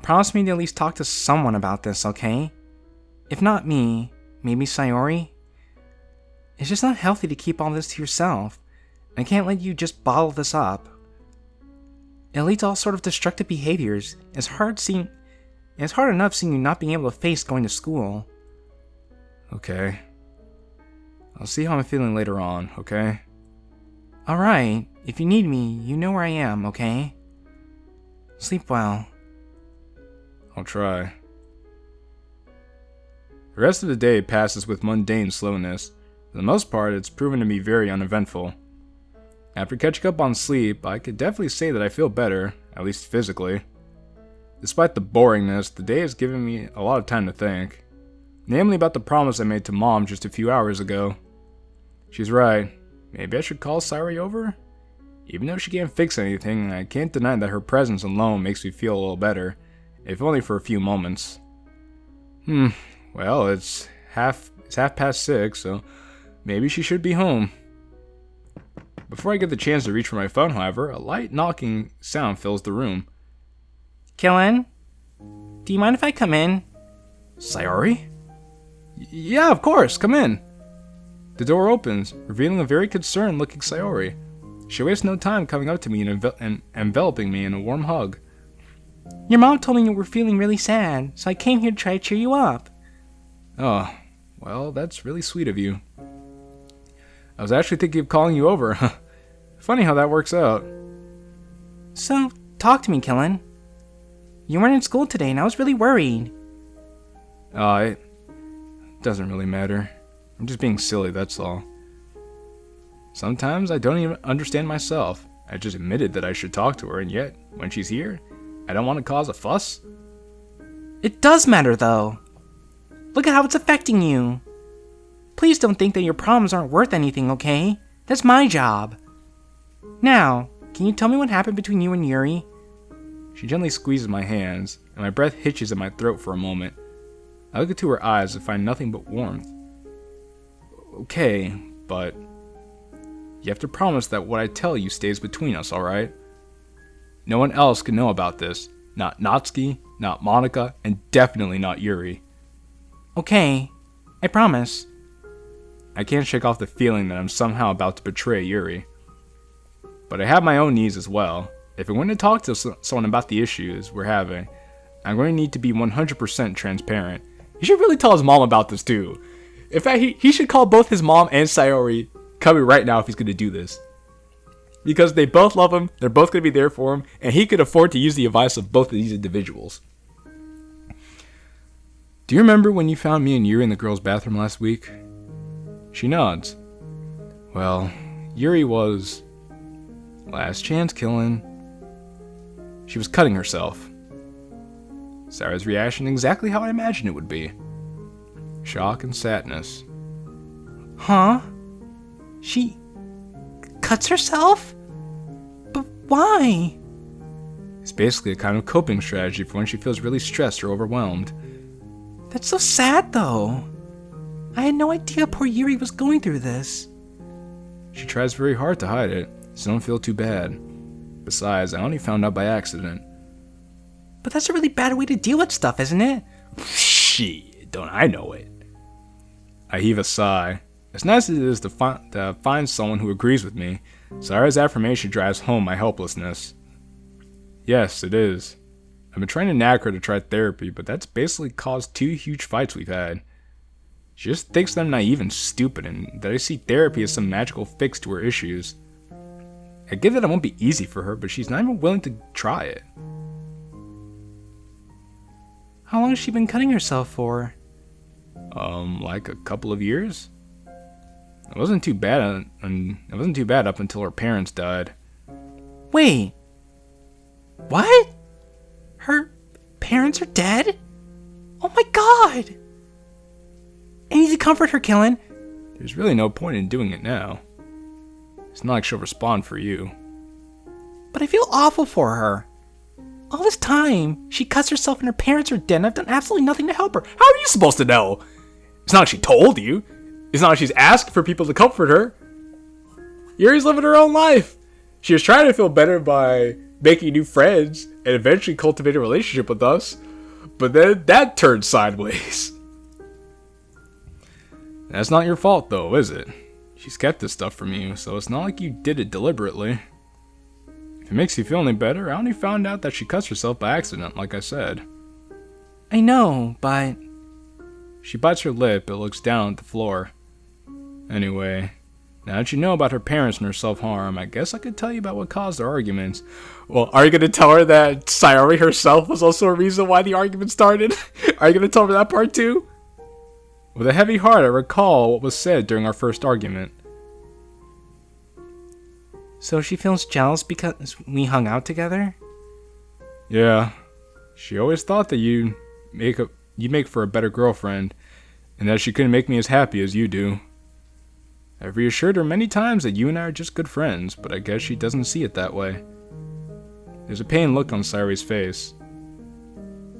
Promise me to at least talk to someone about this, okay? If not me, maybe Sayori? It's just not healthy to keep all this to yourself. I can't let you just bottle this up. It leads to all sort of destructive behaviors. It's hard enough seeing you not being able to face going to school.
Okay. I'll see how I'm feeling later on, okay?
Alright, if you need me, you know where I am, okay? Sleep well.
I'll try. The rest of the day passes with mundane slowness. For the most part, it's proven to be very uneventful. After catching up on sleep, I could definitely say that I feel better, at least physically. Despite the boringness, the day has given me a lot of time to think. Namely about the promise I made to Mom just a few hours ago. She's right. Maybe I should call Sayori over? Even though she can't fix anything, I can't deny that her presence alone makes me feel a little better, if only for a few moments. Well, it's half past 6, so maybe she should be home. Before I get the chance to reach for my phone, however, a light knocking sound fills the room.
Qilin? Do you mind if I come in?
Sayori? Yeah, of course, come in. The door opens, revealing a very concerned-looking Sayori. She wastes no time coming up to me and enveloping me in a warm hug.
Your mom told me you were feeling really sad, so I came here to try to cheer you up.
Oh, well, that's really sweet of you. I was actually thinking of calling you over. Funny how that works out.
So, talk to me, Qilin. You weren't in school today, and I was really worried.
It doesn't really matter. I'm just being silly, that's all. Sometimes I don't even understand myself. I just admitted that I should talk to her, and yet, when she's here, I don't want to cause a fuss.
It does matter, though. Look at how it's affecting you. Please don't think that your problems aren't worth anything, okay? That's my job. Now, can you tell me what happened between you and Yuri?
She gently squeezes my hands, and my breath hitches in my throat for a moment. I look into her eyes and find nothing but warmth. Okay, but you have to promise that what I tell you stays between us, alright? No one else can know about this. Not Natsuki, not Monica, and definitely not Yuri.
Okay, I promise.
I can't shake off the feeling that I'm somehow about to betray Yuri. But I have my own needs as well. If I'm going to talk to someone about the issues we're having, I'm going to need to be 100% transparent. You should really tell his mom about this too. In fact, he should call both his mom and Sayori coming right now if he's going to do this. Because they both love him, they're both going to be there for him, and he could afford to use the advice of both of these individuals. Do you remember when you found me and Yuri in the girls' bathroom last week? She nods. Well, Yuri was... Last chance, Qilin. She was cutting herself. Sarah's reaction exactly how I imagined it would be. Shock and sadness.
Huh? She cuts herself? But why?
It's basically a kind of coping strategy for when she feels really stressed or overwhelmed.
That's so sad, though. I had no idea poor Yuri was going through this.
She tries very hard to hide it, so don't feel too bad. Besides, I only found out by accident.
But that's a really bad way to deal with stuff, isn't it?
Shit, don't I know it. I heave a sigh. As nice as it is to find someone who agrees with me, Sarah's affirmation drives home my helplessness. Yes, it is. I've been trying to nag her to try therapy, but that's basically caused 2 huge fights we've had. She just thinks that I'm naive and stupid, and that I see therapy as some magical fix to her issues. I get that it won't be easy for her, but she's not even willing to try it.
How long has she been cutting herself for?
Like a couple of years. It wasn't too bad. It wasn't too bad up until her parents died.
Wait. What? Her parents are dead? Oh my god! I need to comfort her, Qilin.
There's really no point in doing it now. It's not like she'll respond for you.
But I feel awful for her. All this time, she cuts herself and her parents are dead and I've done absolutely nothing to help her.
How are you supposed to know? It's not like she told you. It's not like she's asked for people to comfort her. Yuri's living her own life. She was trying to feel better by making new friends and eventually cultivate a relationship with us. But then that turned sideways. That's not your fault though, is it? She's kept this stuff from you, so it's not like you did it deliberately. If it makes you feel any better, I only found out that she cuts herself by accident, like I said.
I know, but...
She bites her lip but looks down at the floor. Anyway, now that you know about her parents and her self-harm, I guess I could tell you about what caused their arguments. Well, are you going to tell her that Sayori herself was also a reason why the argument started? Are you going to tell her that part too? With a heavy heart, I recall what was said during our first argument.
So she feels jealous because we hung out together?
Yeah. She always thought that you'd make for a better girlfriend, and that she couldn't make me as happy as you do. I've reassured her many times that you and I are just good friends, but I guess she doesn't see it that way. There's a pained look on Sayori's face.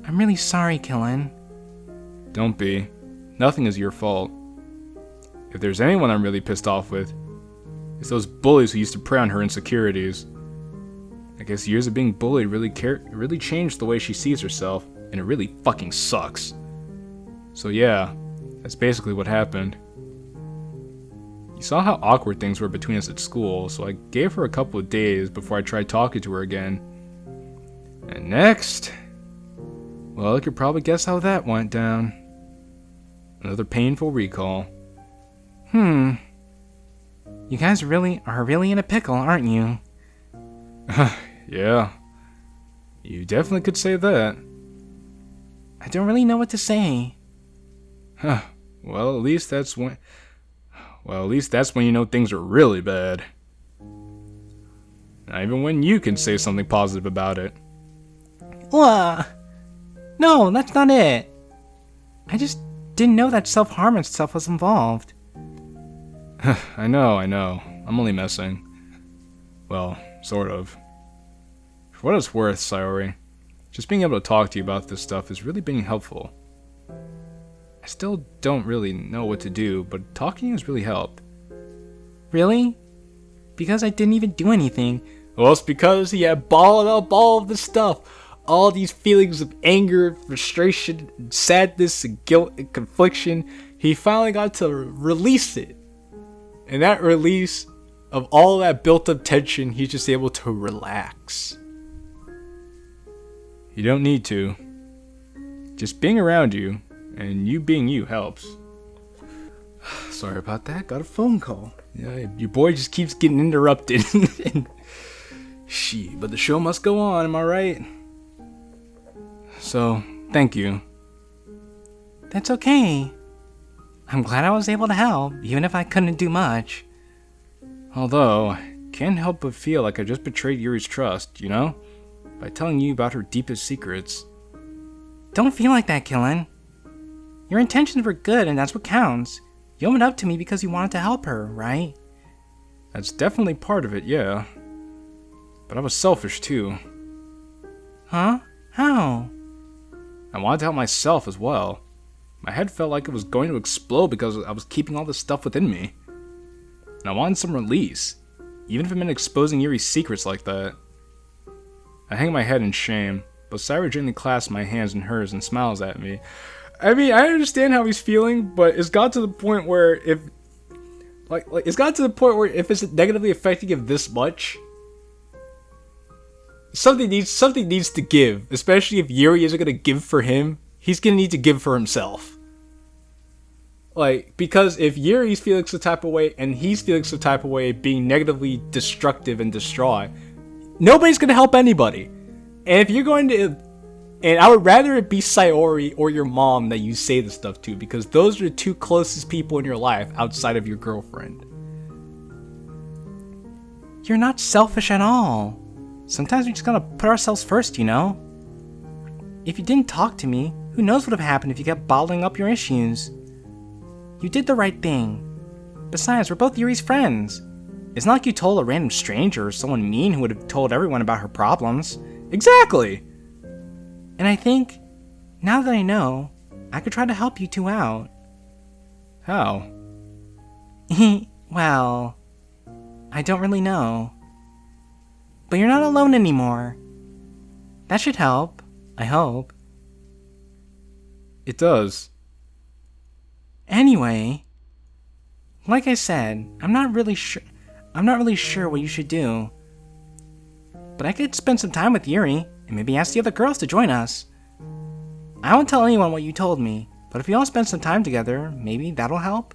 I'm really sorry, Qilin.
Don't be. Nothing is your fault. If there's anyone I'm really pissed off with, it's those bullies who used to prey on her insecurities. I guess years of being bullied really changed the way she sees herself, and it really fucking sucks. So yeah, that's basically what happened. You saw how awkward things were between us at school, so I gave her a couple of days before I tried talking to her again. And next, well, you could probably guess how that went down. Another painful recall.
You guys are really in a pickle, aren't you?
Yeah. You definitely could say that.
I don't really know what to say.
Well, at least that's when you know things are really bad. Not even when you can say something positive about it.
No, that's not it. I just didn't know that self-harm and stuff was involved.
I know. I'm only messing. Well, sort of. For what it's worth, Sayori, just being able to talk to you about this stuff is really being helpful. I still don't really know what to do, but talking has really helped.
Really? Because I didn't even do anything.
Well, it's because he had balled up all of this stuff. All these feelings of anger, frustration, and sadness, and guilt, and confliction. He finally got to release it. And that release of all that built up tension, he's just able to relax. You don't need to. Just being around you, and you being you, helps. sorry about that. Got a phone call. Yeah, your boy just keeps getting interrupted. But the show must go on, am I right? So, thank you.
That's okay. I'm glad I was able to help, even if I couldn't do much.
Although, I can't help but feel like I just betrayed Yuri's trust, you know? By telling you about her deepest secrets.
Don't feel like that, Qilin. Your intentions were good, and that's what counts. You opened up to me because you wanted to help her, right?
That's definitely part of it, yeah. But I was selfish too.
Huh? How?
I wanted to help myself as well. My head felt like it was going to explode because I was keeping all this stuff within me. And I wanted some release, even if it meant exposing Yuri's secrets like that. I hang my head in shame, but Saira gently clasps my hands in hers and smiles at me. I mean, I understand how he's feeling, but it's got to the point where if it's negatively affecting him this much, something needs to give. Especially if Yuri isn't gonna give for him, he's gonna need to give for himself. Like, because if Yuri's feeling some type of way and he's feeling some type of way, being negatively destructive and distraught, nobody's gonna help anybody. And if you're going to, and I would rather it be Sayori or your mom that you say this stuff to, because those are the two closest people in your life outside of your girlfriend.
You're not selfish at all. Sometimes we just gotta put ourselves first, you know? If you didn't talk to me, who knows what would have happened if you kept bottling up your issues? You did the right thing. Besides, we're both Yuri's friends. It's not like you told a random stranger or someone mean who would have told everyone about her problems.
Exactly!
And I think, now that I know, I could try to help you two out.
How?
Well, I don't really know. But you're not alone anymore. That should help, I hope.
It does.
Anyway, like I said, I'm not really sure what you should do. But I could spend some time with Yuri, and maybe ask the other girls to join us. I won't tell anyone what you told me, but if we all spend some time together, maybe that'll help.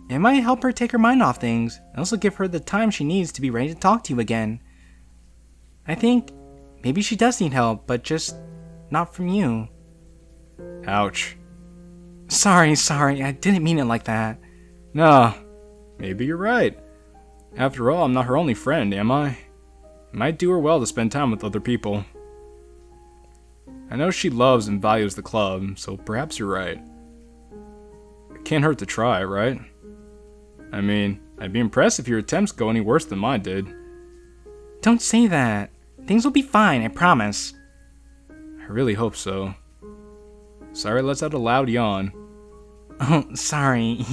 It might help her take her mind off things, and also give her the time she needs to be ready to talk to you again. I think maybe she does need help, but just not from you.
Ouch.
Sorry, I didn't mean it like that.
Nah, maybe you're right. After all, I'm not her only friend, am I? It might do her well to spend time with other people. I know she loves and values the club, so perhaps you're right. It can't hurt to try, right? I mean, I'd be impressed if your attempts go any worse than mine did.
Don't say that. Things will be fine, I promise.
I really hope so. Sorry, lets out a loud yawn.
Oh, sorry.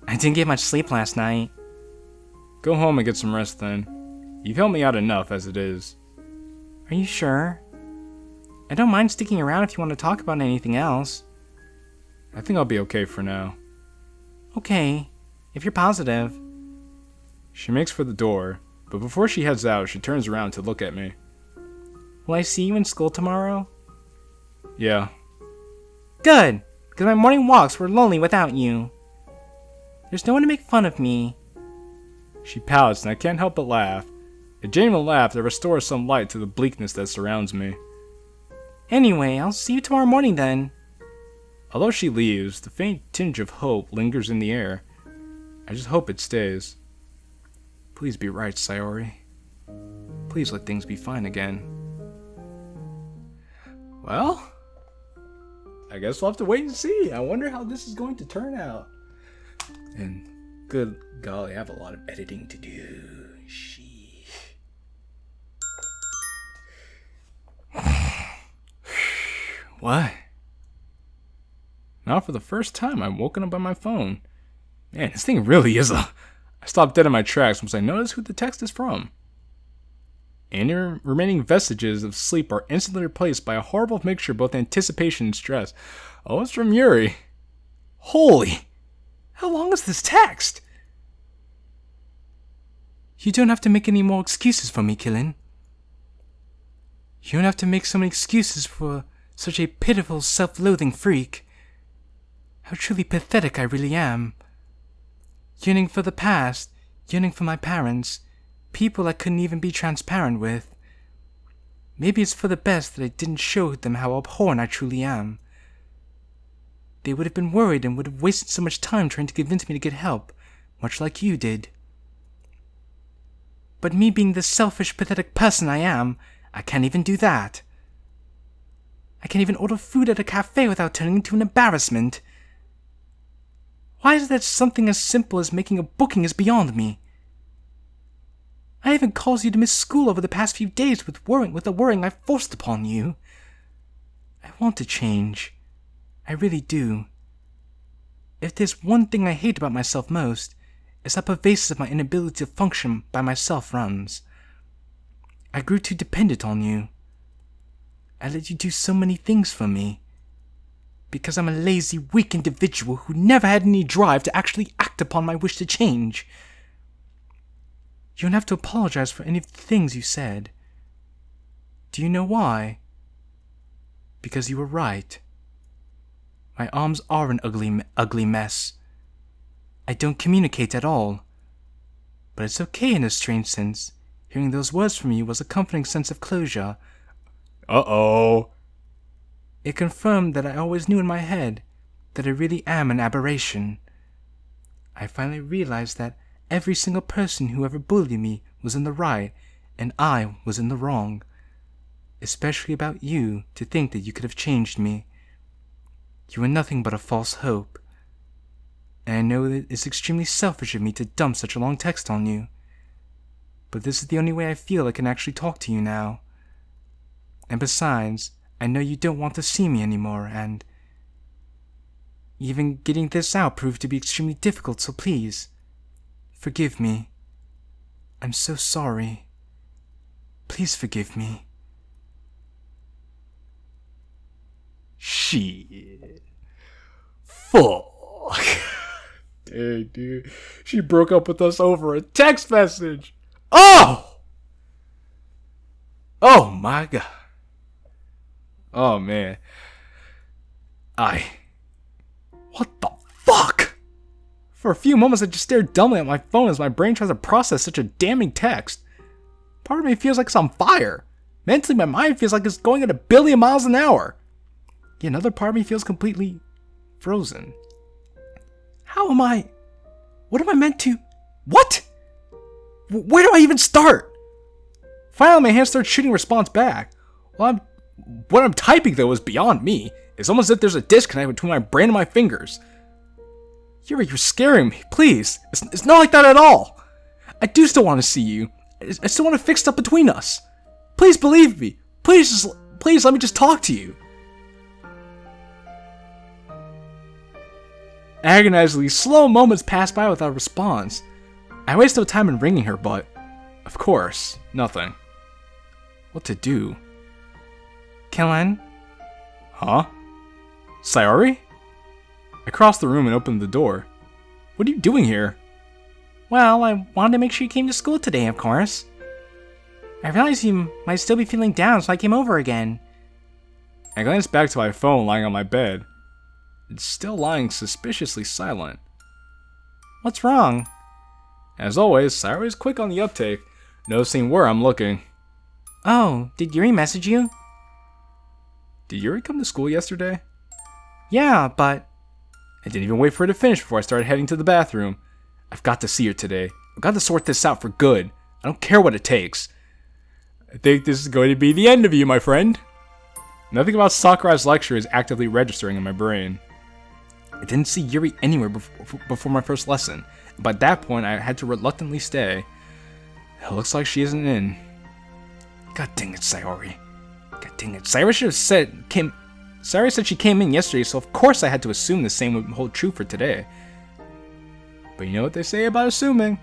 I didn't get much sleep last night.
Go home and get some rest then. You've helped me out enough as it is.
Are you sure? I don't mind sticking around if you want to talk about anything else.
I think I'll be okay for now.
Okay, if you're positive.
She makes for the door, but before she heads out, she turns around to look at me.
Will I see you in school tomorrow?
Yeah.
Good, because my morning walks were lonely without you. There's no one to make fun of me.
She pouts, and I can't help but laugh. A genuine laugh that restores some light to the bleakness that surrounds me.
Anyway, I'll see you tomorrow morning then.
Although she leaves, the faint tinge of hope lingers in the air. I just hope it stays. Please be right, Sayori. Please let things be fine again. Well, I guess we'll have to wait and see. I wonder how this is going to turn out. And good golly, I have a lot of editing to do. What? Now for the first time, I'm woken up by my phone. Man, this thing really is a... I stopped dead in my tracks once I noticed who the text is from. Any remaining vestiges of sleep are instantly replaced by a horrible mixture of both anticipation and stress. Oh, it's from Yuri. Holy! How long is this text?
You don't have to make any more excuses for me, Qilin. You don't have to make so many excuses for such a pitiful, self-loathing freak. How truly pathetic I really am. Yearning for the past, yearning for my parents, people I couldn't even be transparent with. Maybe it's for the best that I didn't show them how abhorrent I truly am. They would have been worried and would have wasted so much time trying to convince me to get help, much like you did. But me being the selfish, pathetic person I am, I can't even do that. I can't even order food at a cafe without turning into an embarrassment. Why is that something as simple as making a booking is beyond me? I even caused you to miss school over the past few days with the worrying I forced upon you. I want to change. I really do. If there's one thing I hate about myself most, it's how pervasive my inability to function by myself runs. I grew too dependent on you. I let you do so many things for me. Because I'm a lazy, weak individual who never had any drive to actually act upon my wish to change. You don't have to apologize for any of the things you said. Do you know why? Because you were right. My arms are an ugly mess. I don't communicate at all. But it's okay in a strange sense. Hearing those words from you was a comforting sense of closure.
Uh-oh.
It confirmed that I always knew in my head that I really am an aberration. I finally realized that every single person who ever bullied me was in the right and I was in the wrong. Especially about you, to think that you could have changed me. You were nothing but a false hope. And I know that it's extremely selfish of me to dump such a long text on you. But this is the only way I feel I can actually talk to you now. And besides, I know you don't want to see me anymore, and even getting this out proved to be extremely difficult, so please, forgive me. I'm so sorry. Please forgive me.
Shit. Fuck. Dang, dude. She broke up with us over a text message. Oh! Oh my god. Oh man. What the fuck? For a few moments I just stared dumbly at my phone as my brain tries to process such a damning text. Part of me feels like it's on fire. Mentally my mind feels like it's going at 1 billion miles an hour. Yet another part of me feels completely frozen. What am I meant to? What? Where do I even start? Finally my hand starts shooting a response back. What I'm typing though is beyond me. It's almost as if there's a disconnect between my brain and my fingers. Yuri, you're scaring me. Please. It's not like that at all. I do still want to see you. I still want to fix stuff between us. Please believe me. Please let me just talk to you. Agonizingly slow moments pass by without a response. I waste no time in ringing her, but of course, nothing. What to do?
Qilin?
Huh? Sayori? I crossed the room and opened the door. What are you doing here?
Well, I wanted to make sure you came to school today, of course. I realized you might still be feeling down, so I came over again.
I glanced back to my phone lying on my bed. It's still lying suspiciously silent.
What's wrong?
As always, Sayori's quick on the uptake, noticing where I'm looking.
Oh, did Yuri message you?
Did Yuri come to school yesterday?
Yeah, but
I didn't even wait for her to finish before I started heading to the bathroom. I've got to see her today. I've got to sort this out for good. I don't care what it takes. I think this is going to be the end of you, my friend. Nothing about Sakurai's lecture is actively registering in my brain. I didn't see Yuri anywhere before my first lesson. By that point, I had to reluctantly stay. It looks like she isn't in. God dang it, Sayori. God dang it. Sayori said she came in yesterday, so of course I had to assume the same would hold true for today. But you know what they say about assuming.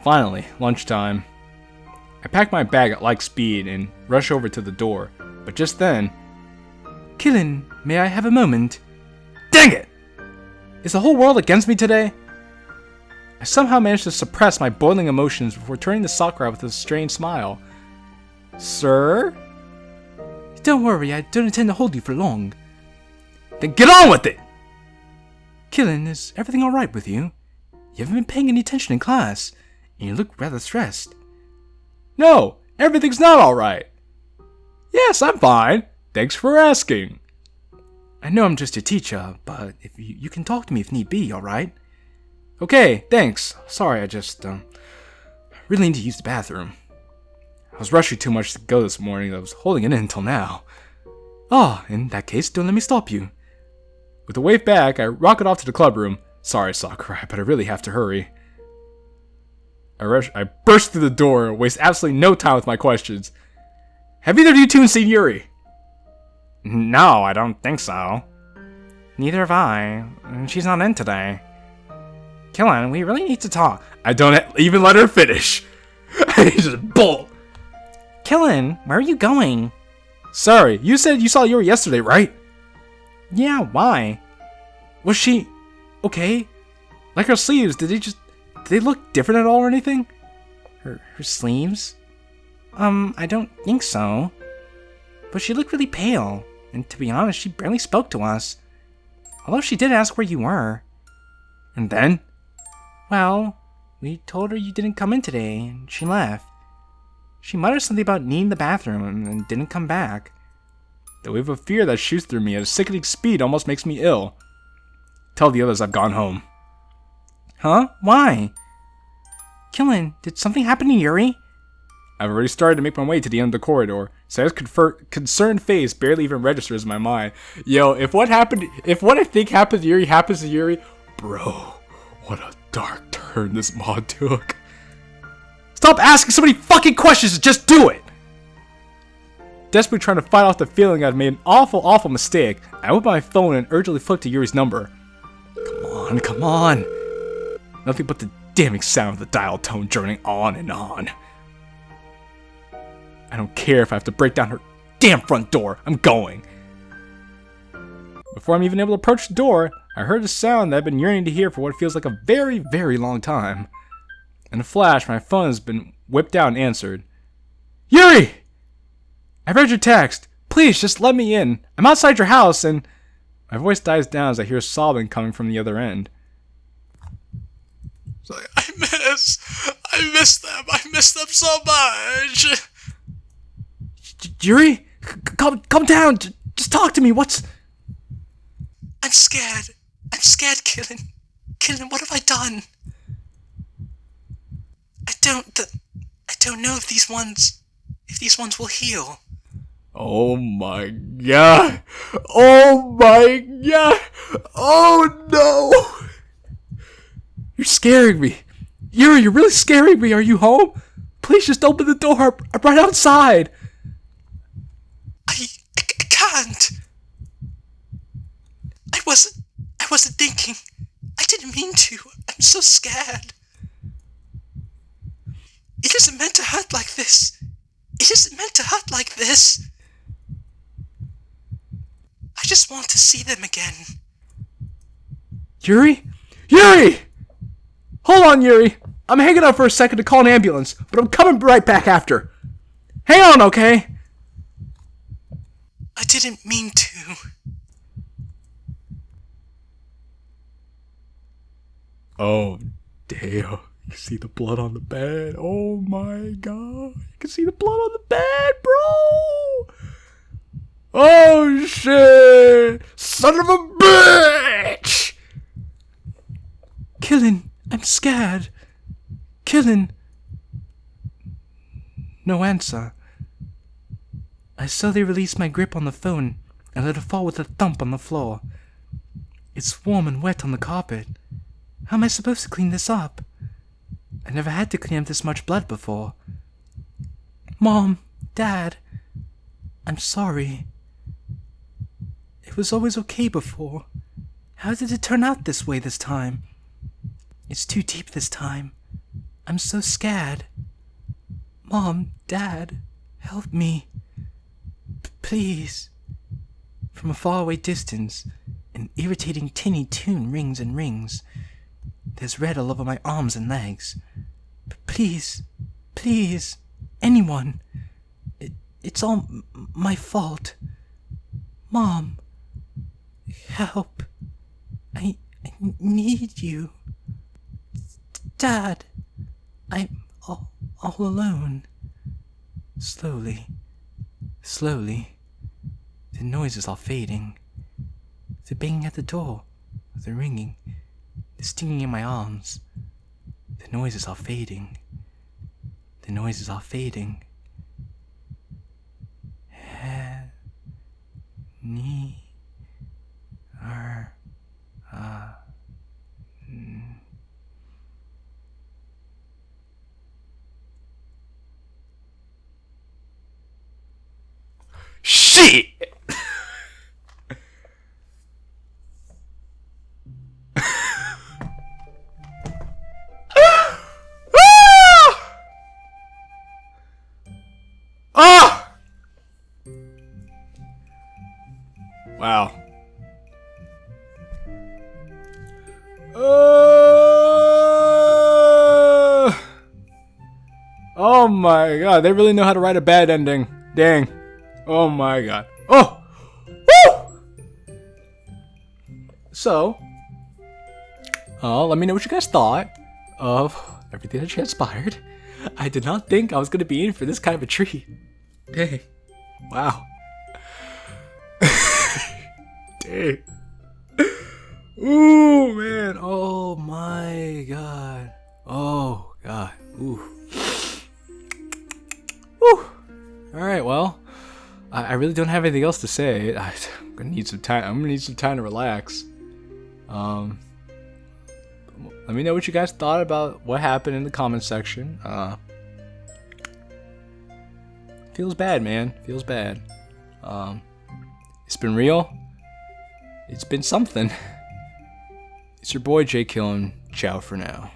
Finally, lunchtime. I pack my bag at like speed and rush over to the door. But just then...
Qilin, may I have a moment?
Dang it! Is the whole world against me today? I somehow managed to suppress my boiling emotions before turning to Sakurai with a strange smile. Sir?
Don't worry, I don't intend to hold you for long.
Then get on with it!
Qilin, is everything alright with you? You haven't been paying any attention in class, and you look rather stressed.
No, everything's not alright. Yes, I'm fine. Thanks for asking.
I know I'm just your teacher, but if you can talk to me if need be, alright?
Okay, thanks.
Sorry, I just, really need to use the bathroom.
I was rushing too much to go this morning. I was holding it in until now.
Oh, in that case, don't let me stop you.
With a wave back, I rocket off to the club room. Sorry, Sakurai, but I really have to hurry. I burst through the door and waste absolutely no time with my questions. Have either of you two seen Yuri?
No, I don't think so. Neither have I. She's not in today. Qilin, we really need to talk.
I don't even let her finish. I just bolt.
Qilin, where are you going?
Sorry, you said you saw Yuri yesterday, right?
Yeah, why?
Was she okay?
Like her sleeves, did they look different at all or anything?
Her sleeves? I don't think so. But she looked really pale, and to be honest, she barely spoke to us. Although she did ask where you were.
And then?
Well, we told her you didn't come in today, and she left. She muttered something about needing the bathroom and didn't come back.
The wave of fear that shoots through me at a sickening speed almost makes me ill. Tell the others I've gone home.
Huh? Why? Qilin, did something happen to Yuri?
I've already started to make my way to the end of the corridor. Sarah's concerned face barely even registers in my mind. Yo, if what I think happened to Yuri happens to Yuri, bro, what a dark turn this mod took. Stop asking so many fucking questions and just do it! Desperately trying to fight off the feeling I'd made an awful mistake, I whip out my phone and urgently flip to Yuri's number. Come on. Nothing but the damning sound of the dial tone droning on and on. I don't care if I have to break down her damn front door. I'm going. Before I'm even able to approach the door, I heard a sound that I've been yearning to hear for what feels like a very, very long time. In a flash, my phone has been whipped out and answered. Yuri! I read your text. Please, just let me in. I'm outside your house and... My voice dies down as I hear sobbing coming from the other end.
It's like, I miss them. I miss them so much.
Yuri? Calm down. Just talk to me. What's...
I'm scared. I'm scared, Qilin. Qilin, what have I done? I don't know if these ones will heal.
Oh my god. Oh my god. Oh no. You're scaring me. Yuri, you're really scaring me. Are you home? Please just open the door. I'm right outside.
I can't. I wasn't thinking. I didn't mean to. I'm so scared. It isn't meant to hurt like this. It isn't meant to hurt like this. I just want to see them again.
Yuri? Yuri! Hold on, Yuri. I'm hanging out for a second to call an ambulance, but I'm coming right back after. Hang on, okay?
I didn't mean to.
Oh, damn. You can see the blood on the bed. Oh my god. You can see the blood on the bed, bro. Oh shit. Son of a bitch.
Qilin, I'm scared. Qilin. No answer. I slowly released my grip on the phone and let it fall with a thump on the floor. It's warm and wet on the carpet. How am I supposed to clean this up? I never had to clean up this much blood before. Mom, Dad, I'm sorry. It was always okay before. How did it turn out this way this time? It's too deep this time. I'm so scared. Mom, Dad, help me. Please. From a faraway distance, an irritating tinny tune rings and rings. There's red all over my arms and legs. Please, please, anyone. It's all my fault. Mom, help. I need you. Dad, I'm all alone. Slowly, the noises are fading. The banging at the door, the ringing, the stinging in my arms. The noises are fading. The noises are fading. Ni are
Shit! Ah! Wow. Oh my god, they really know how to write a bad ending. Dang. Oh my god. Oh! Woo! So, let me know what you guys thought of everything that transpired. I did not think I was going to be in for this kind of a treat. Dang. Wow. Dang. Ooh, man. Oh my god. Oh god. Ooh. Woo. Alright, well. I really don't have anything else to say. I'm gonna need some time. I'm gonna need some time to relax. Let me know what you guys thought about what happened in the comments section. Feels bad, man. Feels bad. It's been real. It's been something. It's your boy JQilin. Ciao for now.